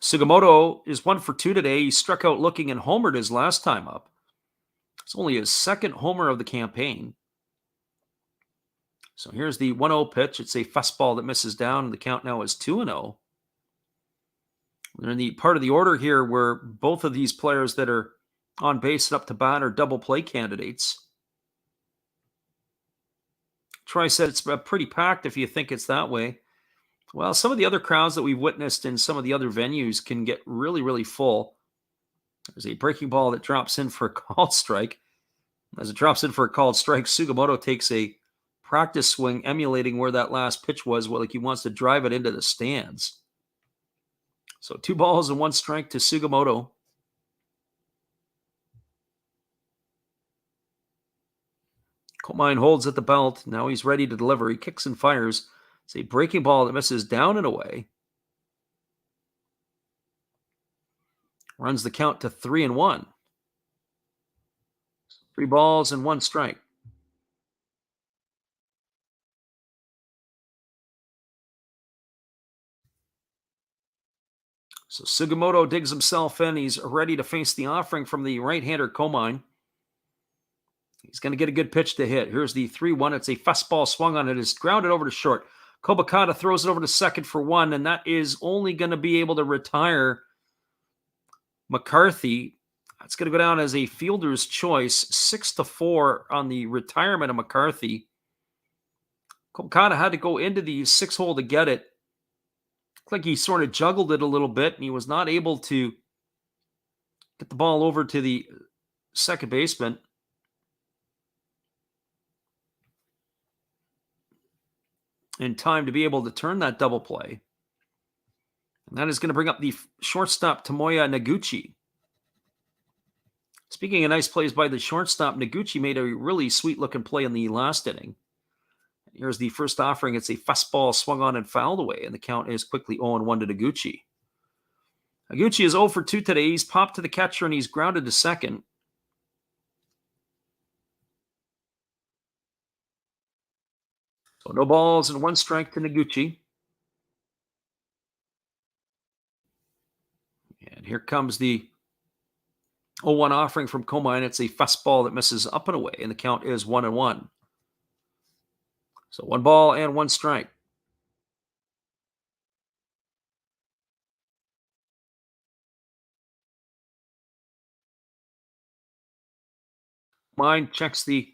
Sugimoto is 1 for 2 today. He struck out looking and homered his last time up. It's only his second homer of the campaign. So here's the 1-0 pitch. It's a fastball that misses down, and the count now is 2-0. We're in the part of the order here where both of these players that are on base and up to bat are double play candidates. Troy said it's pretty packed if you think it's that way. Well, some of the other crowds that we've witnessed in some of the other venues can get really, really full. There's a breaking ball that drops in for a called strike. As it drops in for a called strike, Sugimoto takes a practice swing emulating where that last pitch was, like he wants to drive it into the stands. So 2 balls and 1 strike to Sugimoto. Komine holds at the belt. Now he's ready to deliver. He kicks and fires. It's a breaking ball that misses down and away. Runs the count to 3-1. 3 balls and 1 strike. So Sugimoto digs himself in. He's ready to face the offering from the right-hander Komine. He's going to get a good pitch to hit. Here's the 3-1. It's a fastball swung on it. It's grounded over to short. Kobakata throws it over to second for 1, and that is only going to be able to retire McCarthy. That's going to go down as a fielder's choice. 6-4 on the retirement of McCarthy. Kobakata had to go into the 6-hole to get it. Looked like he sort of juggled it a little bit, and he was not able to get the ball over to the second baseman. In time to be able to turn that double play. And that is going to bring up the shortstop, Tomoya Noguchi. Speaking of nice plays by the shortstop, Noguchi made a really sweet-looking play in the last inning. Here's the first offering. It's a fastball swung on and fouled away, and the count is quickly 0-1 to Noguchi. Noguchi is 0 for 2 today. He's popped to the catcher, and he's grounded to second. So no balls and 1 strike to Noguchi. And here comes the 0-1 offering from Komine. It's a fastball that misses up and away, and the count is 1-1. So 1 ball and 1 strike. Komine checks the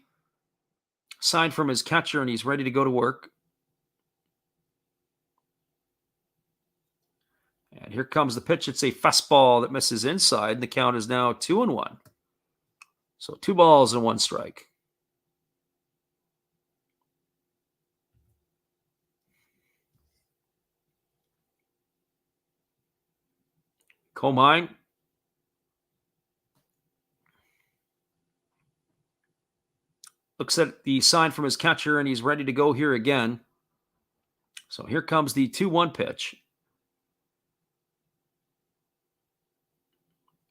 sign from his catcher, and he's ready to go to work. And here comes the pitch. It's a fastball that misses inside, and the count is now 2-1. So 2 balls and 1 strike. Komine looks at the sign from his catcher, and he's ready to go here again. So here comes the 2-1 pitch.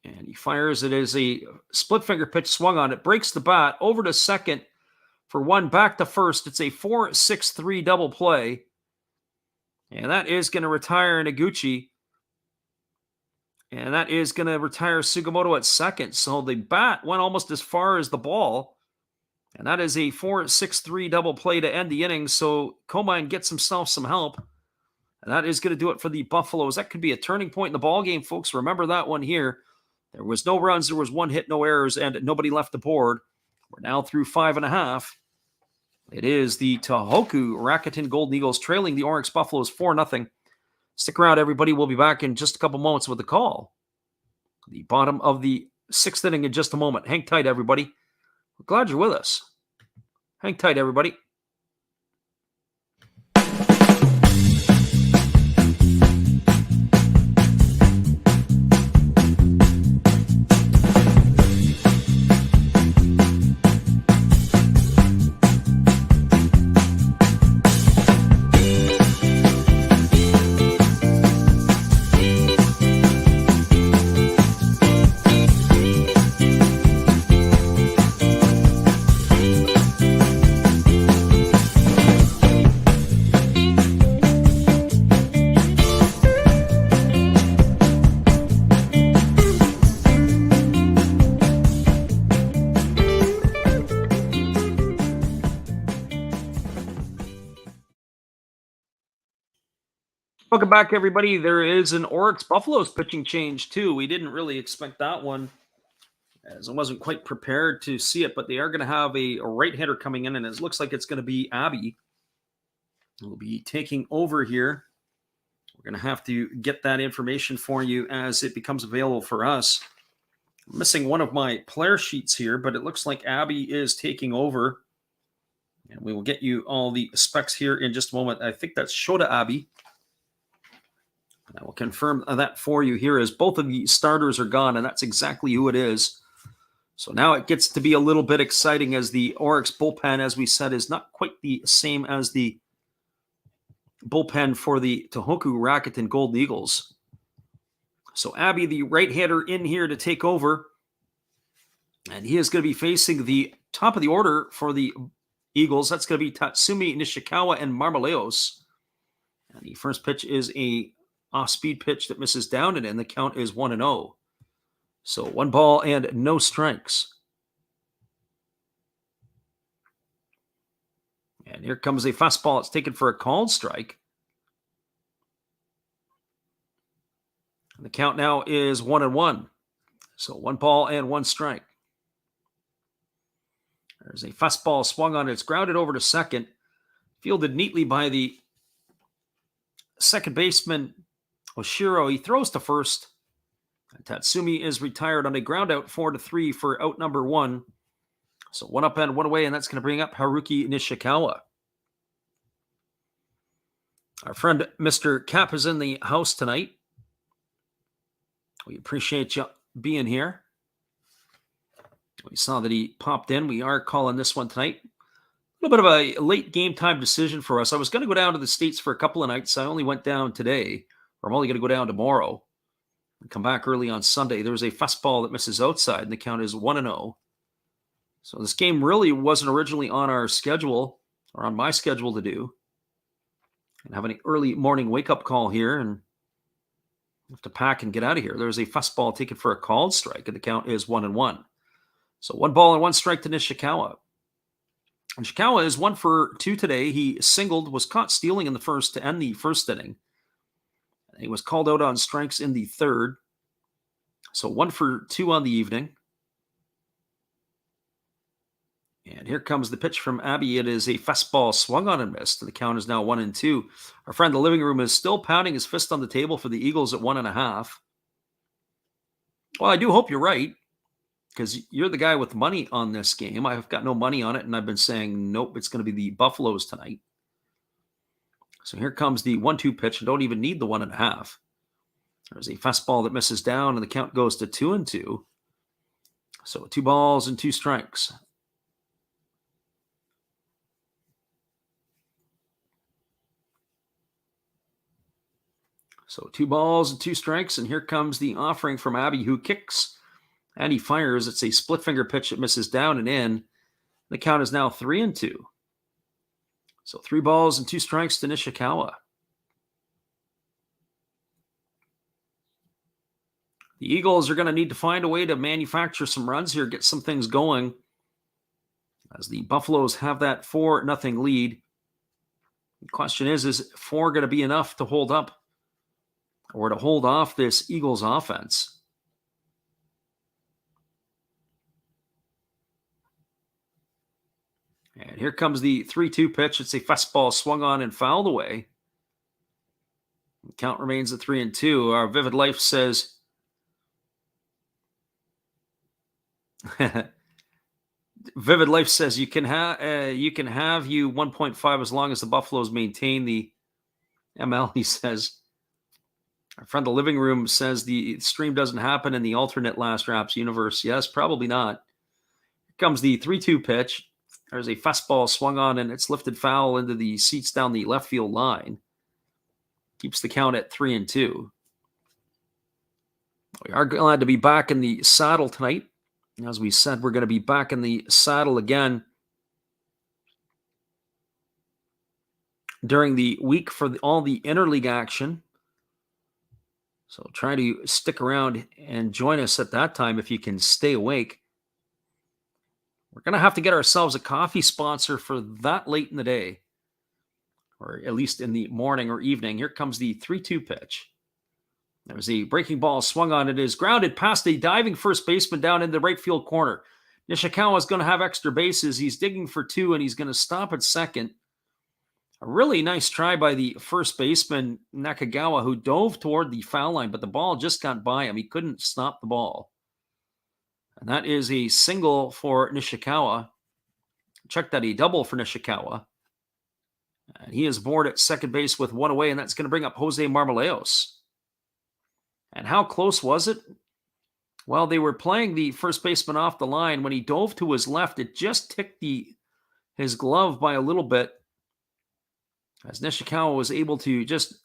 And he fires. It is a split finger pitch swung on it. Breaks the bat over to second for 1, back to first. It's a 4-6-3 double play. And that is going to retire Noguchi. And that is going to retire Sugimoto at second. So the bat went almost as far as the ball. And that is a 4-6-3 double play to end the inning. So Komine gets himself some help. And that is going to do it for the Buffaloes. That could be a turning point in the ball game, folks. Remember that one here. There was no runs, there was 1 hit, no errors, and nobody left the board. We're now through 5.5. It is the Tohoku Rakuten Golden Eagles trailing the Orix Buffaloes 4-0. Stick around, everybody. We'll be back in just a couple moments with the call. The bottom of the 6th inning in just a moment. Hang tight, everybody. We're glad you're with us. Hang tight, everybody. Welcome back, everybody. There is an Orix Buffaloes pitching change, too. We didn't really expect that one, as I wasn't quite prepared to see it, but they are going to have a right-hander coming in, and it looks like it's going to be Abby who will be taking over here. We're going to have to get that information for you as it becomes available for us. I'm missing one of my player sheets here, but it looks like Abby is taking over, and we will get you all the specs here in just a moment. I think that's Shota Abby. I will confirm that for you here as both of the starters are gone, and that's exactly who it is. So now it gets to be a little bit exciting as the Orix bullpen, as we said, is not quite the same as the bullpen for the Tohoku Rakuten Golden Eagles. So Abby, the right-hander, in here to take over. And he is going to be facing the top of the order for the Eagles. That's going to be Tatsumi Nishikawa and Marmoleos. And the first pitch is a off-speed pitch that misses down, and the count is 1-0. So 1 ball and no strikes. And here comes a fastball. It's taken for a called strike. And the count now is 1-1. So 1 ball and 1 strike. There's a fastball swung on. It's grounded over to second. Fielded neatly by the second baseman, Oshiro. He throws to first. And Tatsumi is retired on a ground out 4-3 for out number 1. So 1 up and 1 away, and that's going to bring up Haruki Nishikawa. Our friend Mr. Cap is in the house tonight. We appreciate you being here. We saw that he popped in. We are calling this one tonight. A little bit of a late game time decision for us. I was going to go down to the States for a couple of nights. I only went down today, or I'm only going to go down tomorrow and come back early on Sunday. There was a fastball that misses outside, and the count is 1-0. So this game really wasn't originally on our schedule, or on my schedule to do. And have an early morning wake-up call here, and have to pack and get out of here. There's a fastball taken for a called strike, and the count is 1-1. So 1 ball and 1 strike to Nishikawa. Nishikawa is 1 for 2 today. He singled, was caught stealing in the first to end the first inning. He was called out on strikes in the third. So 1 for 2 on the evening. And here comes the pitch from Abby. It is a fastball swung on and missed. The count is now 1-2. Our friend in the living room is still pounding his fist on the table for the Eagles at 1.5. Well, I do hope you're right, because you're the guy with money on this game. I've got no money on it, and I've been saying, nope, it's going to be the Buffaloes tonight. So here comes the 1-2 pitch, and don't even need the 1.5. There's a fastball that misses down, and the count goes to 2-2. So 2 balls and 2 strikes. So 2 balls and 2 strikes, and here comes the offering from Abby, who kicks and he fires. It's a split finger pitch that misses down and in. The count is now 3-2. So 3 balls and 2 strikes to Nishikawa. The Eagles are going to need to find a way to manufacture some runs here, get some things going, as the Buffaloes have that 4-0 lead. The question is 4 going to be enough to hold up or to hold off this Eagles offense? And here comes the 3-2 pitch. It's a fastball swung on and fouled away. The count remains at 3-2. Our Vivid Life says, Vivid Life says you can have you 1.5 as long as the Buffaloes maintain the ML. He says, our friend the living room says the stream doesn't happen in the alternate Last Raps universe. Yes, probably not. Here comes the 3-2 pitch. There's a fastball swung on, and it's lifted foul into the seats down the left field line. Keeps the count at 3-2. We are glad to be back in the saddle tonight. As we said, we're going to be back in the saddle again during the week for all the interleague action. So try to stick around and join us at that time if you can stay awake. We're going to have to get ourselves a coffee sponsor for that late in the day, or at least in the morning or evening. Here comes the 3-2 pitch. There's a breaking ball swung on. It is grounded past a diving first baseman down in the right field corner. Nishikawa is going to have extra bases. He's digging for 2, and he's going to stop at second. A really nice try by the first baseman, Nakagawa, who dove toward the foul line, but the ball just got by him. He couldn't stop the ball. And that is a single for Nishikawa. Check that, a double for Nishikawa. And he is aboard at second base with 1 away, and that's going to bring up Jose Marmoleos. And how close was it? Well, they were playing the first baseman off the line. When he dove to his left, it just ticked his glove by a little bit. as Nishikawa was able to just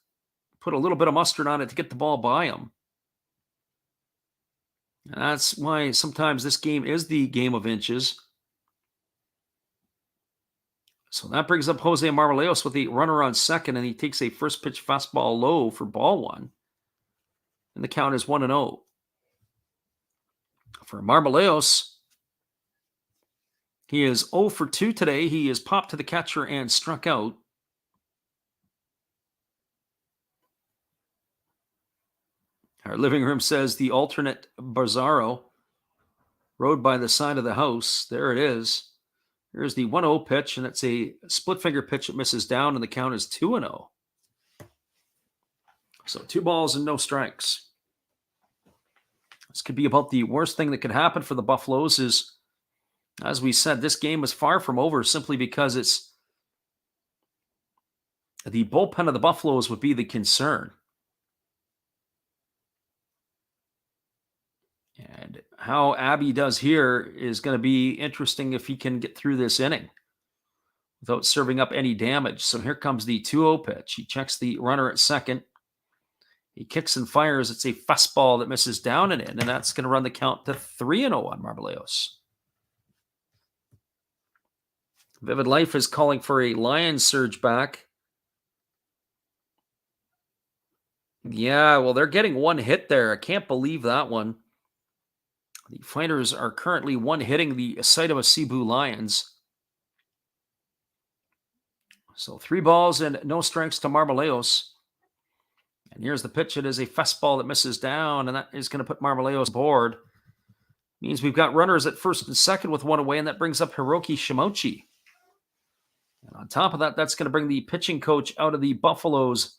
put a little bit of mustard on it to get the ball by him. And that's why sometimes this game is the game of inches. So that brings up Jose Marmoleos with the runner on second, and he takes a first pitch fastball low for ball one. And the count is 1-0. For Marmoleos, he is 0 for 2 today. He is popped to the catcher and struck out. Our living room says the alternate Barzaro rode by the side of the house. There it is. Here's the 1-0 pitch, and it's a split finger pitch that misses down, and the count is 2-0. So 2 balls and no strikes. This could be about the worst thing that could happen for the Buffaloes is, as we said, this game is far from over simply because it's the bullpen of the Buffaloes would be the concern. And how Abby does here is going to be interesting if he can get through this inning without serving up any damage. So here comes the 2-0 pitch. He checks the runner at second. He kicks and fires. It's a fastball that misses down and in, and that's going to run the count to 3-0 on Marmoleos. Vivid Life is calling for a Lions surge back. Yeah, well, they're getting one hit there. I can't believe that one. The Fighters are currently one hitting the Saitama Cebu Lions. So 3 balls and no strikes to Marmoleos. And here's the pitch. It is a fastball that misses down, and that is going to put Marmoleos aboard. Means we've got runners at first and second with one away, and that brings up Hiroki Shimochi. And on top of that, that's going to bring the pitching coach out of the Buffaloes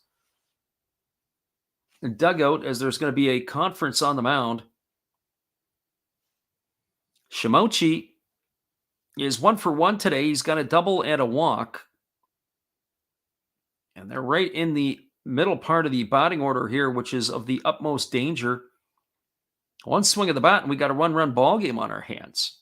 dugout as there's going to be a conference on the mound. Shimochi is 1 for 1 today. He's got a double and a walk. And they're right in the middle part of the batting order here, which is of the utmost danger. One swing of the bat, and we got a run ball game on our hands.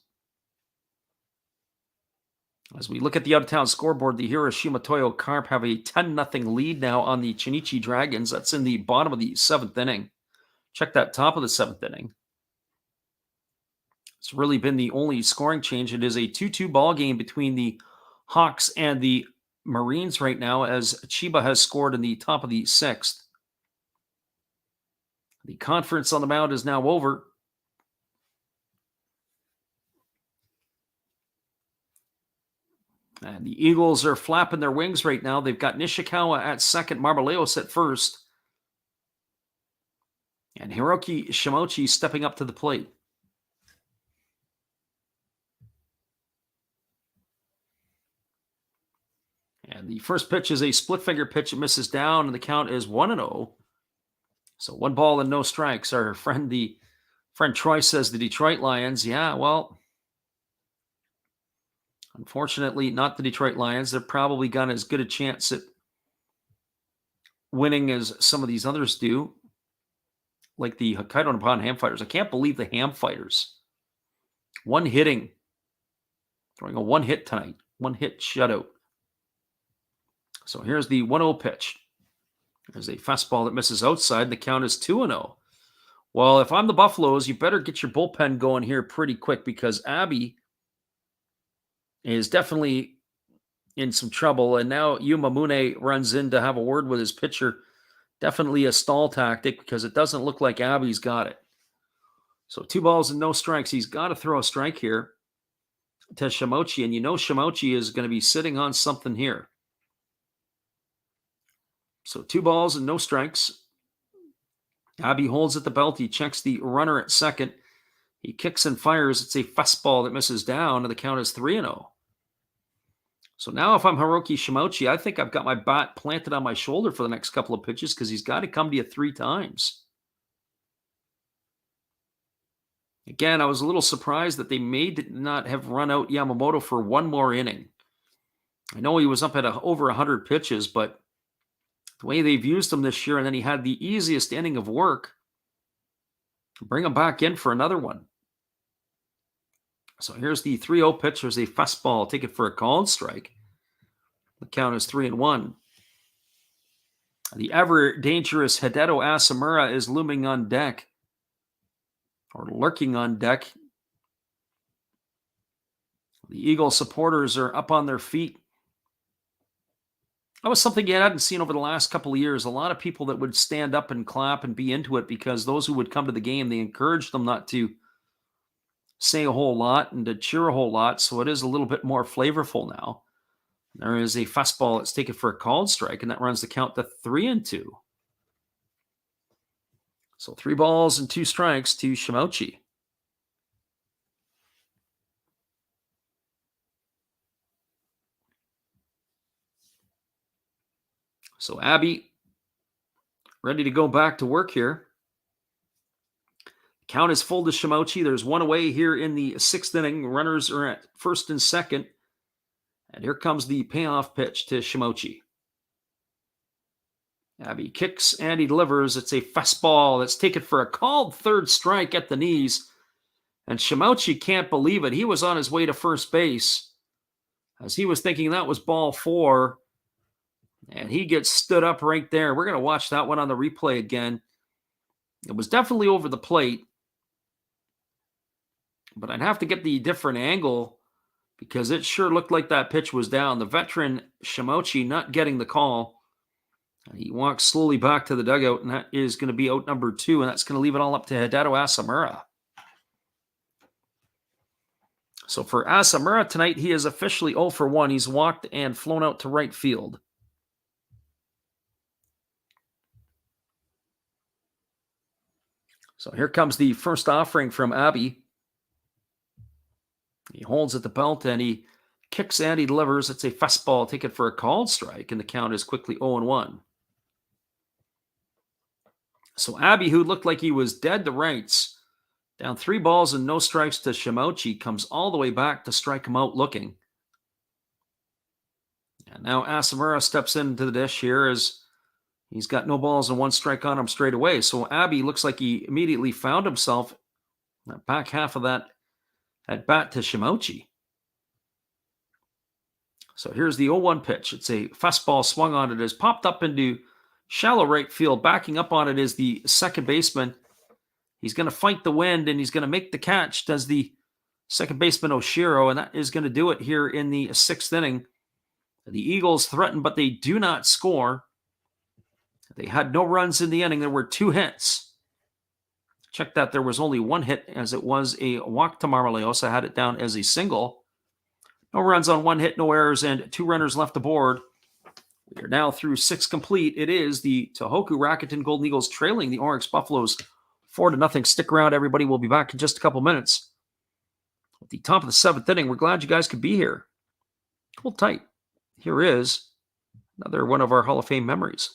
As we look at the out-of-town scoreboard, the Hiroshima Toyo Carp have a 10-0 lead now on the Chinichi Dragons. That's in the bottom of the 7th inning. Check that top of the 7th inning. It's really been the only scoring change. It is a 2-2 ball game between the Hawks and the Marines right now, as Chiba has scored in the top of the 6th. The conference on the mound is now over. And the Eagles are flapping their wings right now. They've got Nishikawa at second, Marmoleos at first, and Hiroki Shimochi stepping up to the plate. And the first pitch is a split finger pitch. It misses down, and the count is 1-0. So 1 ball and no strikes. Our friend Troy says the Detroit Lions. Yeah, well, unfortunately, not the Detroit Lions. They've probably got as good a chance at winning as some of these others do, like the Hokkaido Nippon Ham Fighters. I can't believe the Ham Fighters. Throwing a 1 hit tonight. 1 hit shutout. So here's the 1-0 pitch. There's a fastball that misses outside. The count is 2-0. Well, if I'm the Buffaloes, you better get your bullpen going here pretty quick because Abby is definitely in some trouble. And now Yuma Mune runs in to have a word with his pitcher. Definitely a stall tactic because it doesn't look like Abby's got it. So 2 balls and no strikes. He's got to throw a strike here to Shimochi. And you know Shimochi is going to be sitting on something here. So 2 balls and no strikes. Abby holds at the belt. He checks the runner at second. He kicks and fires. It's a fastball that misses down, and the count is 3-0. So now if I'm Hiroki Shimochi, I think I've got my bat planted on my shoulder for the next couple of pitches because he's got to come to you 3 times. Again, I was a little surprised that they may not have run out Yamamoto for 1 more inning. I know he was up at over 100 pitches, but the way they've used him this year, and then he had the easiest inning of work, bring him back in for another one. So here's the 3-0 pitch. There's a fastball. Take it for a called strike. The count is 3-1. The ever dangerous Hideto Asamura is looming on deck, or lurking on deck. The Eagle supporters are up on their feet. That was something you hadn't seen over the last couple of years. A lot of people that would stand up and clap and be into it, because those who would come to the game, they encouraged them not to say a whole lot and to cheer a whole lot. So it is a little bit more flavorful now. There is a fastball that's taken for a called strike, and that runs the count to 3-2. So 3 balls and 2 strikes to Shimochi. So Abby ready to go back to work here. Count is full to Shimochi. There's 1 away here in the 6th inning. Runners are at first and second. And here comes the payoff pitch to Shimochi. Abby kicks and he delivers. It's a fastball that's taken for a called third strike at the knees. And Shimochi can't believe it. He was on his way to first base as he was thinking that was ball 4. And he gets stood up right there. We're going to watch that one on the replay again. It was definitely over the plate, but I'd have to get the different angle because it sure looked like that pitch was down. The veteran Shimochi not getting the call. He walks slowly back to the dugout, and that is going to be out number 2, and that's going to leave it all up to Hideto Asamura. So for Asamura tonight, he is officially 0 for 1. He's walked and flown out to right field. So here comes the first offering from Abby. He holds at the belt and he kicks and he delivers. It's a fastball taken for a called strike, and the count is quickly 0-1. So Abby, who looked like he was dead to rights, down 3 balls and no strikes to Shimochi, comes all the way back to strike him out looking. And now Asamura steps into the dish here as he's got no balls and 1 strike on him straight away. So Abby looks like he immediately found himself back half of that at bat to Shimochi. So here's the 0-1 pitch. It's a fastball swung on it. It is popped up into shallow right field. Backing up on it is the second baseman. He's going to fight the wind and he's going to make the catch, does the second baseman Oshiro, and that is going to do it here in the 6th inning. The Eagles threaten, but they do not score. They had no runs in the inning. There were 2 hits. Check that. There was only 1 hit, as it was a walk to Marmolejos. I had it down as a single. No runs on 1 hit, no errors, and 2 runners left aboard. We are now through 6 complete. It is the Tohoku Rakuten Golden Eagles trailing the Orix Buffaloes 4-0. Stick around, everybody. We'll be back in just a couple minutes. At the top of the 7th inning, we're glad you guys could be here. Hold tight. Here is another one of our Hall of Fame memories.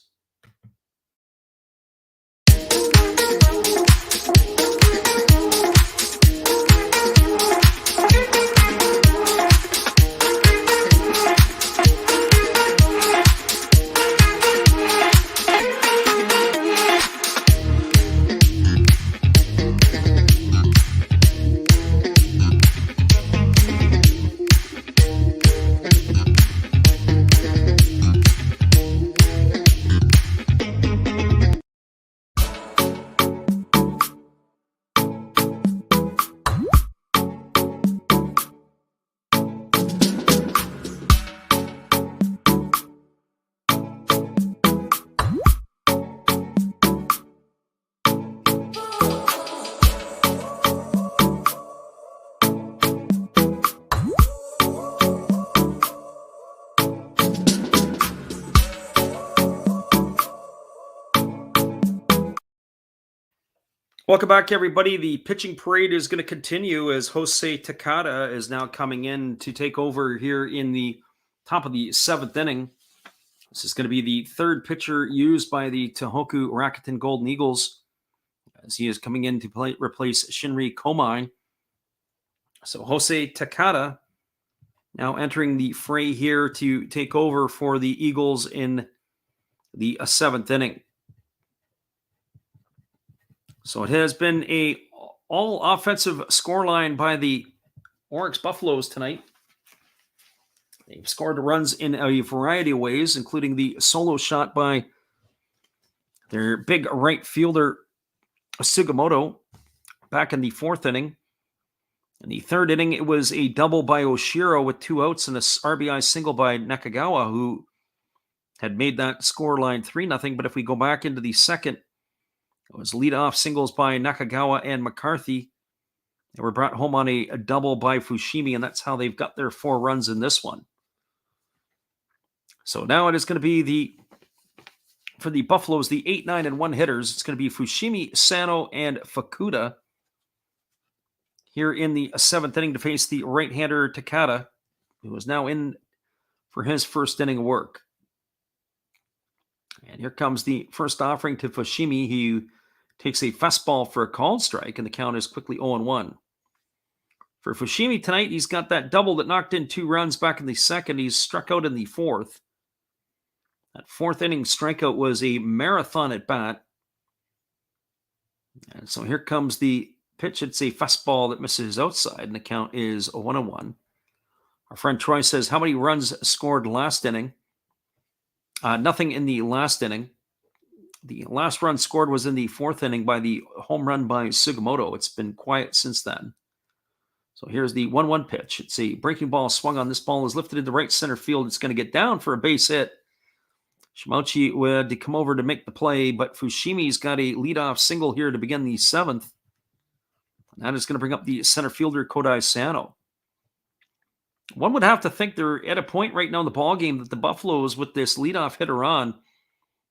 Welcome back, everybody. The pitching parade is going to continue as Jose Takada is now coming in to take over here in the top of the 7th inning. This is going to be the 3rd pitcher used by the Tohoku Rakuten Golden Eagles as he is coming in to replace Shinri Komai. So Jose Takada now entering the fray here to take over for the Eagles in the 7th inning. So it has been a all offensive scoreline by the Orix Buffaloes tonight. They've scored runs in a variety of ways, including the solo shot by Their big right fielder, Sugimoto, back in the 4th inning. In the 3rd inning, it was a double by Oshiro with 2 outs and a RBI single by Nakagawa, who had made that scoreline 3-0. But if we go back into the 2nd, it was leadoff singles by Nakagawa and McCarthy. They were brought home on a double by Fushimi, and that's how they've got their 4 runs in this one. So now it is going to be for the Buffaloes, the 8, 9, and 1 hitters. It's going to be Fushimi, Sano, and Fukuda here in the 7th inning to face the right-hander Takada, who is now in for his 1st inning of work. And here comes the first offering to Fushimi. He takes a fastball for a called strike, and the count is quickly 0-1. For Fushimi tonight, he's got that double that knocked in 2 runs back in the 2nd. He's struck out in the 4th. That 4th inning strikeout was a marathon at bat. And so here comes the pitch. It's a fastball that misses outside, and the count is 1-1. Our friend Troy says, how many runs scored last inning? Nothing in the last inning. The last run scored was in the 4th inning by the home run by Sugimoto. It's been quiet since then. So here's the 1-1 pitch. It's a breaking ball swung on. This ball is lifted into right center field. It's going to get down for a base hit. Shimauchi would come over to make the play, but Fushimi's got a leadoff single here to begin the 7th. And that is going to bring up the center fielder, Kodai Sano. One would have to think they're at a point right now in the ballgame that the Buffaloes, with this leadoff hitter on,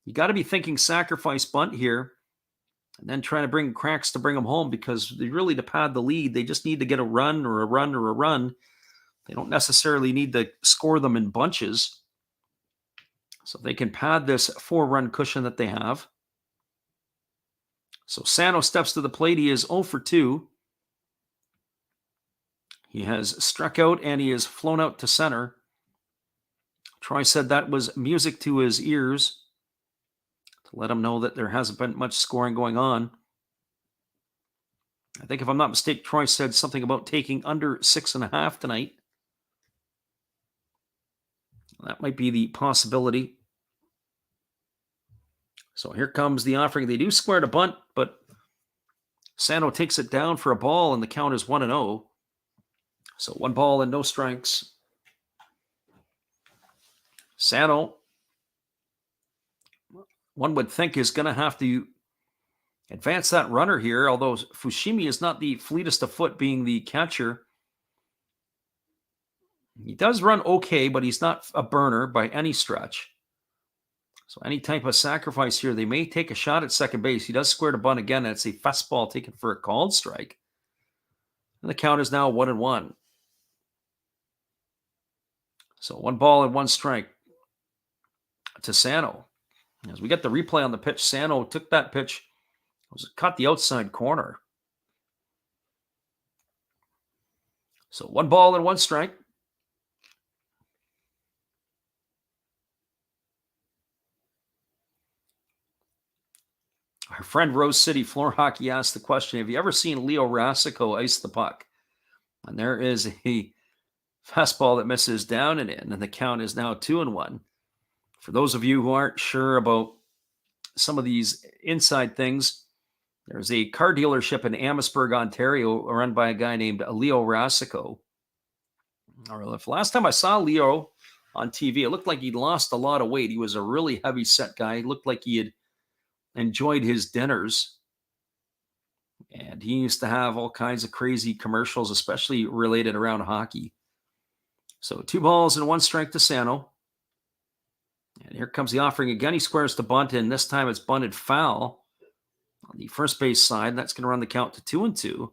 you got to be thinking sacrifice bunt here and then trying to bring cracks to bring them home, because they really, to pad the lead, they just need to get a run or a run or a run. They don't necessarily need to score them in bunches. So they can pad this 4-run cushion that they have. So Sano steps to the plate. He is 0 for 2. He has struck out and he has flown out to center. Troy said that was music to his ears to let him know that there hasn't been much scoring going on. I think if I'm not mistaken, Troy said something about taking under 6.5 tonight. That might be the possibility. So here comes the offering. They do square to bunt, but Sano takes it down for a ball, and the count is 1-0. So 1 ball and no strikes. Sano, one would think, is going to have to advance that runner here, although Fushimi is not the fleetest of foot, being the catcher. He does run okay, but he's not a burner by any stretch. So any type of sacrifice here, they may take a shot at second base. He does square to bunt again, and it's a fastball taken for a called strike. And the count is now 1-1. So 1 ball and 1 strike to Sano. As we get the replay on the pitch, Sano took that pitch, caught the outside corner. So 1 ball and 1 strike. Our friend Rose City Floor Hockey asked the question, have you ever seen Leo Rasico ice the puck? And there is a fastball that misses down and in, and the count is now 2-1. For those of you who aren't sure about some of these inside things, there's a car dealership in Amherstburg, Ontario, run by a guy named Leo Rasico. Last time I saw Leo on TV, it looked like he'd lost a lot of weight. He was a really heavy set guy. He looked like he had enjoyed his dinners. And he used to have all kinds of crazy commercials, especially related around hockey. So 2 balls and 1 strike to Sano. And here comes the offering again. He squares to bunt, and this time it's bunted foul on the first base side. That's going to run the count to 2-2.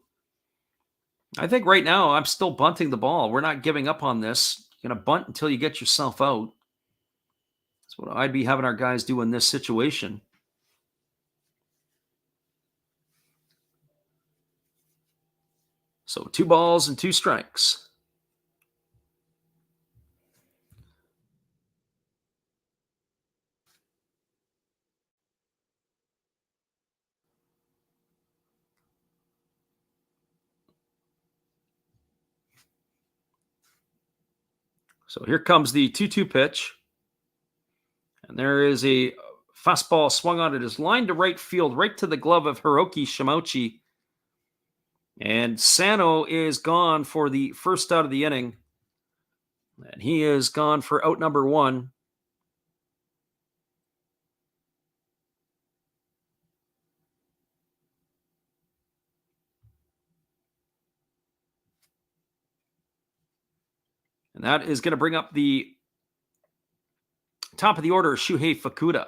I think right now I'm still bunting the ball. We're not giving up on this. You're going to bunt until you get yourself out. That's what I'd be having our guys do in this situation. So 2 balls and 2 strikes. So here comes the 2-2 pitch. And there is a Fastball swung on. It is lined to right field, right to the glove of Hiroki Shimouchi. And Sano is gone for the first out of the inning. And he is gone for out number 1. And that is going to bring up the top of the order, Shuhei Fukuda.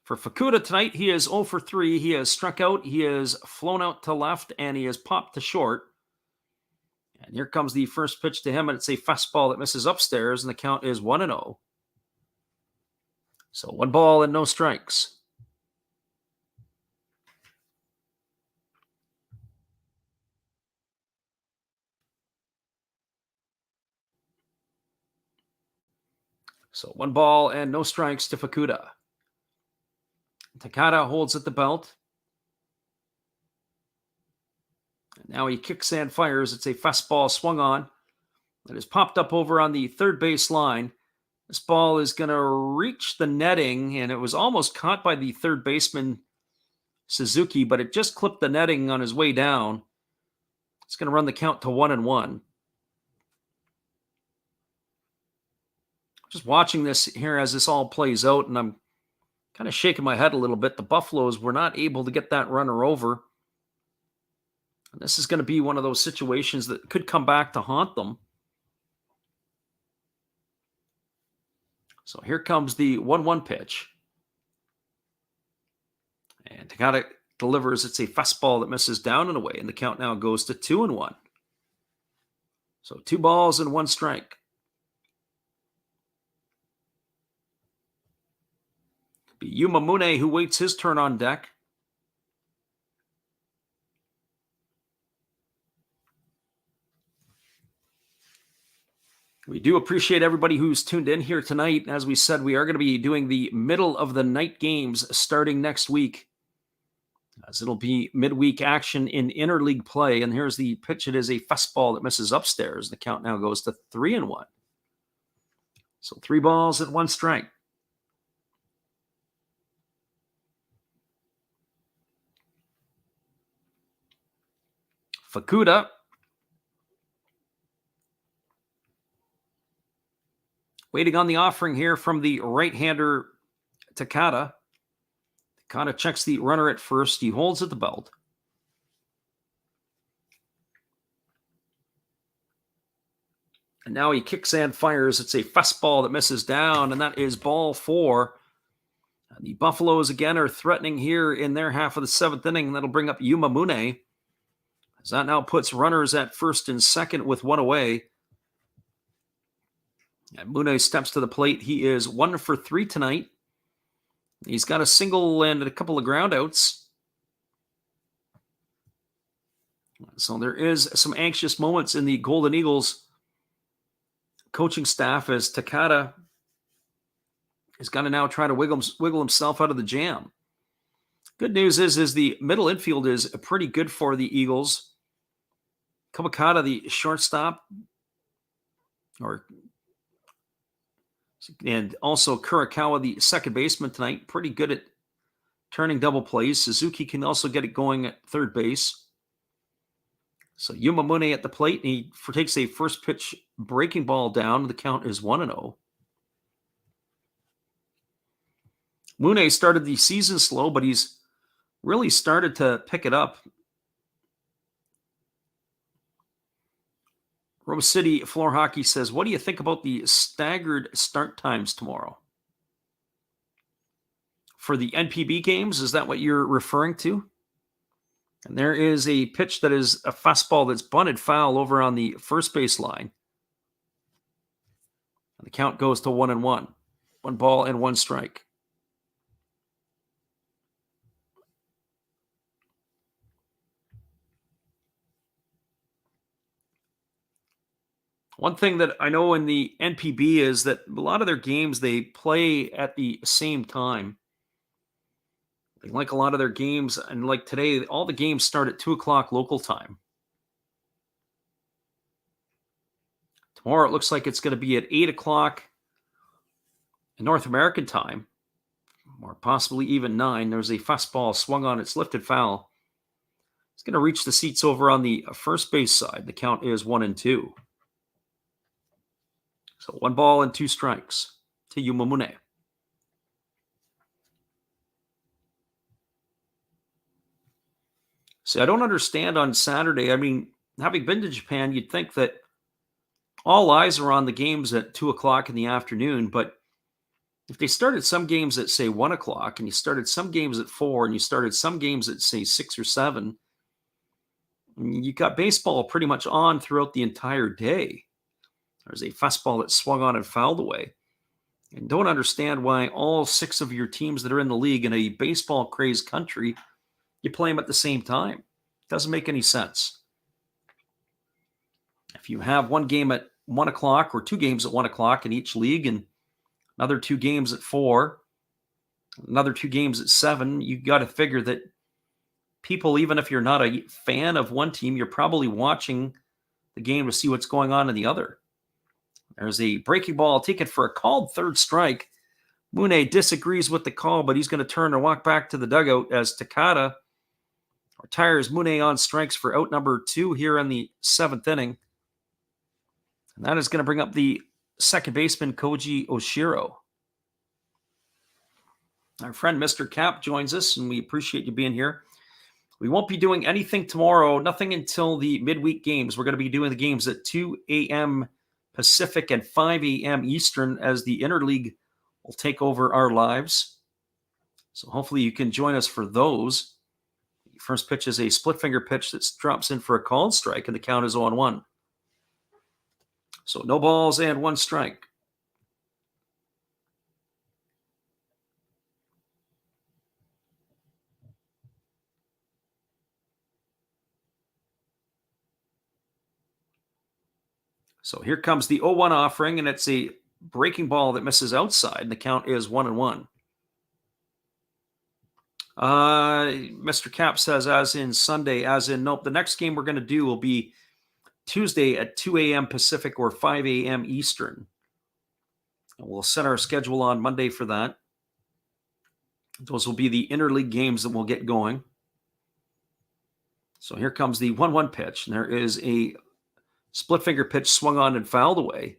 For Fukuda tonight, he is 0 for 3. He has struck out, he has flown out to left, and he has popped to short. And here comes the first pitch to him, and it's a fastball that misses upstairs, and the count is 1-0. So 1 ball and no strikes. So 1 ball and no strikes to Fukuda. Takada holds at the belt. And now he kicks and fires. It's a fastball swung on. That is popped up over on the third base line. This ball is going to reach the netting, and it was almost caught by the third baseman, Suzuki, but it just clipped the netting on his way down. It's going to run the count to 1-1. Just watching this here as this all plays out, and I'm kind of shaking my head a little bit. The Buffaloes were not able to get that runner over. And this is going to be one of those situations that could come back to haunt them. So here comes the 1-1 pitch. And Takada delivers. It's a fastball that misses down and away. And the count now goes to 2-1. So 2 balls and 1 strike. Yuma Mune, who waits his turn on deck. We do appreciate everybody who's tuned in here tonight. As we said, we are going to be doing the middle of the night games starting next week, as it'll be midweek action in interleague play. And here's the pitch. It is a fastball that misses upstairs. The count now goes to 3-1. So 3 balls and 1 strike. Fukuda waiting on the offering here from the right-hander Takada. Takada checks the runner at first. He holds at the belt. And now he kicks and fires. It's a fastball that misses down, and that is ball 4. And the Buffaloes again are threatening here in their half of the 7th inning. That'll bring up Yuma Mune, as that now puts runners at first and second with 1 away. And Mune steps to the plate. He is 1 for 3 tonight. He's got a single and a couple of groundouts. So there is some anxious moments in the Golden Eagles coaching staff, as Takada is going to now try to wiggle himself out of the jam. Good news is the middle infield is pretty good for the Eagles. Kawakata, the shortstop, and also Kurakawa, the second baseman tonight, pretty good at turning double plays. Suzuki can also get it going at third base. So Yuma Mune at the plate, and he takes a first pitch breaking ball down. The count is 1-0. Mune started the season slow, but he's really started to pick it up. Rose City Floor Hockey says, what do you think about the staggered start times tomorrow? For the NPB games, is that what you're referring to? And there is a pitch that is a fastball that's bunted foul over on the first base line. And the count goes to 1-1. 1 ball and 1 strike. One thing that I know in the NPB is that a lot of their games, they play at the same time. Like a lot of their games, and like today, all the games start at 2 o'clock local time. Tomorrow it looks like it's going to be at 8 o'clock in North American time, or possibly even 9. There's a fastball swung on, it's lifted foul. It's going to reach the seats over on the first base side. The count is 1-2. So 1 ball and 2 strikes to Yumamune. See, I don't understand on Saturday. I mean, having been to Japan, you'd think that all eyes are on the games at 2 o'clock in the afternoon. But if they started some games at, say, 1 o'clock, and you started some games at 4, and you started some games at, say, 6 or 7, you got baseball pretty much on throughout the entire day. There's a fastball that swung on and fouled away. And don't understand why all 6 of your teams that are in the league in a baseball-crazed country, you play them at the same time. Doesn't make any sense. If you have one game at 1 o'clock or 2 games at 1 o'clock in each league and another 2 games at 4, another 2 games at 7, you got to figure that people, even if you're not a fan of one team, you're probably watching the game to see what's going on in the other. There's a breaking ball taken for a called third strike. Mune disagrees with the call, but he's going to turn and walk back to the dugout as Takada retires Mune on strikes for out number 2 here in the 7th inning. And that is going to bring up the second baseman, Koji Oshiro. Our friend Mr. Cap joins us, and we appreciate you being here. We won't be doing anything tomorrow, nothing until the midweek games. We're going to be doing the games at 2 a.m. Pacific and 5 a.m. Eastern as the interleague will take over our lives. So hopefully you can join us for those. The first pitch is a split finger pitch that drops in for a called strike, and the count is 0-1. So no balls and 1 strike. So here comes the 0-1 offering, and it's a breaking ball that misses outside, and the count is 1-1. Mr. Cap says, as in Sunday, as in nope. The next game we're going to do will be Tuesday at 2 a.m. Pacific or 5 a.m. Eastern. And we'll set our schedule on Monday for that. Those will be the interleague games that we'll get going. So here comes the 1-1 pitch. And there is a split finger pitch swung on and fouled away.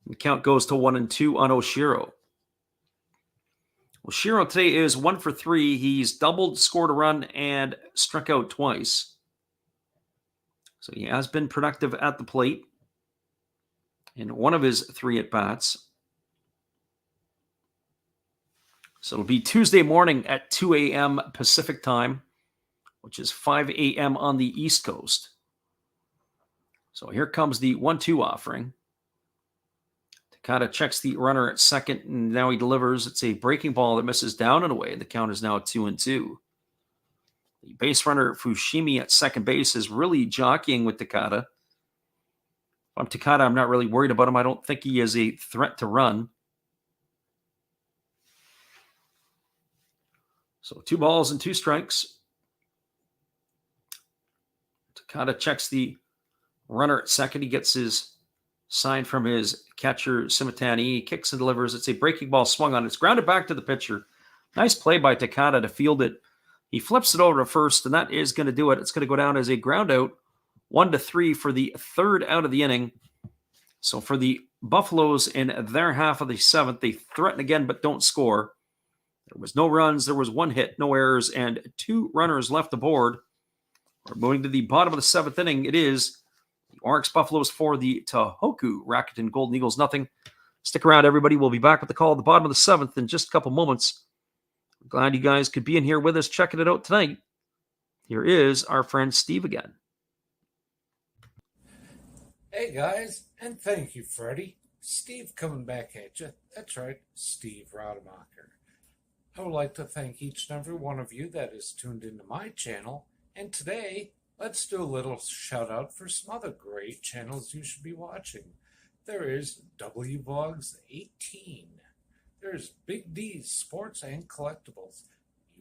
The count goes to 1-2 on Oshiro. Oshiro today is 1 for 3. He's doubled, scored a run, and struck out twice. So he has been productive at the plate in one of his 3 at-bats. So it'll be Tuesday morning at 2 a.m. Pacific time, which is 5 a.m. on the East Coast. So here comes the 1-2 offering. Takada checks the runner at second, and now he delivers. It's a breaking ball that misses down and away. The count is now 2-2. The base runner, Fushimi, at second base is really jockeying with Takada. If I'm Takada, I'm not really worried about him. I don't think he is a threat to run. So 2 balls and 2 strikes. Takada checks the runner at second. He gets his sign from his catcher, Simatani. He kicks and delivers. It's a breaking ball swung on. It's grounded back to the pitcher. Nice play by Takada to field it. He flips it over to first, and that is going to do it. It's going to go down as a ground out, 1-3 for the 3rd out of the inning. So for the Buffaloes in their half of the 7th, they threaten again but don't score. There was no runs. There was 1 hit, no errors, and 2 runners left aboard. We're moving to the bottom of the 7th inning. It is the Orix Buffaloes 4, the Tohoku Rakuten Golden Eagles 0. Stick around, everybody. We'll be back with the call at the bottom of the 7th in just a couple moments. Glad you guys could be in here with us checking it out tonight. Here is our friend Steve again. Hey guys, and thank you, Freddie. Steve coming back at you. That's right, Steve Rademacher. I would like to thank each and every one of you that is tuned into my channel. And today, let's do a little shout out for some other great channels you should be watching. There is WVogs 18. There's Big D's Sports and Collectibles.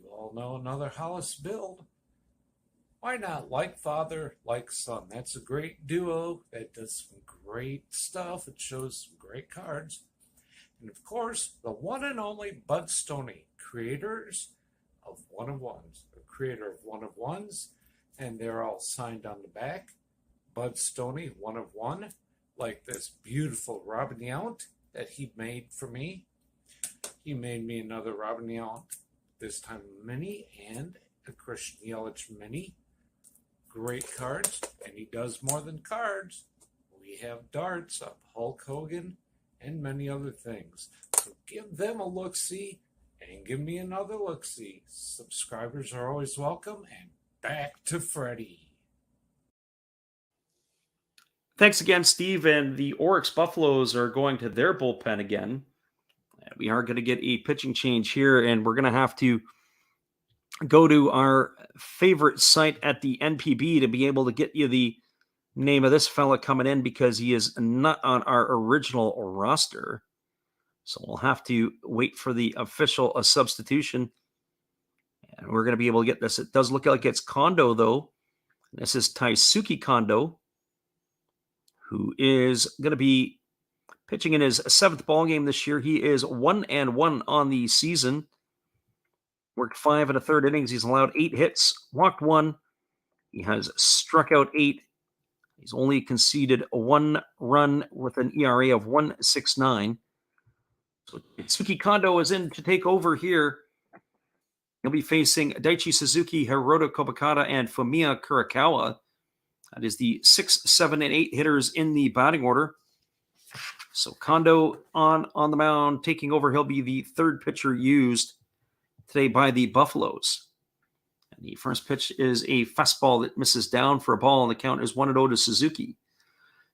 You all know another Hollis build. Why not? Like father, like son. That's a great duo that does some great stuff. It shows some great cards. And of course, the one and only Bud Stoney, creators of One of Ones, the creator of One of Ones, and they're all signed on the back. Bud Stoney, One of One, like this beautiful Robin Yount that he made for me. He made me another Robin Yount, this time mini, and a Christian Yelich mini. Great cards, and he does more than cards. We have darts of Hulk Hogan and many other things. So give them a look-see and give me another look-see. Subscribers are always welcome, and back to Freddie. Thanks again, Steve. And the Orix Buffaloes are going to their bullpen again. We are going to get a pitching change here, and we're going to have to go to our favorite site at the NPB to be able to get you the name of this fella coming in, because he is not on our original roster. So we'll have to wait for the official substitution, and we're going to be able to get this. It does look like it's Kondo, though. This is Taisuke Kondo, who is going to be pitching in his 7th ball game this year. He is 1-1 on the season. Worked 5 1/3 innings. He's allowed 8 hits, walked 1. He has struck out 8. He's only conceded 1 run with an ERA of 1.69. So Taisuke Kondo is in to take over here. He'll be facing Daichi Suzuki, Hiroto Kobakata, and Fumiya Kurakawa. That is the 6, 7, and 8 hitters in the batting order. So Kondo on the mound, taking over. He'll be the 3rd pitcher used today by the Buffaloes. And the first pitch is a fastball that misses down for a ball, and the count is 1-0 to Suzuki.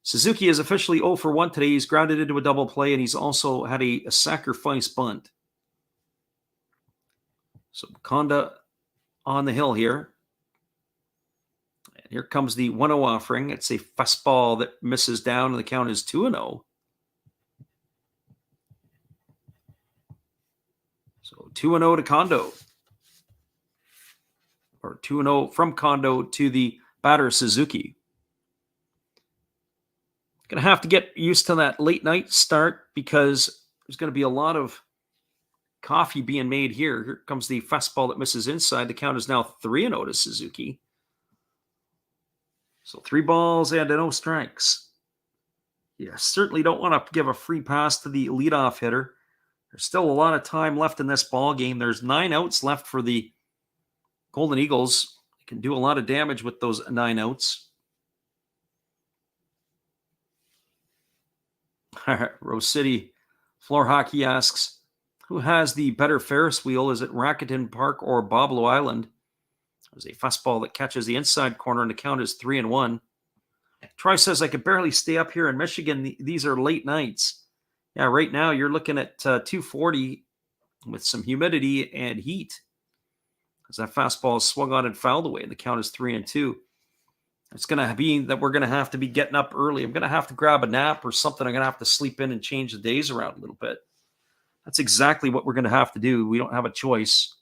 Suzuki is officially 0 for 1 today. He's grounded into a double play, and he's also had a sacrifice bunt. So Kondo on the hill here. And here comes the 1-0 offering. It's a fastball that misses down, and the count is 2-0. So 2-0 to Kondo. Or 2-0 from Kondo to the batter, Suzuki. Going to have to get used to that late night start, because there's going to be a lot of coffee being made here. Here comes the fastball that misses inside. The count is now 3-0 to Suzuki. So 3 balls and no strikes. You certainly don't want to give a free pass to the leadoff hitter. There's still a lot of time left in this ball game. There's 9 outs left for the Golden Eagles. They can do a lot of damage with those 9 outs. Rose City Floor Hockey asks, who has the better Ferris wheel? Is it Rakuten Park or Boblo Island? There's a fastball that catches the inside corner, and the count is 3-1. Troy says, I could barely stay up here in Michigan. These are late nights. Yeah, right now you're looking at 240 with some humidity and heat, as that fastball is swung on and fouled away, and the count is 3-2. It's going to be that we're going to have to be getting up early. I'm going to have to grab a nap or something. I'm going to have to sleep in and change the days around a little bit. That's exactly what we're going to have to do. We don't have a choice.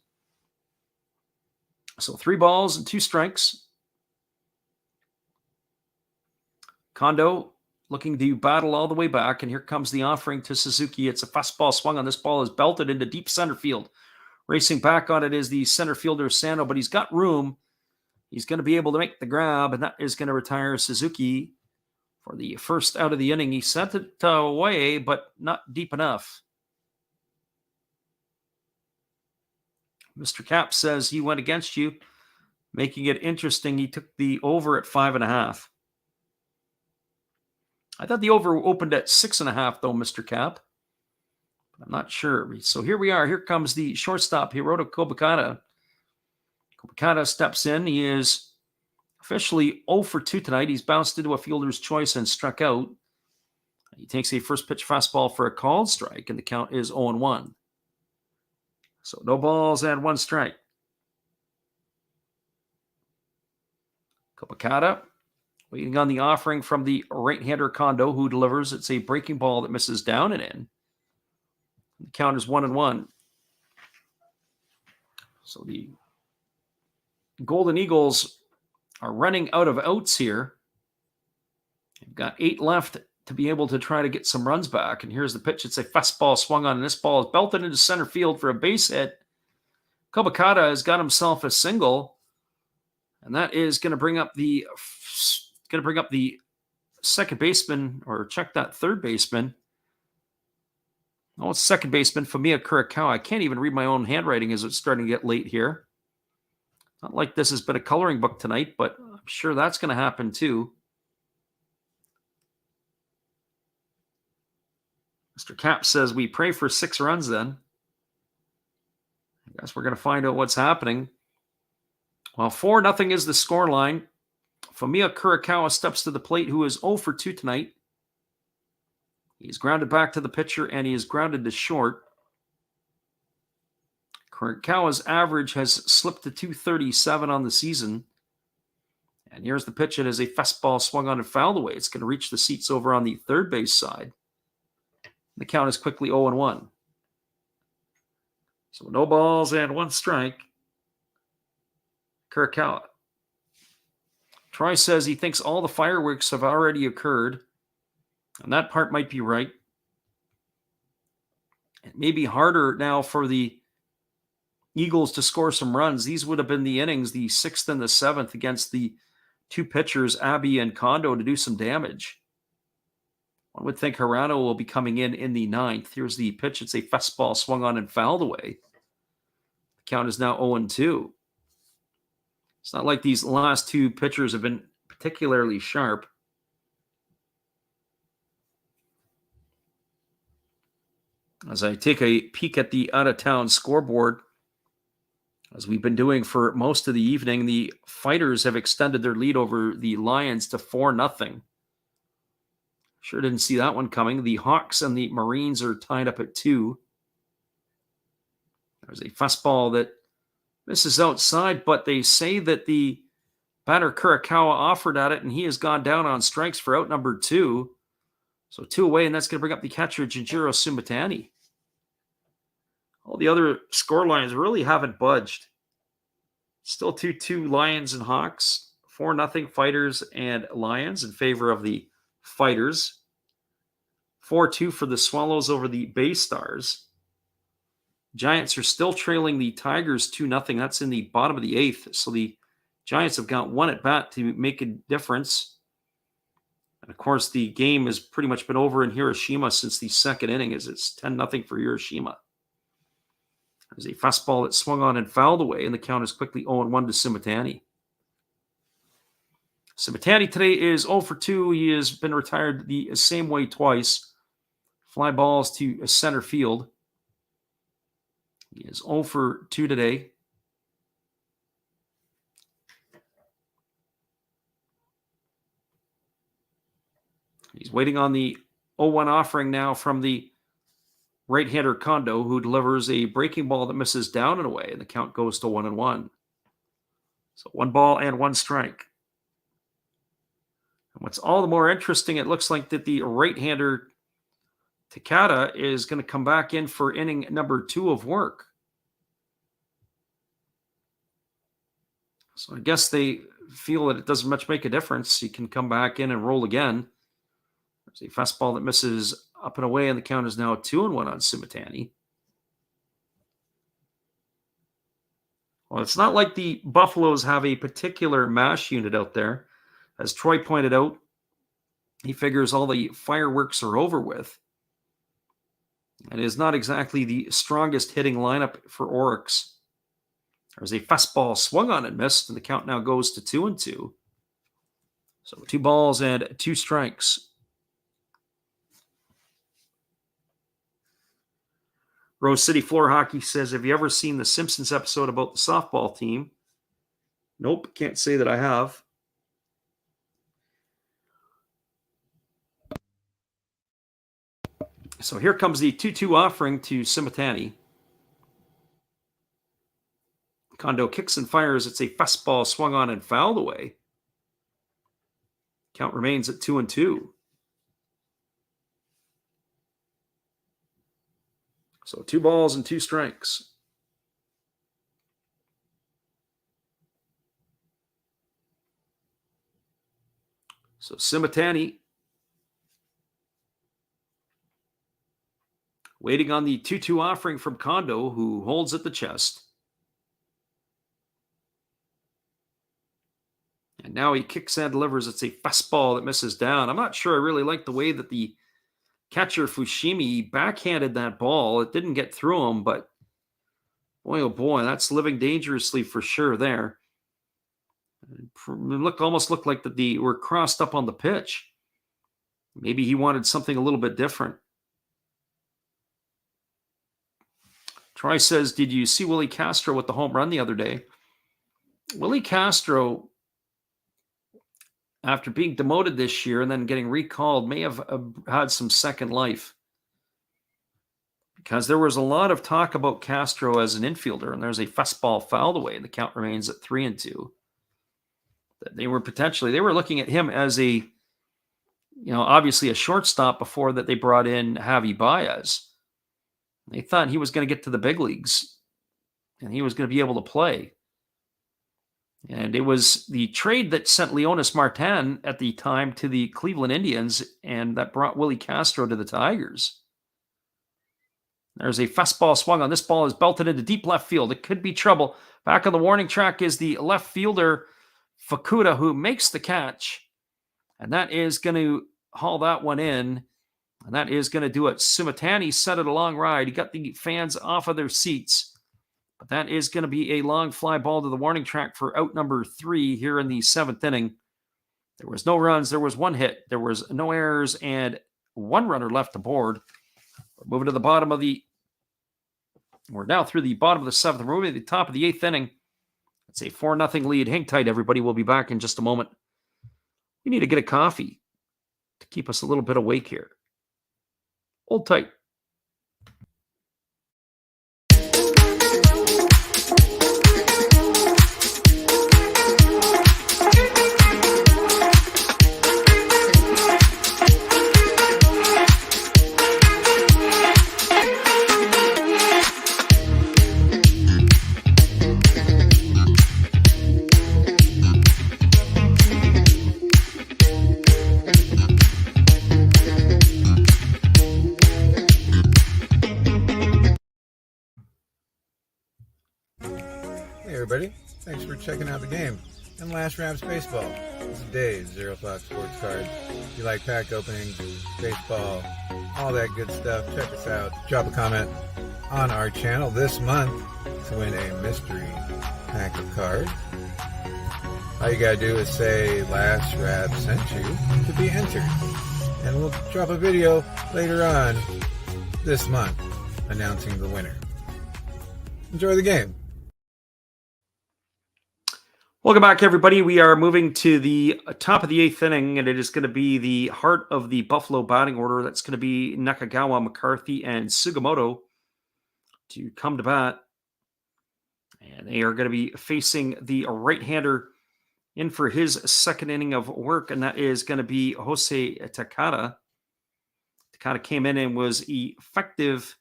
So 3 balls and 2 strikes. Kondo looking to battle all the way back, and here comes the offering to Suzuki. It's a fastball swung on. This ball is belted into deep center field. Racing back on it is the center fielder, Sano, but he's got room. He's going to be able to make the grab, and that is going to retire Suzuki for the first out of the inning. He sent it away, but not deep enough. Mr. Cap says he went against you, making it interesting. He took the over at 5.5. I thought the over opened at 6.5, though, Mr. Cap. But I'm not sure. So here we are. Here comes the shortstop, Hiroto Kobakata. Kobakata steps in. He is officially 0 for 2 tonight. He's bounced into a fielder's choice and struck out. He takes a first pitch fastball for a called strike, and the count is 0-1. So no balls and 1 strike. Kobakata waiting on the offering from the right-hander Kondo, who delivers. It's a breaking ball that misses down and in. The count is 1-1. So the Golden Eagles are running out of outs here. They've got 8 left to be able to try to get some runs back. And here's the pitch. It's a fastball swung on, and this ball is belted into center field for a base hit. Kobakata has got himself a single, and that is going to bring up the second baseman, or check that third baseman. Oh, it's second baseman, Fumiya Kurikawa. I can't even read my own handwriting as it's starting to get late here. Not like this has been a coloring book tonight, but I'm sure that's going to happen too. Mr. Cap says we pray for 6 runs then. I guess we're going to find out what's happening. Well, 4-0 is the scoreline. Fumiya Kurikawa steps to the plate, who is 0 for 2 tonight. He's grounded back to the pitcher, and he is grounded to short. Kurikawa's average has slipped to 237 on the season. And here's the pitch. It is a fastball swung on and fouled away. It's going to reach the seats over on the third base side. The count is quickly 0-1. So no balls and 1 strike. Kurikawa. Troy says he thinks all the fireworks have already occurred. And that part might be right. It may be harder now for the Eagles to score some runs. These would have been the innings, the 6th and the 7th, against the 2 pitchers, Abbey and Kondo, to do some damage. One would think Hirano will be coming in the 9th. Here's the pitch. It's a fastball swung on and fouled away. The count is now 0-2. It's not like these last 2 pitchers have been particularly sharp. As I take a peek at the out-of-town scoreboard, as we've been doing for most of the evening, the Fighters have extended their lead over the Lions to 4-0. Sure didn't see that one coming. The Hawks and the Marines are tied up at 2. There's a fastball that misses outside, but they say that the batter Kurikawa offered at it, and he has gone down on strikes for out number 2. So 2 away, and that's going to bring up the catcher, Jinjiro Sumitani. All the other score lines really haven't budged. Still 2-2 Lions and Hawks, 4-0 Fighters and Lions in favor of the Fighters. 4-2 for the Swallows over the Bay Stars. Giants are still trailing the Tigers 2-0. That's in the bottom of the 8th. So the Giants have got 1 at bat to make a difference. And of course, the game has pretty much been over in Hiroshima since the 2nd inning, as it's 10-0 for Hiroshima. There's a fastball that swung on and fouled away, and the count is quickly 0-1 to Sumitani. Sumitani today is 0 for 2. He has been retired the same way twice. Fly balls to center field. He is 0 for 2 today. He's waiting on the 0-1 offering now from the right-hander Kondo, who delivers a breaking ball that misses down and away, and the count goes to 1-1. So 1 ball and 1 strike. And what's all the more interesting, it looks like that the right-hander Takada is going to come back in for inning number 2 of work. So I guess they feel that it doesn't much make a difference. He can come back in and roll again. There's a fastball that misses up and away, and the count is now 2-1 on Sumitani. Well, it's not like the Buffaloes have a particular mash unit out there. As Troy pointed out, he figures all the fireworks are over with. And it is not exactly the strongest hitting lineup for Orix. There's a fastball swung on and missed, and the count now goes to 2-2. So 2 balls and 2 strikes. Rose City Floor Hockey says, have you ever seen the Simpsons episode about the softball team? Nope, can't say that I have. So here comes the 2-2 offering to Sumitani. Kondo kicks and fires. It's a fastball swung on and fouled away. Count remains at 2-2. So 2 balls and 2 strikes. So Simitani waiting on the 2-2 offering from Kondo, who holds at the chest. And now he kicks and delivers. It's a fastball that misses down. I'm not sure I really like the way that the catcher Fushimi backhanded that ball. It didn't get through him, but boy, oh boy, that's living dangerously for sure there. It almost looked like that they were crossed up on the pitch. Maybe he wanted something a little bit different. Troy says, did you see Willie Castro with the home run the other day? Willie Castro, after being demoted this year and then getting recalled, may have had some second life. Because there was a lot of talk about Castro as an infielder, and there's a fastball fouled away. The count remains at 3-2. They were looking at him as obviously a shortstop before that they brought in Javi Baez. They thought he was going to get to the big leagues and he was going to be able to play. And it was the trade that sent Leonis Martin at the time to the Cleveland Indians, and that brought Willie Castro to the Tigers. There's a fastball swung on. This ball is belted into deep left field. It could be trouble. Back on the warning track is the left fielder, Fukuda, who makes the catch. And that is going to haul that one in. And that is going to do it. Simitani set it a long ride. He got the fans off of their seats. But that is going to be a long fly ball to the warning track for out number 3 here in the 7th inning. There was no runs. There was 1 hit. There was no errors and 1 runner left aboard. We're moving to the bottom of we're now through the bottom of the 7th. We're moving to the top of the 8th inning. It's a 4-0 lead. Hang tight, everybody. We'll be back in just a moment. We need to get a coffee to keep us a little bit awake here. Hold tight. Everybody, thanks for checking out the game and Last Raps Baseball. This is Dave's Zero Thought Sports Card. If you like pack openings, baseball, all that good stuff, check us out. Drop a comment on our channel this month to win a mystery pack of cards. All you gotta do is say Last Rap sent you to be entered. And we'll drop a video later on this month announcing the winner. Enjoy the game. Welcome back, everybody. We are moving to the top of the 8th inning, and it is going to be the heart of the Buffalo batting order. That's going to be Nakagawa, McCarthy, and Sugimoto to come to bat. And they are going to be facing the right-hander in for his second inning of work, and that is going to be Jose Takada. Takada came in and was effective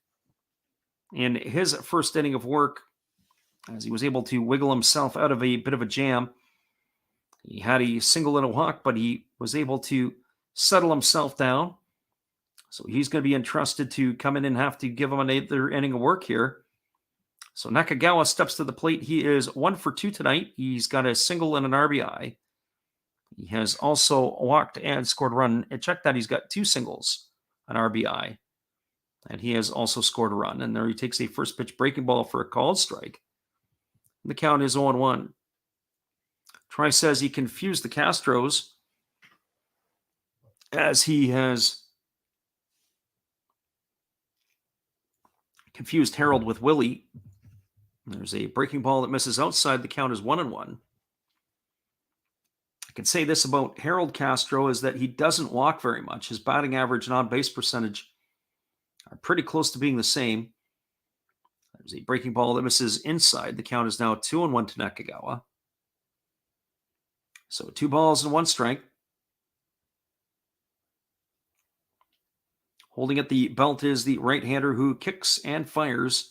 in his first inning of work, as he was able to wiggle himself out of a bit of a jam. He had a single and a walk, but he was able to settle himself down. So he's going to be entrusted to come in and have to give him another inning of work here. So Nakagawa steps to the plate. He is 1 for 2 tonight. He's got a single and an RBI. He has also walked and scored a run. And check that, he's got 2 singles, an RBI. And he has also scored a run. And there he takes a first pitch breaking ball for a called strike. The count is 0-1. Troy says he confused the Castros as he has confused Harold with Willie. There's a breaking ball that misses outside. The count is 1-1. I can say this about Harold Castro is that he doesn't walk very much. His batting average and on-base percentage are pretty close to being the same. There's a breaking ball that misses inside. The count is now 2-1 to Nakagawa. So 2 balls and 1 strike. Holding at the belt is the right-hander who kicks and fires.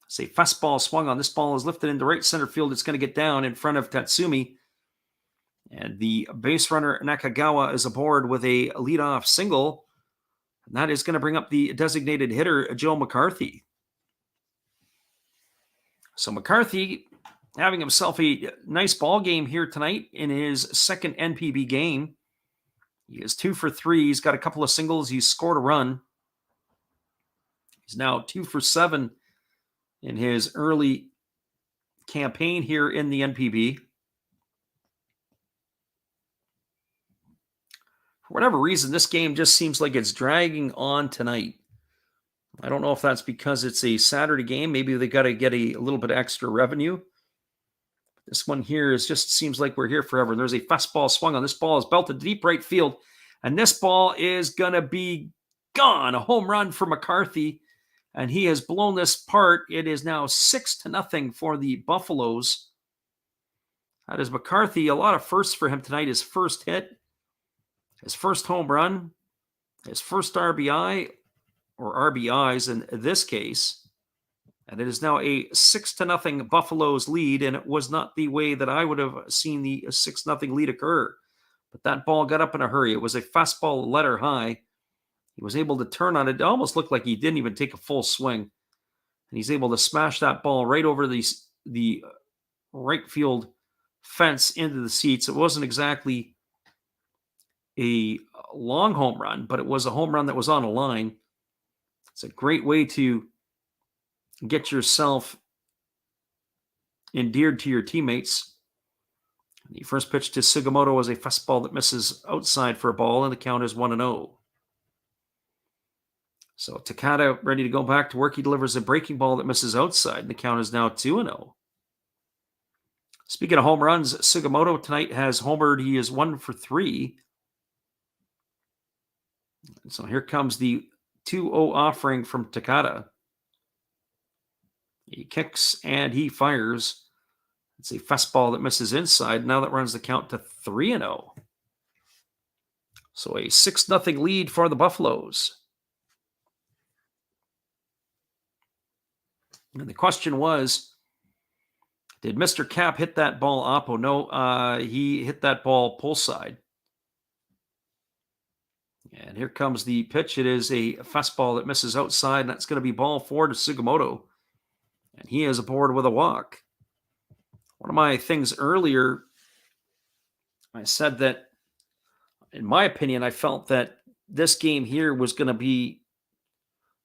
It's a fastball swung on. This ball is lifted into right center field. It's going to get down in front of Tatsumi. And the base runner Nakagawa is aboard with a leadoff single. And that is going to bring up the designated hitter, Joe McCarthy. So McCarthy having himself a nice ball game here tonight in his second NPB game. He is 2 for 3. He's got a couple of singles. He's scored a run. He's now 2 for 7 in his early campaign here in the NPB. For whatever reason, this game just seems like it's dragging on tonight. I don't know if that's because it's a Saturday game. Maybe they got to get a little bit extra revenue. This one here just seems like we're here forever. There's a fastball swung on. This ball is belted deep right field, and this ball is going to be gone. A home run for McCarthy, and he has blown this part. It is now 6-0 for the Buffaloes. That is McCarthy. A lot of firsts for him tonight. His first hit, his first home run, his first RBI, or RBIs in this case. And it is now a 6-0 Buffaloes lead, and it was not the way that I would have seen the 6-0 lead occur. But that ball got up in a hurry. It was a fastball letter high. He was able to turn on it. It almost looked like he didn't even take a full swing. And he's able to smash that ball right over the right field fence into the seats. It wasn't exactly a long home run, but it was a home run that was on a line. It's a great way to get yourself endeared to your teammates. The first pitch to Sugimoto was a fastball that misses outside for a ball, and the count is 1-0. So Takada ready to go back to work. He delivers a breaking ball that misses outside, and the count is now 2-0. Speaking of home runs, Sugimoto tonight has homered. He is 1 for 3. And so here comes the 2-0 offering from Takada. He kicks and he fires. It's a fastball that misses inside. Now that runs the count to 3-0. So a 6-0 lead for the Buffaloes. And the question was, did Mr. Cap hit that ball oppo? No, he hit that ball pull side. And here comes the pitch. It is a fastball that misses outside, and that's going to be ball 4 to Sugimoto. And he is aboard with a walk. One of my things earlier, I said that, in my opinion, I felt that this game here was going to be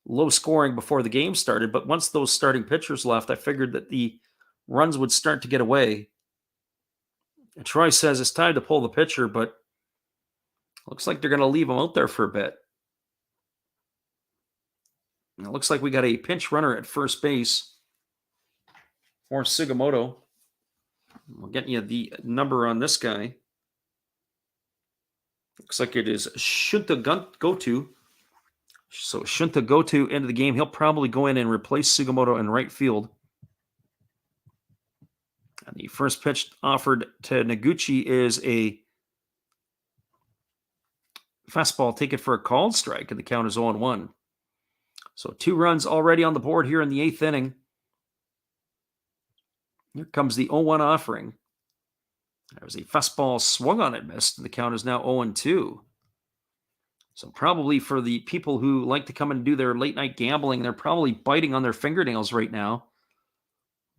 low scoring before the game started. But once those starting pitchers left, I figured that the runs would start to get away. And Troy says it's time to pull the pitcher, but looks like they're going to leave him out there for a bit. And it looks like we got a pinch runner at first base for Sugimoto. We'll get you the number on this guy. Looks like it is Shunta Goto. So Shunta Goto into the game. He'll probably go in and replace Sugimoto in right field. And the first pitch offered to Noguchi is a fastball taken for a called strike, and the count is 0-1. So 2 runs already on the board here in the 8th inning. Here comes the 0-1 offering. There was a fastball swung on it, missed, and the count is now 0-2. So probably for the people who like to come and do their late night gambling, they're probably biting on their fingernails right now,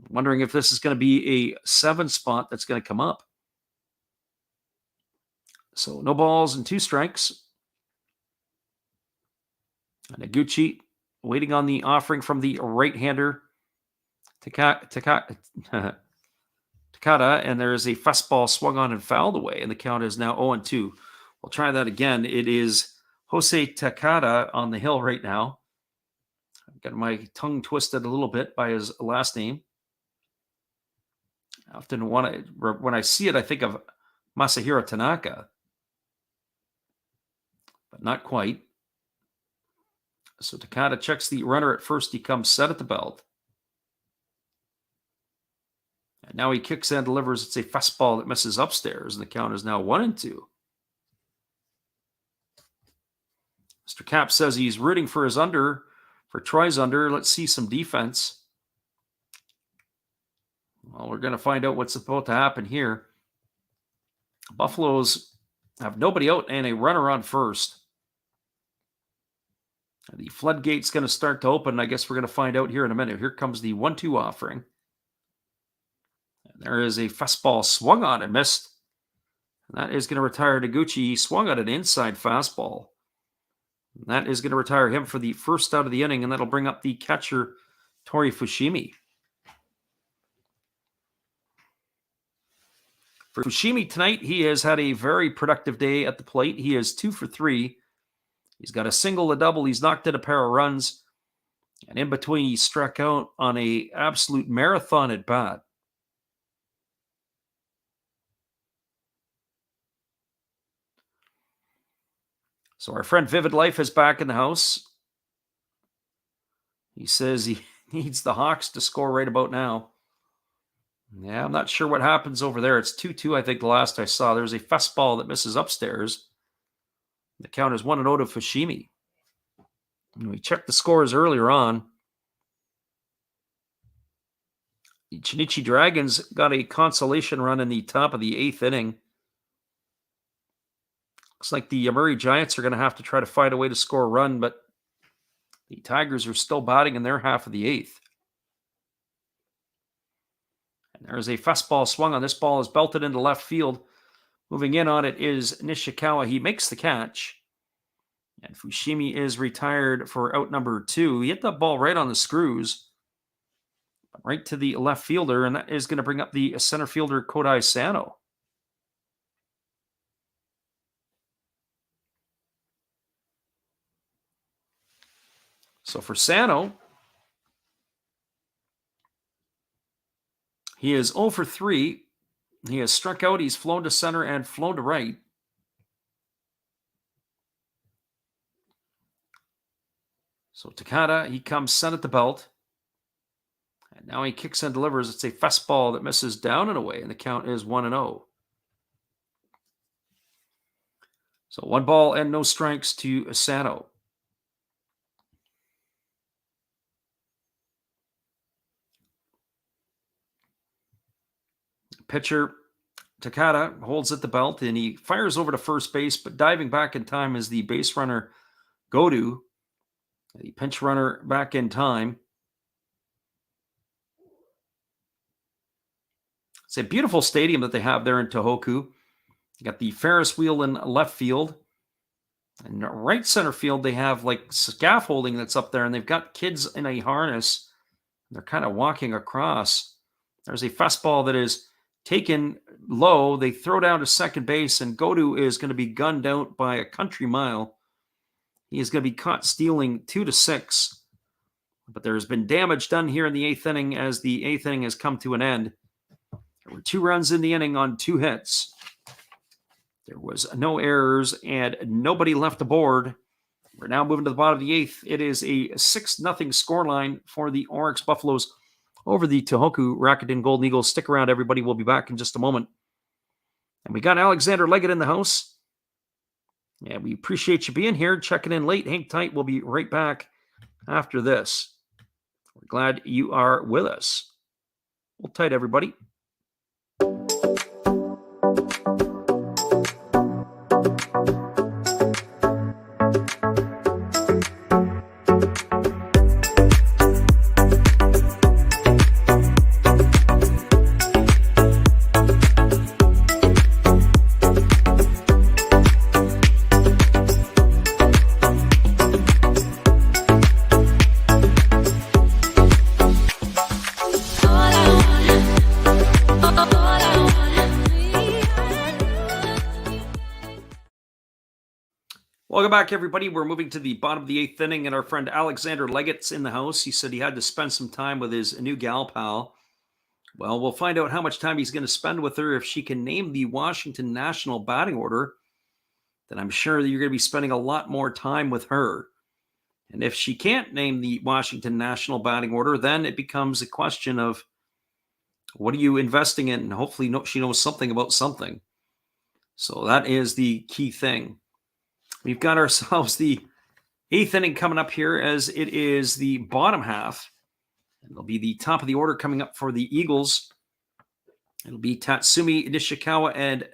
wondering if this is going to be a 7 spot that's going to come up. So no balls and 2 strikes. And Noguchi waiting on the offering from the right-hander, Takada, and there is a fastball swung on and fouled away, and the count is now 0-2. We'll try that again. It is Jose Takada on the hill right now. I've got my tongue twisted a little bit by his last name. I often when I see it, I think of Masahiro Tanaka, but not quite. So Takada checks the runner at first. He comes set at the belt. And now he kicks and delivers. It's a fastball that misses upstairs, and the count is now 1-2. Mr. Cap says he's rooting for his under, for Troy's under. Let's see some defense. Well, we're going to find out what's about to happen here. Buffaloes have nobody out and a runner on first. The floodgate's going to start to open. I guess we're going to find out here in a minute. Here comes the 1-2 offering. And there is a fastball swung on and missed. And that is going to retire Noguchi. He swung at an inside fastball. And that is going to retire him for the first out of the inning, and that'll bring up the catcher, Tori Fushimi. For Fushimi tonight, he has had a very productive day at the plate. He is 2 for 3. He's got a single, a double. He's knocked in a pair of runs. And in between, he struck out on a absolute marathon at bat. So our friend Vivid Life is back in the house. He says he needs the Hawks to score right about now. Yeah, I'm not sure what happens over there. It's 2-2, I think, the last I saw. There's a fastball that misses upstairs. The count is 1-0 to Fushimi. And we checked the scores earlier on. The Chinichi Dragons got a consolation run in the top of the 8th inning. Looks like the Murray Giants are going to have to try to find a way to score a run, but the Tigers are still batting in their half of the 8th. And there's a fastball swung on. This ball is belted into left field. Moving in on it is Nishikawa. He makes the catch. And Fushimi is retired for out number 2. He hit that ball right on the screws. Right to the left fielder, and that is going to bring up the center fielder, Kodai Sano. So for Sano, he is 0 for 3. He has struck out. He's flown to center and flown to right. So Takada, he comes set at the belt. And now he kicks and delivers. It's a fastball that misses down and away, and the count is 1-0. So 1 ball and no strikes to Sano. Pitcher Takada holds at the belt, and he fires over to first base, but diving back in time is the base runner Godu, the pinch runner back in time. It's a beautiful stadium that they have there in Tohoku. You got the Ferris wheel in left field. And right center field, they have like scaffolding that's up there, and they've got kids in a harness. They're kind of walking across. There's a fastball that is taken low. They throw down to second base, and Godu is going to be gunned out by a country mile. He is going to be caught stealing 2-6. But there has been damage done here in the 8th inning as the 8th inning has come to an end. There were 2 runs in the inning on 2 hits. There was no errors and nobody left the board. We're now moving to the bottom of the 8th. It is a 6-0 scoreline for the Orix Buffaloes over the Tohoku Rakuten Golden Eagles. Stick around, everybody. We'll be back in just a moment. And we got Alexander Leggett in the house. Yeah, we appreciate you being here, checking in late. Hang tight. We'll be right back after this. We're glad you are with us. Hold tight, everybody. Welcome back, everybody. We're moving to the bottom of the 8th inning, and our friend Alexander Leggett's in the house. He said he had to spend some time with his new gal pal. Well, we'll find out how much time he's going to spend with her. If she can name the Washington National batting order, then I'm sure that you're going to be spending a lot more time with her. And if she can't name the Washington National batting order, then it becomes a question of what are you investing in? And hopefully she knows something about something. So that is the key thing. We've got ourselves the 8th inning coming up here as it is the bottom half. It'll be the top of the order coming up for the Eagles. It'll be Tatsumi Nishikawa and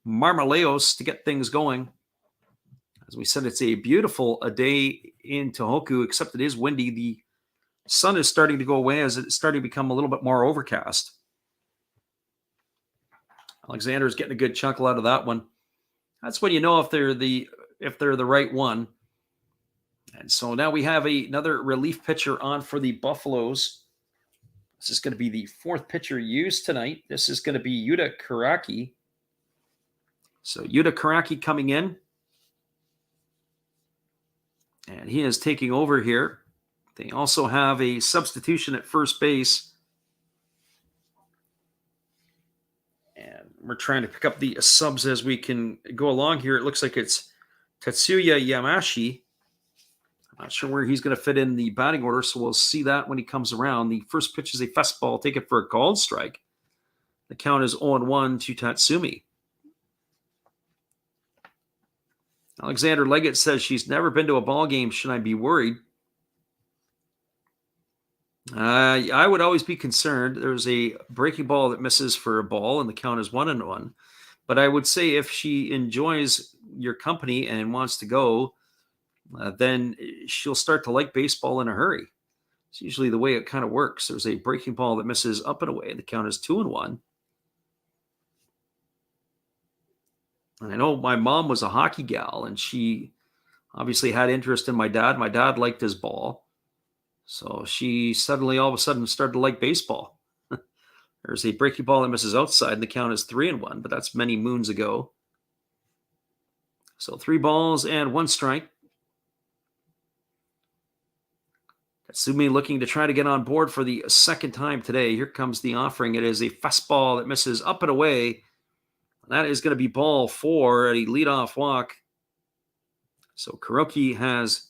Marmaleos to get things going. As we said, it's a beautiful day in Tohoku, except it is windy. The sun is starting to go away as it's starting to become a little bit more overcast. Alexander is getting a good chuckle out of that one. That's when you know if they're the right one. And so now we have another relief pitcher on for the Buffaloes. This is going to be the fourth pitcher used tonight. This is going to be Yuta Karaki. So Yuta Karaki coming in. And he is taking over here. They also have a substitution at first base. And we're trying to pick up the subs as we can go along here. It looks like it's Tetsuya Yamashi. I'm not sure where he's going to fit in the batting order, so we'll see that when he comes around. The first pitch is a fastball, take it for a called strike. The count is 0-1 to Tatsumi. Alexander Leggett says she's never been to a ball game. Should I be worried? I would always be concerned. There's a breaking ball that misses for a ball, and the count is 1-1. But I would say if she enjoys your company and wants to go, then she'll start to like baseball in a hurry. It's usually the way it kind of works. There's a breaking ball that misses up and away. The count is 2-1. I know my mom was a hockey gal, and she obviously had interest in my dad. My dad liked his ball. So she suddenly, all of a sudden, started to like baseball. There's a breaking ball that misses outside, and the count is 3-1, but that's many moons ago. So 3 balls and 1 strike. Tatsumi looking to try to get on board for the second time today. Here comes the offering. It is a fastball that misses up and away. That is going to be ball 4 at a leadoff walk. So Kuroki has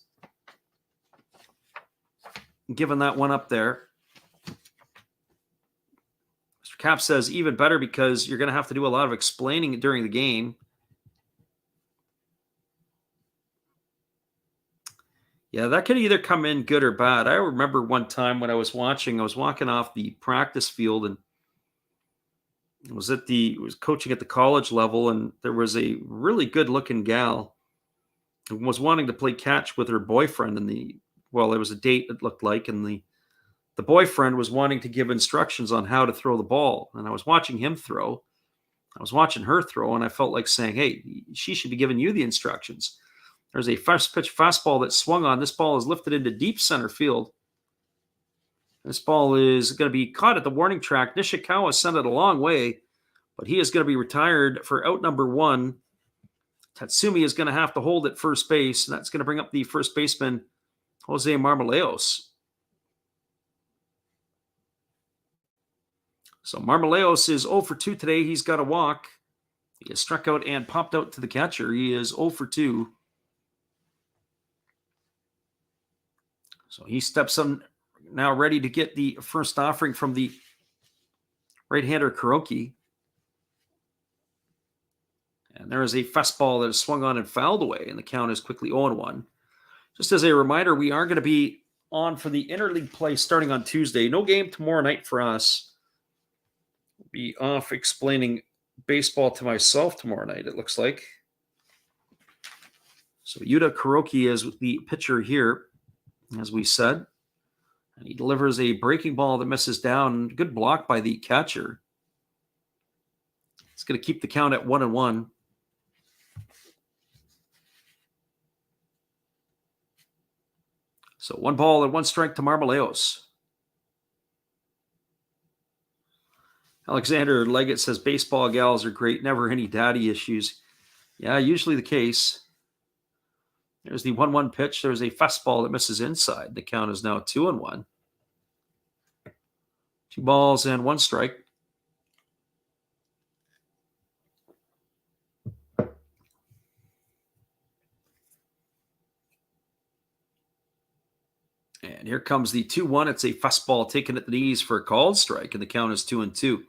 given that one up there. Mr. Cap says even better because you're going to have to do a lot of explaining during the game. Yeah, that could either come in good or bad. I remember one time when I was walking off the practice field and was coaching at the college level, and there was a really good looking gal who was wanting to play catch with her boyfriend, and it was a date, it looked like, and the boyfriend was wanting to give instructions on how to throw the ball. And I was watching him throw. I was watching her throw, and I felt like saying, hey, she should be giving you the instructions. There's a first pitch fastball that swung on. This ball is lifted into deep center field. This ball is going to be caught at the warning track. Nishikawa sent it a long way, but he is going to be retired for out number 1. Tatsumi is going to have to hold at first base, and that's going to bring up the first baseman, Jose Marmaleos. So Marmaleos is 0 for 2 today. He's got a walk. He has struck out and popped out to the catcher. He is 0 for 2. So he steps on now, ready to get the first offering from the right-hander Kuroki. And there is a fastball that is swung on and fouled away, and the count is quickly 0-1. Just as a reminder, we are going to be on for the interleague play starting on Tuesday. No game tomorrow night for us. We'll be off explaining baseball to myself tomorrow night, it looks like. So Yuta Kuroki is the pitcher here, as we said. And he delivers a breaking ball that misses down. Good block by the catcher. It's going to keep the count at 1-1. So 1 ball and 1 strike to Marmaleos. Alexander Leggett says baseball gals are great. Never any daddy issues. Yeah, usually the case. There's the 1-1 pitch. There's a fastball that misses inside. The count is now 2-1. 2 balls and 1 strike. And here comes the 2-1. It's a fastball taken at the knees for a called strike, and the count is 2-2.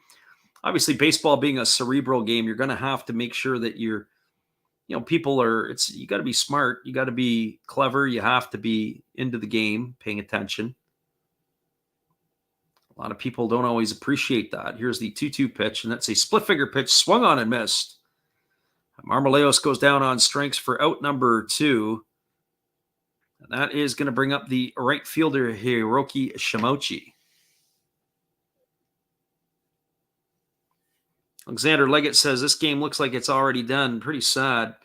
Obviously, baseball being a cerebral game, you're going to have to make sure that you got to be smart. You got to be clever. You have to be into the game, paying attention. A lot of people don't always appreciate that. Here's the 2-2 pitch, and that's a split finger pitch, swung on and missed. Marmoleos goes down on strikes for out number 2. And that is going to bring up the right fielder, Hiroki Shimochi. Alexander Leggett says this game looks like it's already done. Pretty sad.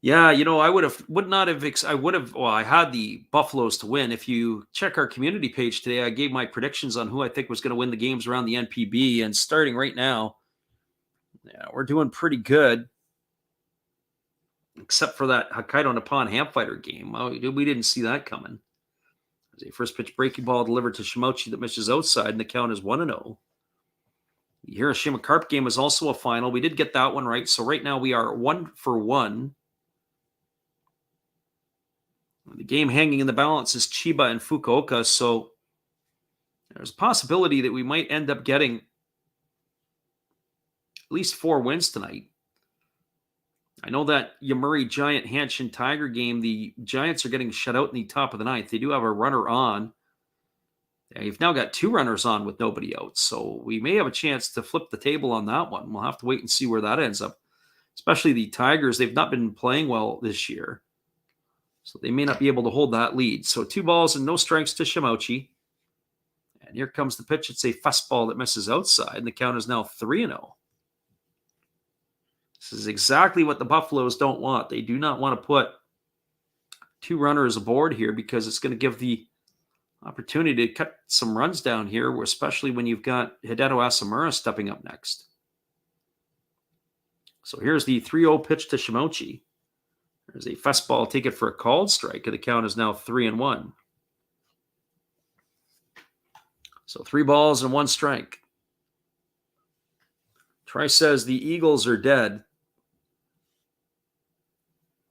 Yeah, I had the Buffaloes to win. If you check our community page today, I gave my predictions on who I think was going to win the games around the NPB. And starting right now, yeah, we're doing pretty good. Except for that Hokkaido Nippon Hamfighter game. We didn't see that coming. There's a first pitch breaking ball delivered to Shimochi that misses outside, and the count is 1-0. The Hiroshima Carp game is also a final. We did get that one right. So right now we are 1 for 1. The game hanging in the balance is Chiba and Fukuoka. So there's a possibility that we might end up getting at least 4 wins tonight. I know that Yomiuri Giant Hanshin Tiger game, the Giants are getting shut out in the top of the 9th. They do have a runner on. You've now got 2 runners on with nobody out. So we may have a chance to flip the table on that one. We'll have to wait and see where that ends up. Especially the Tigers. They've not been playing well this year. So they may not be able to hold that lead. So 2 balls and no strikes to Shimochi. And here comes the pitch. It's a fastball that misses outside. And the count is now 3-0. This is exactly what the Buffaloes don't want. They do not want to put 2 runners aboard here because it's going to give the opportunity to cut some runs down here, especially when you've got Hideto Asamura stepping up next. So here's the 3-0 pitch to Shimochi. There's a fastball, take it for a called strike, and the count is now 3-1. So 3 balls and 1 strike. Tri says the Eagles are dead.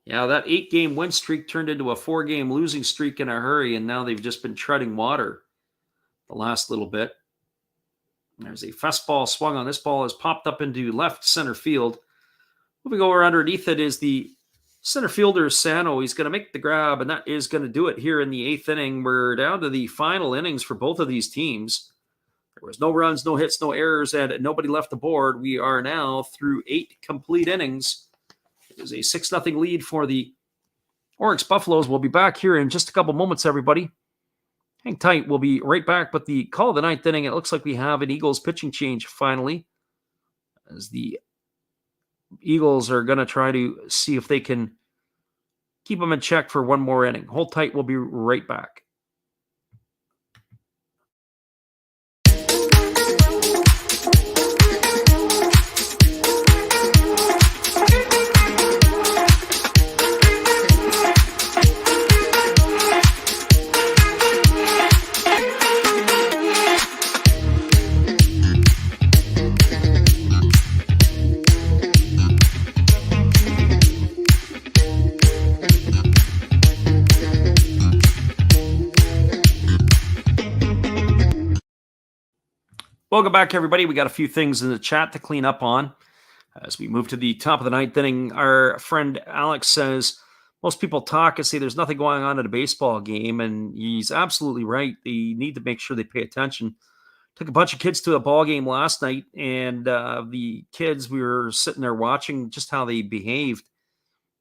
Yeah, that 8-game win streak turned into a 4-game losing streak in a hurry, and now they've just been treading water the last little bit. There's a fastball swung on. This ball has popped up into left center field. Moving over underneath it is the center fielder, Sano. He's going to make the grab, and that is going to do it here in the 8th inning. We're down to the final innings for both of these teams. There was no runs, no hits, no errors, and nobody left the board. We are now through 8 complete innings. It is a 6-0 lead for the Orix Buffaloes. We'll be back here in just a couple moments, everybody. Hang tight. We'll be right back. But the call of the 9th inning, it looks like we have an Eagles pitching change finally, as the Eagles are going to try to see if they can keep them in check for one more inning. Hold tight. We'll be right back. Welcome back, everybody. We got a few things in the chat to clean up on. As we move to the top of the 9th inning, our friend Alex says, most people talk and say there's nothing going on at a baseball game, and he's absolutely right. They need to make sure they pay attention. Took a bunch of kids to a ball game last night, and the kids, we were sitting there watching just how they behaved,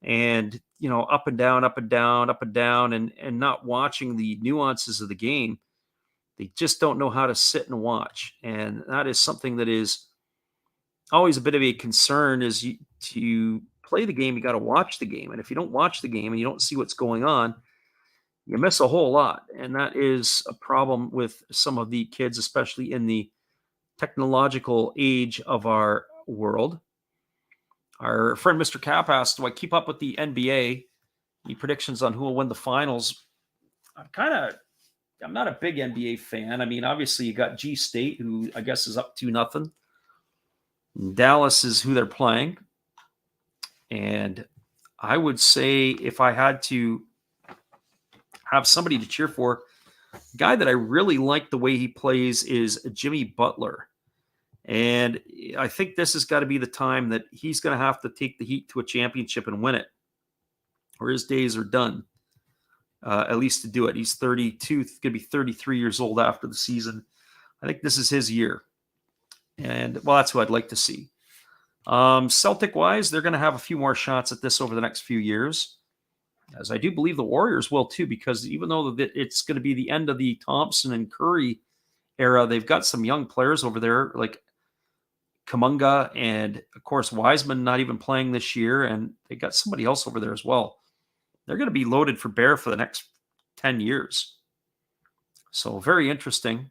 and, you know, up and down, up and down, up and down, and not watching the nuances of the game. They just don't know how to sit and watch. And that is something that is always a bit of a concern. Is to play the game, you got to watch the game. And if you don't watch the game and you don't see what's going on, you miss a whole lot. And that is a problem with some of the kids, especially in the technological age of our world. Our friend Mr. Cap asked, do I keep up with the NBA? Any predictions on who will win the finals? I'm not a big NBA fan. I mean, obviously you got G State, who I guess is up 2-0. Dallas is who they're playing. And I would say if I had to have somebody to cheer for, the guy that I really like the way he plays is Jimmy Butler. And I think this has got to be the time that he's going to have to take the Heat to a championship and win it, or his days are done. At least to do it. He's 32, going to be 33 years old after the season. I think this is his year. And, well, that's what I'd like to see. Celtic-wise, they're going to have a few more shots at this over the next few years, as I do believe the Warriors will too, because even though it's going to be the end of the Thompson and Curry era, they've got some young players over there like Kamunga and, of course, Wiseman not even playing this year, and they got somebody else over there as well. They're going to be loaded for bear for the next 10 years. So very interesting.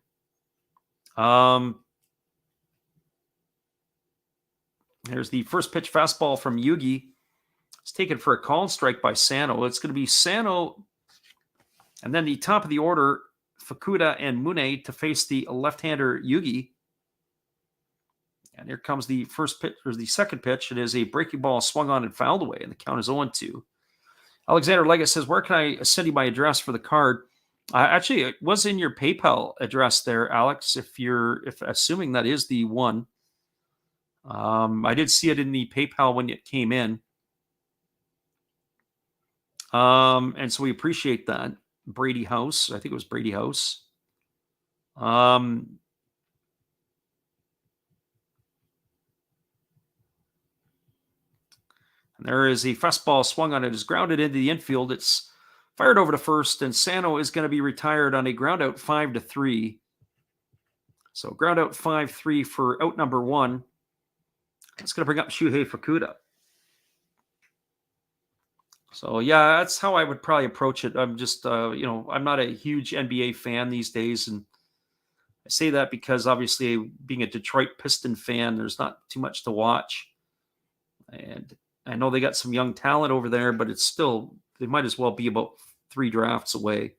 Here's the first pitch fastball from Yugi. It's taken for a call strike by Sano. It's going to be Sano, and then the top of the order, Fukuda and Mune to face the left-hander Yugi. And here comes the first pitch, or the second pitch. It is a breaking ball swung on and fouled away, and the count is 0-2. Alexander Leggett says, where can I send you my address for the card? Actually, it was in your PayPal address there, Alex, if assuming that is the one. I did see it in the PayPal when it came in. And so we appreciate that. Brady House. I think it was Brady House. And there is a fastball swung on it. It is grounded into the infield. It's fired over to first, and Sano is going to be retired on a ground out 5-3. So ground out 5-3 for out number 1. That's going to bring up Shuhei Fukuda. So, yeah, that's how I would probably approach it. I'm just, I'm not a huge NBA fan these days. And I say that because, obviously, being a Detroit Piston fan, there's not too much to watch. And I know they got some young talent over there, but it's still, they might as well be about 3 drafts away.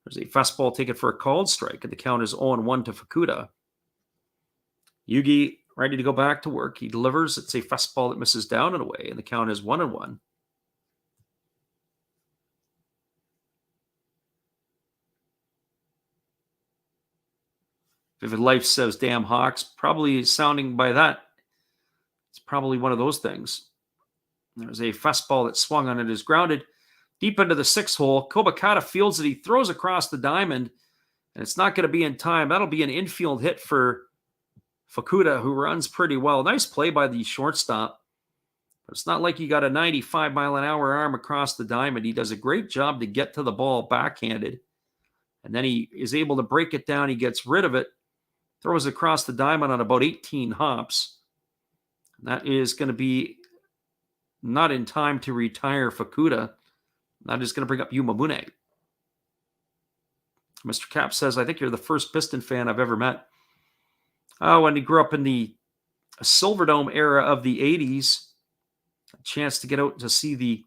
There's a fastball taken for a called strike, and the count is 0-1 to Fukuda. Yugi ready to go back to work. He delivers. It's a fastball that misses down and away, and the count is 1-1. Vivid Life says, damn Hawks. Probably sounding by that. It's probably one of those things. There's a fastball that swung on it, is grounded deep into the 6th hole. Kobakata fields it. He throws across the diamond, and it's not going to be in time. That'll be an infield hit for Fukuda, who runs pretty well. Nice play by the shortstop. But it's not like he got a 95-mile-an-hour arm across the diamond. He does a great job to get to the ball backhanded. And then he is able to break it down. He gets rid of it, throws across the diamond on about 18 hops. And that is going to be not in time to retire Fukuda. That is going to bring up Yuma Mune. Mr. Cap says, I think you're the first Piston fan I've ever met. When he grew up in the Silverdome era of the 80s, a chance to get out to see the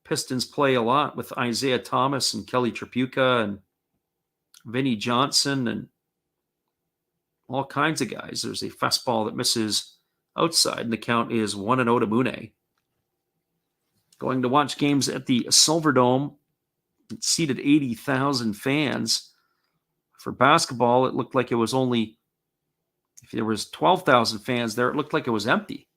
Pistons play a lot with Isaiah Thomas and Kelly Tripucka and Vinnie Johnson and all kinds of guys. There's a fastball that misses outside, and the count is 1-0 to Mune. Going to watch games at the Silverdome. It seated 80,000 fans. For basketball, it looked like it was only, if there was 12,000 fans there, it looked like it was empty.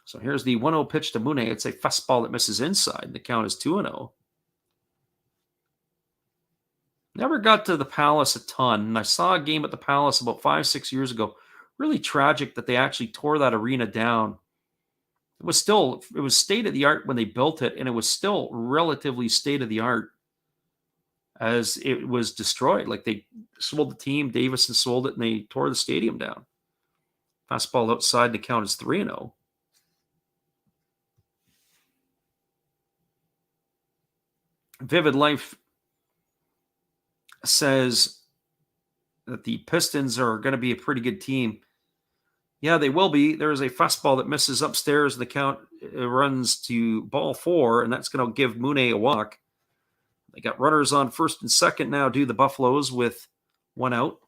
So here's the 1-0 pitch to Mune. It's a fastball that misses inside, and the count is 2-0. Never got to the Palace a ton. And I saw a game at the Palace about 5-6 years ago. Really tragic that they actually tore that arena down. It was state-of-the-art when they built it, and it was still relatively state-of-the-art as it was destroyed. Like, they sold the team, Davison sold it, and they tore the stadium down. Fastball outside, the count is 3-0. Vivid Life says that the Pistons are going to be a pretty good team. Yeah, they will be. There is a fastball that misses upstairs. The count runs to ball 4, and that's going to give Mune a walk. They got runners on first and second now, do the Buffaloes with 1 out.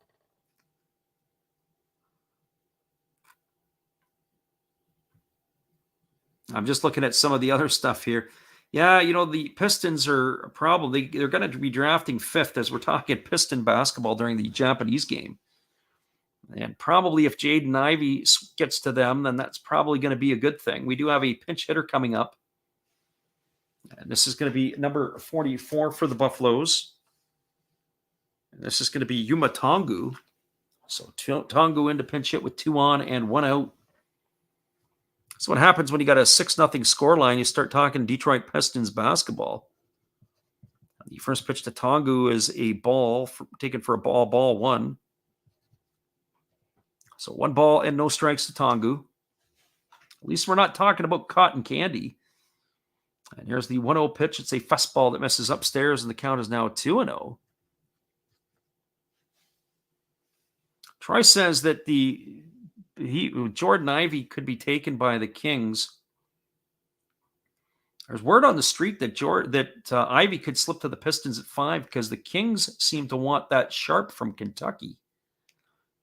I'm just looking at some of the other stuff here. Yeah, the Pistons are a problem. They're going to be drafting 5th as we're talking Piston basketball during the Japanese game. And probably if Jaden Ivey gets to them, then that's probably going to be a good thing. We do have a pinch hitter coming up. And this is going to be number 44 for the Buffaloes. And this is going to be Yuma Tongu. So Tongu into pinch hit with 2 on and 1 out. That's what happens when you got a 6-0 scoreline. You start talking Detroit Pistons basketball. The first pitch to Tongu is a ball taken for a ball one. So 1 ball and no strikes to Tongu. At least we're not talking about cotton candy. And here's the 1-0 pitch. It's a fastball that misses upstairs, and the count is now 2-0. Troy says that Jordan Ivey could be taken by the Kings. There's word on the street that Ivey could slip to the Pistons at 5 because the Kings seem to want that Sharp from Kentucky.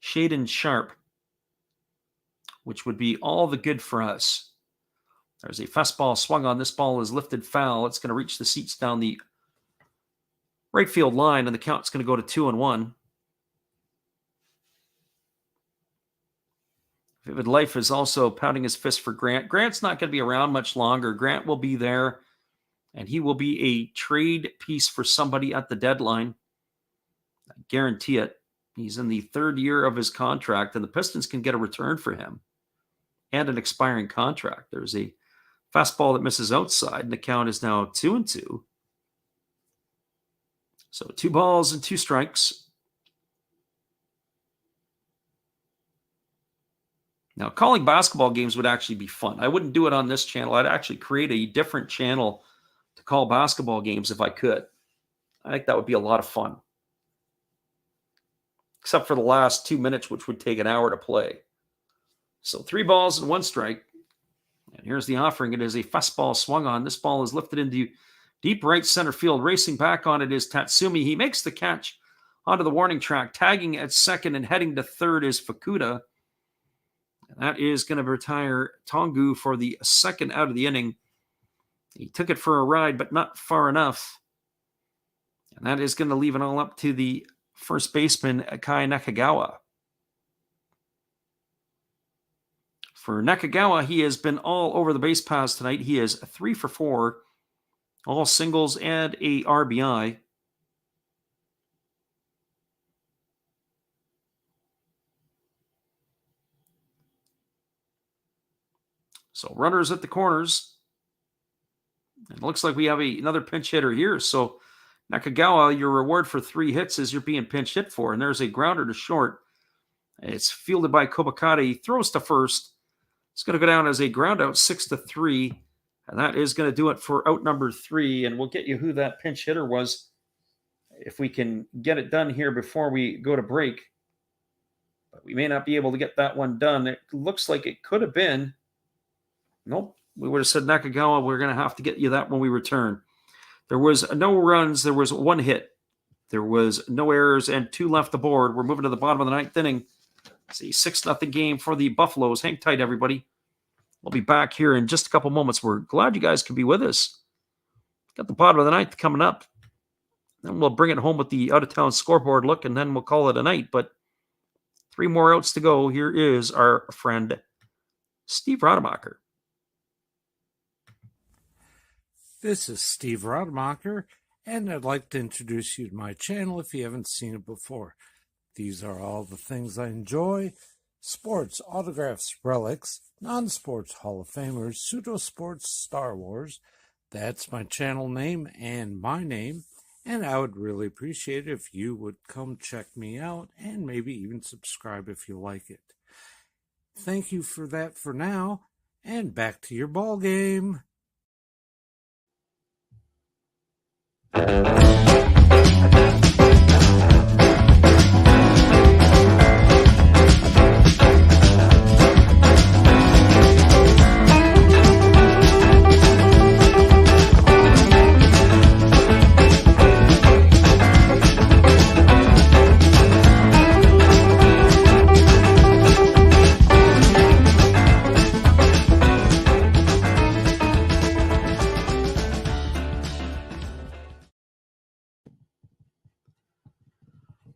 Shaden Sharp, which would be all the good for us. There's a fastball swung on. This ball is lifted foul. It's going to reach the seats down the right field line, and the count's going to go to 2-1. Vivid Life is also pounding his fist for Grant. Grant's not going to be around much longer. Grant will be there, and he will be a trade piece for somebody at the deadline. I guarantee it. He's in the 3rd year of his contract, and the Pistons can get a return for him and an expiring contract. There's a fastball that misses outside, and the count is now 2-2. So 2 balls and 2 strikes. Now, calling basketball games would actually be fun. I wouldn't do it on this channel. I'd actually create a different channel to call basketball games if I could. I think that would be a lot of fun. Except for the last 2 minutes, which would take an hour to play. So 3 balls and 1 strike. And here's the offering. It is a fastball swung on. This ball is lifted into deep right center field. Racing back on it is Tatsumi. He makes the catch onto the warning track. Tagging at second and heading to third is Fukuda. And that is going to retire Tongu for the 2nd out of the inning. He took it for a ride, but not far enough. And that is going to leave it all up to the first baseman, Kai Nakagawa. For Nakagawa, he has been all over the base paths tonight. He is 3 for 4, all singles and a RBI. So runners at the corners. It looks like we have another pinch hitter here. So Nakagawa, your reward for 3 hits is you're being pinch hit for. And there's a grounder to short. It's fielded by Kobakata. He throws to first. It's going to go down as a ground out, 6-3. And that is going to do it for out number 3. And we'll get you who that pinch hitter was if we can get it done here before we go to break. But we may not be able to get that one done. It looks like it could have been. Nope. We would have said Nakagawa. We're going to have to get you that when we return. There was no runs. There was 1 hit. There was no errors and 2 left the board. We're moving to the bottom of the 9th inning. It's a 6-0 game for the Buffaloes. Hang tight, everybody. We'll be back here in just a couple moments. We're glad you guys can be with us. Got the bottom of the 9th coming up. Then we'll bring it home with the out-of-town scoreboard look, and then we'll call it a night. But 3 more outs to go. Here is our friend Steve Rademacher. This is Steve Rademacher, and I'd like to introduce you to my channel if you haven't seen it before. These are all the things I enjoy: sports, autographs, relics, non-sports Hall of Famers, pseudo-sports, Star Wars. That's my channel name and my name, and I would really appreciate it if you would come check me out and maybe even subscribe if you like it. Thank you for that for now, and back to your ball game.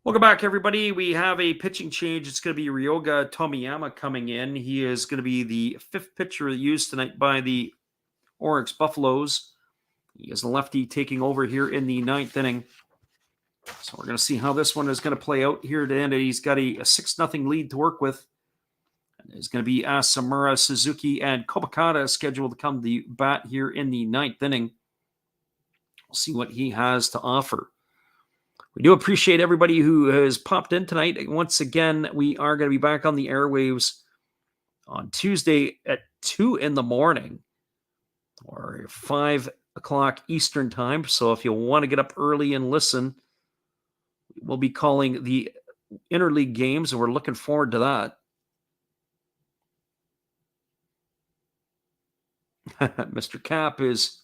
Welcome back, everybody. We have a pitching change. It's going to be Ryoga Tomiyama coming in. He is going to be the 5th pitcher used tonight by the Orix Buffaloes. He is the lefty taking over here in the 9th inning. So we're going to see how this one is going to play out here to end it. He's got a 6-0 lead to work with There's going to be Asamura, Suzuki, and Kobakata scheduled to come to the bat here in the 9th inning. We'll see what he has to offer. We do appreciate everybody who has popped in tonight. Once again, we are going to be back on the airwaves on Tuesday at 2 in the morning or 5 o'clock Eastern time. So if you want to get up early and listen, we'll be calling the interleague games, and we're looking forward to that. Mr. Cap is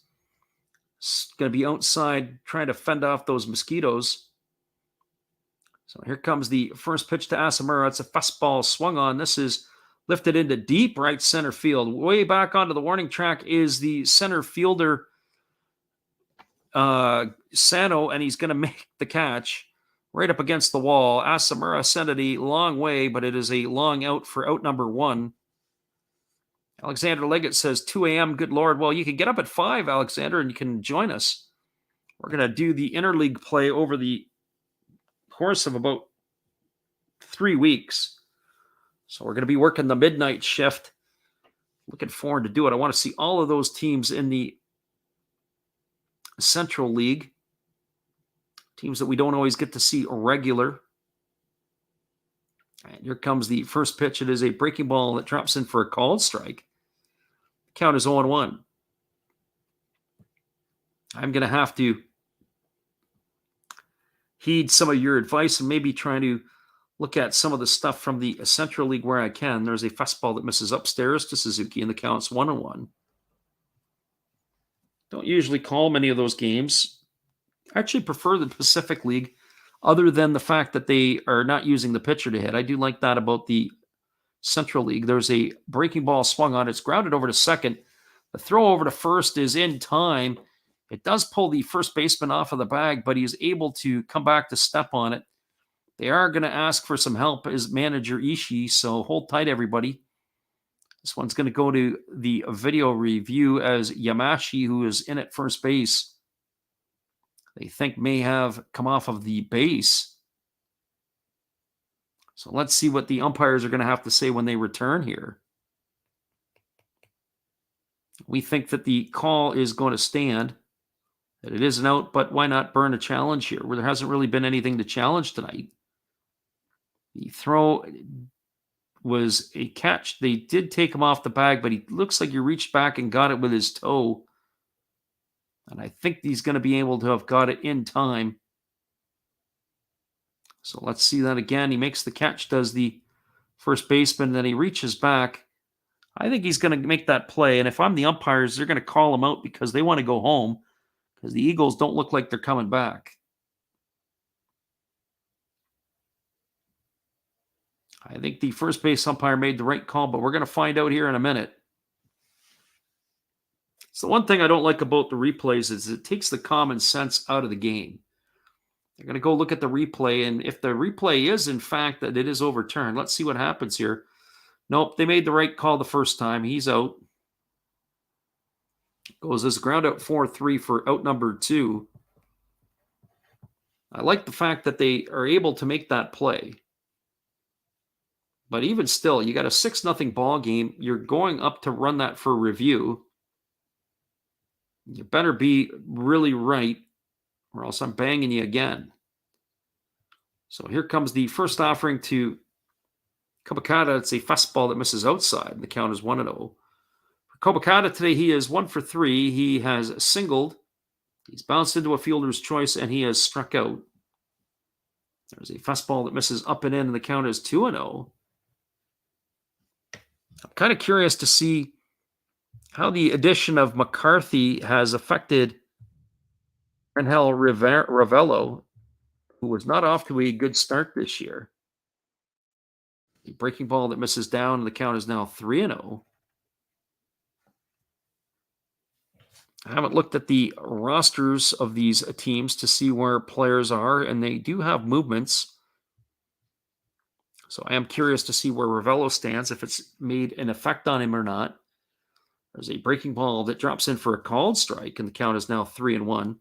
going to be outside trying to fend off those mosquitoes. So here comes the first pitch to Asamura. It's a fastball swung on. This is lifted into deep right center field. Way back onto the warning track is the center fielder, Sano, and he's going to make the catch right up against the wall. Asamura sent it a long way, but it is a long out for out number 1. Alexander Leggett says 2 a.m. Good Lord. Well, you can get up at 5, Alexander, and you can join us. We're going to do the interleague play over the course of about 3 weeks. So we're going to be working the midnight shift. Looking forward to do it. I want to see all of those teams in the Central League. Teams that we don't always get to see regular. And here comes the first pitch. It is a breaking ball that drops in for a called strike. Count is 0-1. I'm going to have to heed some of your advice and maybe try to look at some of the stuff from the Central League where I can. There's a fastball that misses upstairs to Suzuki, and the count's 1-1. Don't usually call many of those games. I actually prefer the Pacific League, other than the fact that they are not using the pitcher to hit. I do like that about the Central League. There's a breaking ball swung on. It's grounded over to second. The throw over to first is in time. It does pull the first baseman off of the bag, but he's able to come back to step on it. They are going to ask for some help as manager Ishii, so hold tight, everybody. This one's going to go to the video review as Yamashi, who is in at first base, they think may have come off of the base. So let's see what the umpires are going to have to say when they return here. We think that the call is going to stand, that it is an out, but why not burn a challenge here where there hasn't really been anything to challenge tonight? The throw was a catch. They did take him off the bag, but he looks like he reached back and got it with his toe. And I think he's going to be able to have got it in time. So let's see that again. He makes the catch, does the first baseman, then he reaches back. I think he's going to make that play. And if I'm the umpires, they're going to call him out because they want to go home because the Eagles don't look like they're coming back. I think the first base umpire made the right call, but we're going to find out here in a minute. So one thing I don't like about the replays is it takes the common sense out of the game. They're going to go look at the replay, and if the replay is, in fact, that it is overturned, let's see what happens here. Nope, they made the right call the first time. He's out. Goes as ground out 4-3 for out number 2. I like the fact that they are able to make that play. But even still, you got a 6-0 ball game. You're going up to run that for review. You better be really right, or else I'm banging you again. So here comes the first offering to Kobakata. It's a fastball that misses outside, and the count is 1-0. For Kobakata today, he is 1 for 3. He has singled. He's bounced into a fielder's choice, and he has struck out. There's a fastball that misses up and in, and the count is 2-0. I'm kind of curious to see how the addition of McCarthy has affected Angel Ravello, who was not off to a good start this year. The breaking ball that misses down, and the count is now 3-0. I haven't looked at the rosters of these teams to see where players are, and they do have movements. So I am curious to see where Ravello stands, if it's made an effect on him or not. There's a breaking ball that drops in for a called strike, and the count is now 3-1.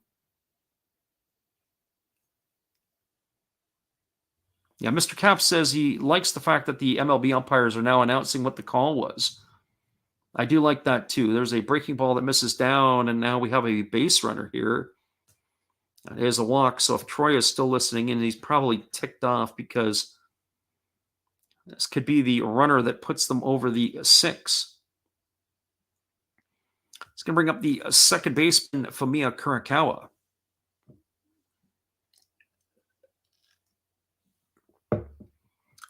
Yeah, Mr. Cap says he likes the fact that the MLB umpires are now announcing what the call was. I do like that too. There's a breaking ball that misses down, and now we have a base runner here. That is a walk. So if Troy is still listening in, he's probably ticked off because this could be the runner that puts them over the 6. It's going to bring up the second baseman, Fumiya Kurakawa.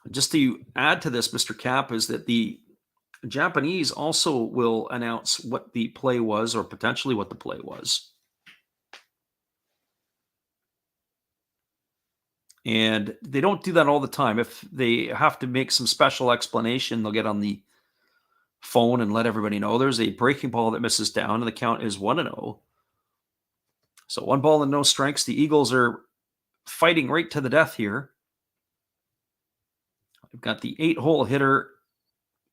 Just to add to this, Mr. Cap, is that the Japanese also will announce what the play was, or potentially what the play was. And they don't do that all the time. If they have to make some special explanation, they'll get on the phone and let everybody know there's a breaking ball that misses down, and the count is 1-0. So 1 ball and no strikes. The Eagles are fighting right to the death here. We've got the 8-hole hitter,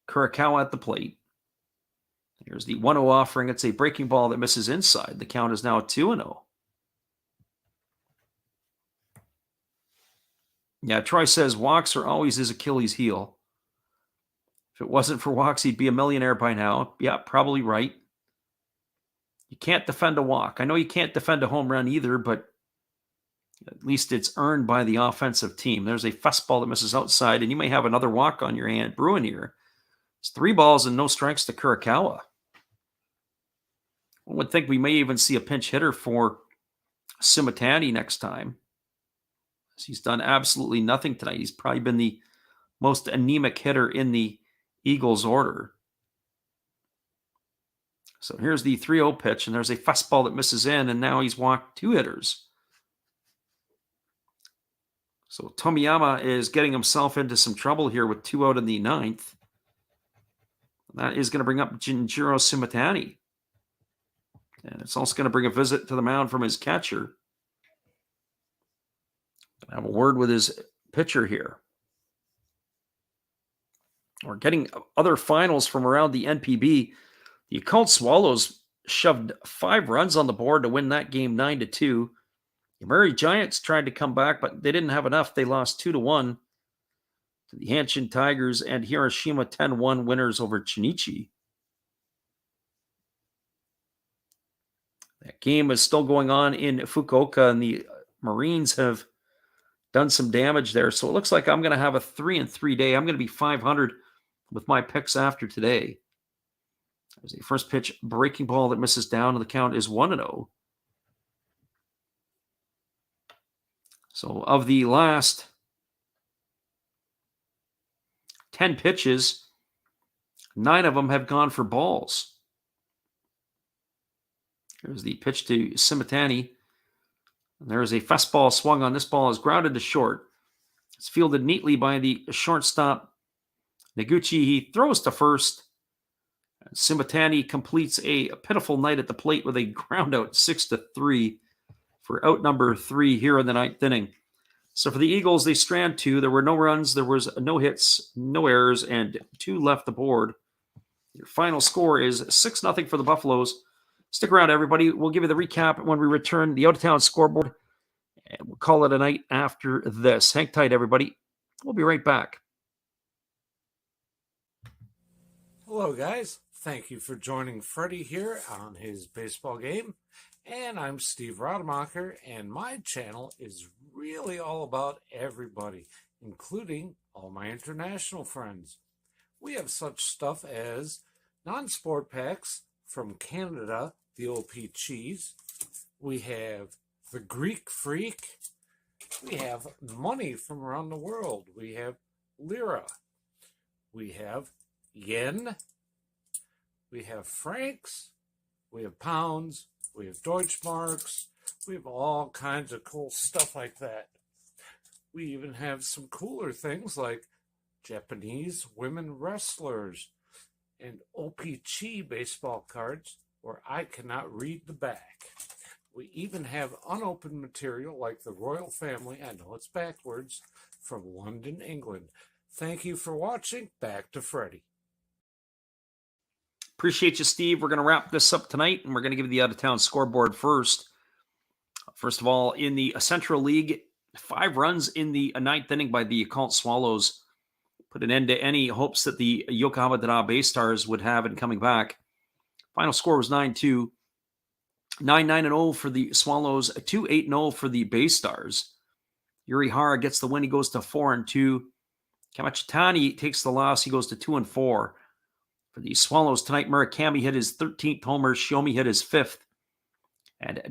Kurakawa, at the plate. Here's the 1-0 offering. It's a breaking ball that misses inside. The count is now 2-0. Yeah, Troy says walks are always his Achilles heel. If it wasn't for walks, he'd be a millionaire by now. Yeah, probably right. You can't defend a walk. I know you can't defend a home run either, but at least it's earned by the offensive team. There's a fastball that misses outside, and you may have another walk on your hand brewing here. It's 3 balls and no strikes to Kurakawa. One would think we may even see a pinch hitter for Simatani next time. He's done absolutely nothing tonight. He's probably been the most anemic hitter in the Eagles order. So here's the 3-0 pitch, and there's a fastball that misses in, and now he's walked 2 hitters. So Tomiyama is getting himself into some trouble here with 2 out in the 9th. That is going to bring up Jinjiro Simatani. And it's also going to bring a visit to the mound from his catcher. I have a word with his pitcher here. We're getting other finals from around the NPB. The Occult Swallows shoved 5 runs on the board to win that game 9-2. The Murray Giants tried to come back, but they didn't have enough. They lost 2-1 to the Hanshin Tigers, and Hiroshima 10-1 winners over Chinichi. That game is still going on in Fukuoka, and the Marines have done some damage there. So it looks like I'm going to have a 3-3 day. I'm going to be 500 with my picks after today. There's a first pitch breaking ball that misses down, and the count is 1-0. So of the last 10 pitches, 9 of them have gone for balls. Here's the pitch to Simatani. And there is a fastball swung on. This ball is grounded to short. It's fielded neatly by the shortstop, Neguchi. He throws to first. Simatani completes a pitiful night at the plate with a ground out 6-3 for out number 3 here in the 9th inning. So for the Eagles, they strand 2. There were no runs, there was no hits, no errors, and 2 left the board. Your final score is 6-0 for the Buffaloes. Stick around, everybody. We'll give you the recap when we return the out-of-town scoreboard, and we'll call it a night after this. Hang tight, everybody. We'll be right back. Hello, guys. Thank you for joining Freddie here on his baseball game. And I'm Steve Rademacher, and my channel is really all about everybody, including all my international friends. We have such stuff as non-sport packs from Canada, the OP Cheese. We have the Greek Freak. We have money from around the world. We have lira. We have yen. We have francs. We have pounds. We have Deutschmarks. We have all kinds of cool stuff like that. We even have some cooler things like Japanese women wrestlers and OP-Chi baseball cards where I cannot read the back. We even have unopened material like the royal family, I know it's backwards, from London, England. Thank you for watching. Back to Freddie. Appreciate you, Steve. We're going to wrap this up tonight, and we're going to give you the out-of-town scoreboard first. First of all, in the Central League, 5 runs in the ninth inning by the Yakult Swallows put an end to any hopes that the Yokohama Dana Bay Stars would have in coming back. Final score was 9-2. 9-9-0 for the Swallows, 2-8-0 for the Bay Stars. Yuri Hara gets the win. He goes to 4-2. Kamachitani takes the loss. He goes to 2-4. For the Swallows tonight, Murakami hit his 13th homer. Shiomi hit his 5th. And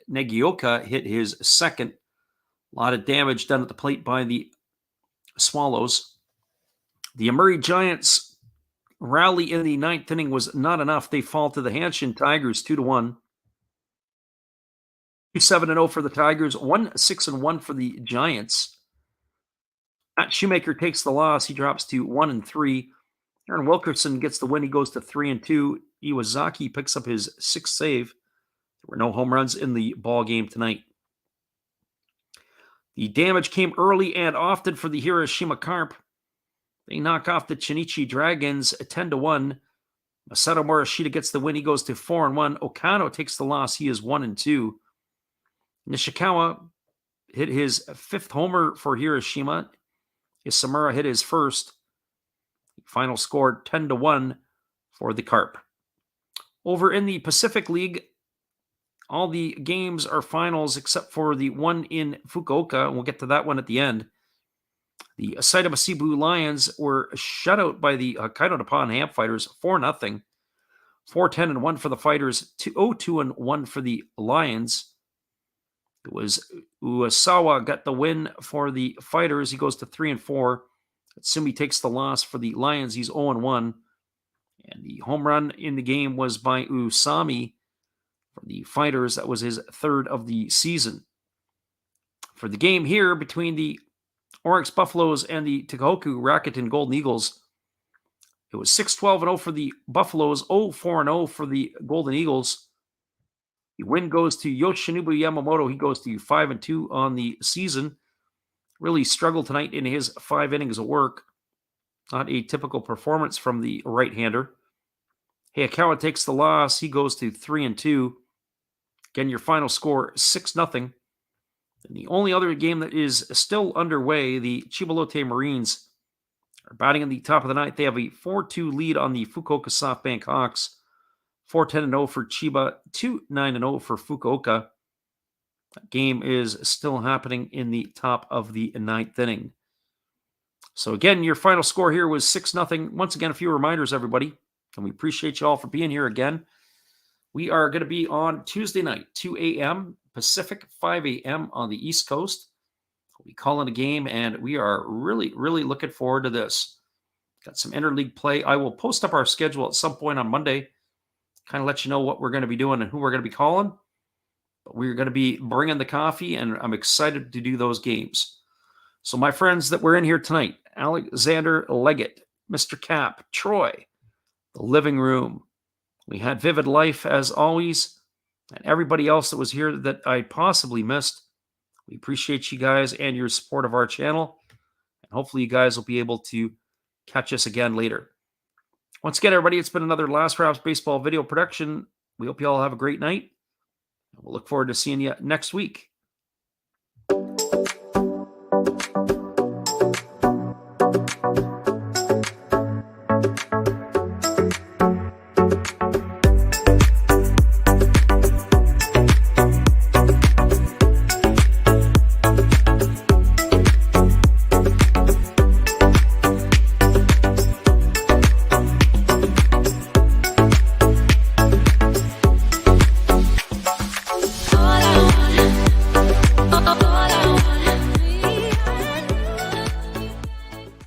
Negioka hit his 2nd. A lot of damage done at the plate by the Swallows. The Amuri Giants rally in the 9th inning was not enough. They fall to the Hanshin Tigers 2-1. 2-7-0 for the Tigers, 1-6-1 for the Giants. Matt Shoemaker takes the loss. He drops to 1-3. Aaron Wilkerson gets the win. He goes to 3-2. Iwazaki picks up his 6th save. There were no home runs in the ball game tonight. The damage came early and often for the Hiroshima Carp. They knock off the Chinichi Dragons 10-1. Masato Morishita gets the win. He goes to 4-1. Okano takes the loss. He is 1-2. Nishikawa hit his 5th homer for Hiroshima. Isamura hit his 1st. Final score 10-1 for the Carp. Over in the Pacific League, all the games are finals except for the one in Fukuoka, and we'll get to that one at the end. The Saitama Sibu Lions were shut out by the Hokkaido Nippon Ham Fighters 4-0. 4-10-1 for the Fighters, 0-2-1 for the Lions. It was Uesawa got the win for the Fighters. He goes to 3-4. Tsumi takes the loss for the Lions. He's 0-1. And the home run in the game was by Usami for the Fighters. That was his 3rd of the season. For the game here between the Orix Buffaloes and the Tohoku Rakuten Golden Eagles, it was 6-12-0 for the Buffaloes, 0-4-0 for the Golden Eagles. The win goes to Yoshinobu Yamamoto. He goes to 5-2 on the season. Really struggled tonight in his 5 innings of work. Not a typical performance from the right-hander. Hayakawa takes the loss. He goes to 3-2. Again, your final score, 6-0. And the only other game that is still underway, the Chibalote Marines are batting in the top of the ninth. They have a 4-2 lead on the Fukuoka SoftBank Hawks. 4-10-0 for Chiba, 2-9-0 for Fukuoka. That game is still happening in the top of the 9th inning. So again, your final score here was 6-0. Once again, a few reminders, everybody. And we appreciate you all for being here again. We are going to be on Tuesday night, 2 a.m. Pacific, 5 a.m. on the East Coast. We'll be calling a game, and we are really, really looking forward to this. Got some interleague play. I will post up our schedule at some point on Monday, kind of let you know what we're going to be doing and who we're going to be calling. But we're going to be bringing the coffee, and I'm excited to do those games. So my friends that were in here tonight, Alexander Leggett, Mr. Cap, Troy, the living room. We had Vivid Life as always, and everybody else that was here that I possibly missed. We appreciate you guys and your support of our channel. And hopefully you guys will be able to catch us again later. Once again, everybody, it's been another Last Raps Baseball video production. We hope you all have a great night. We'll look forward to seeing you next week.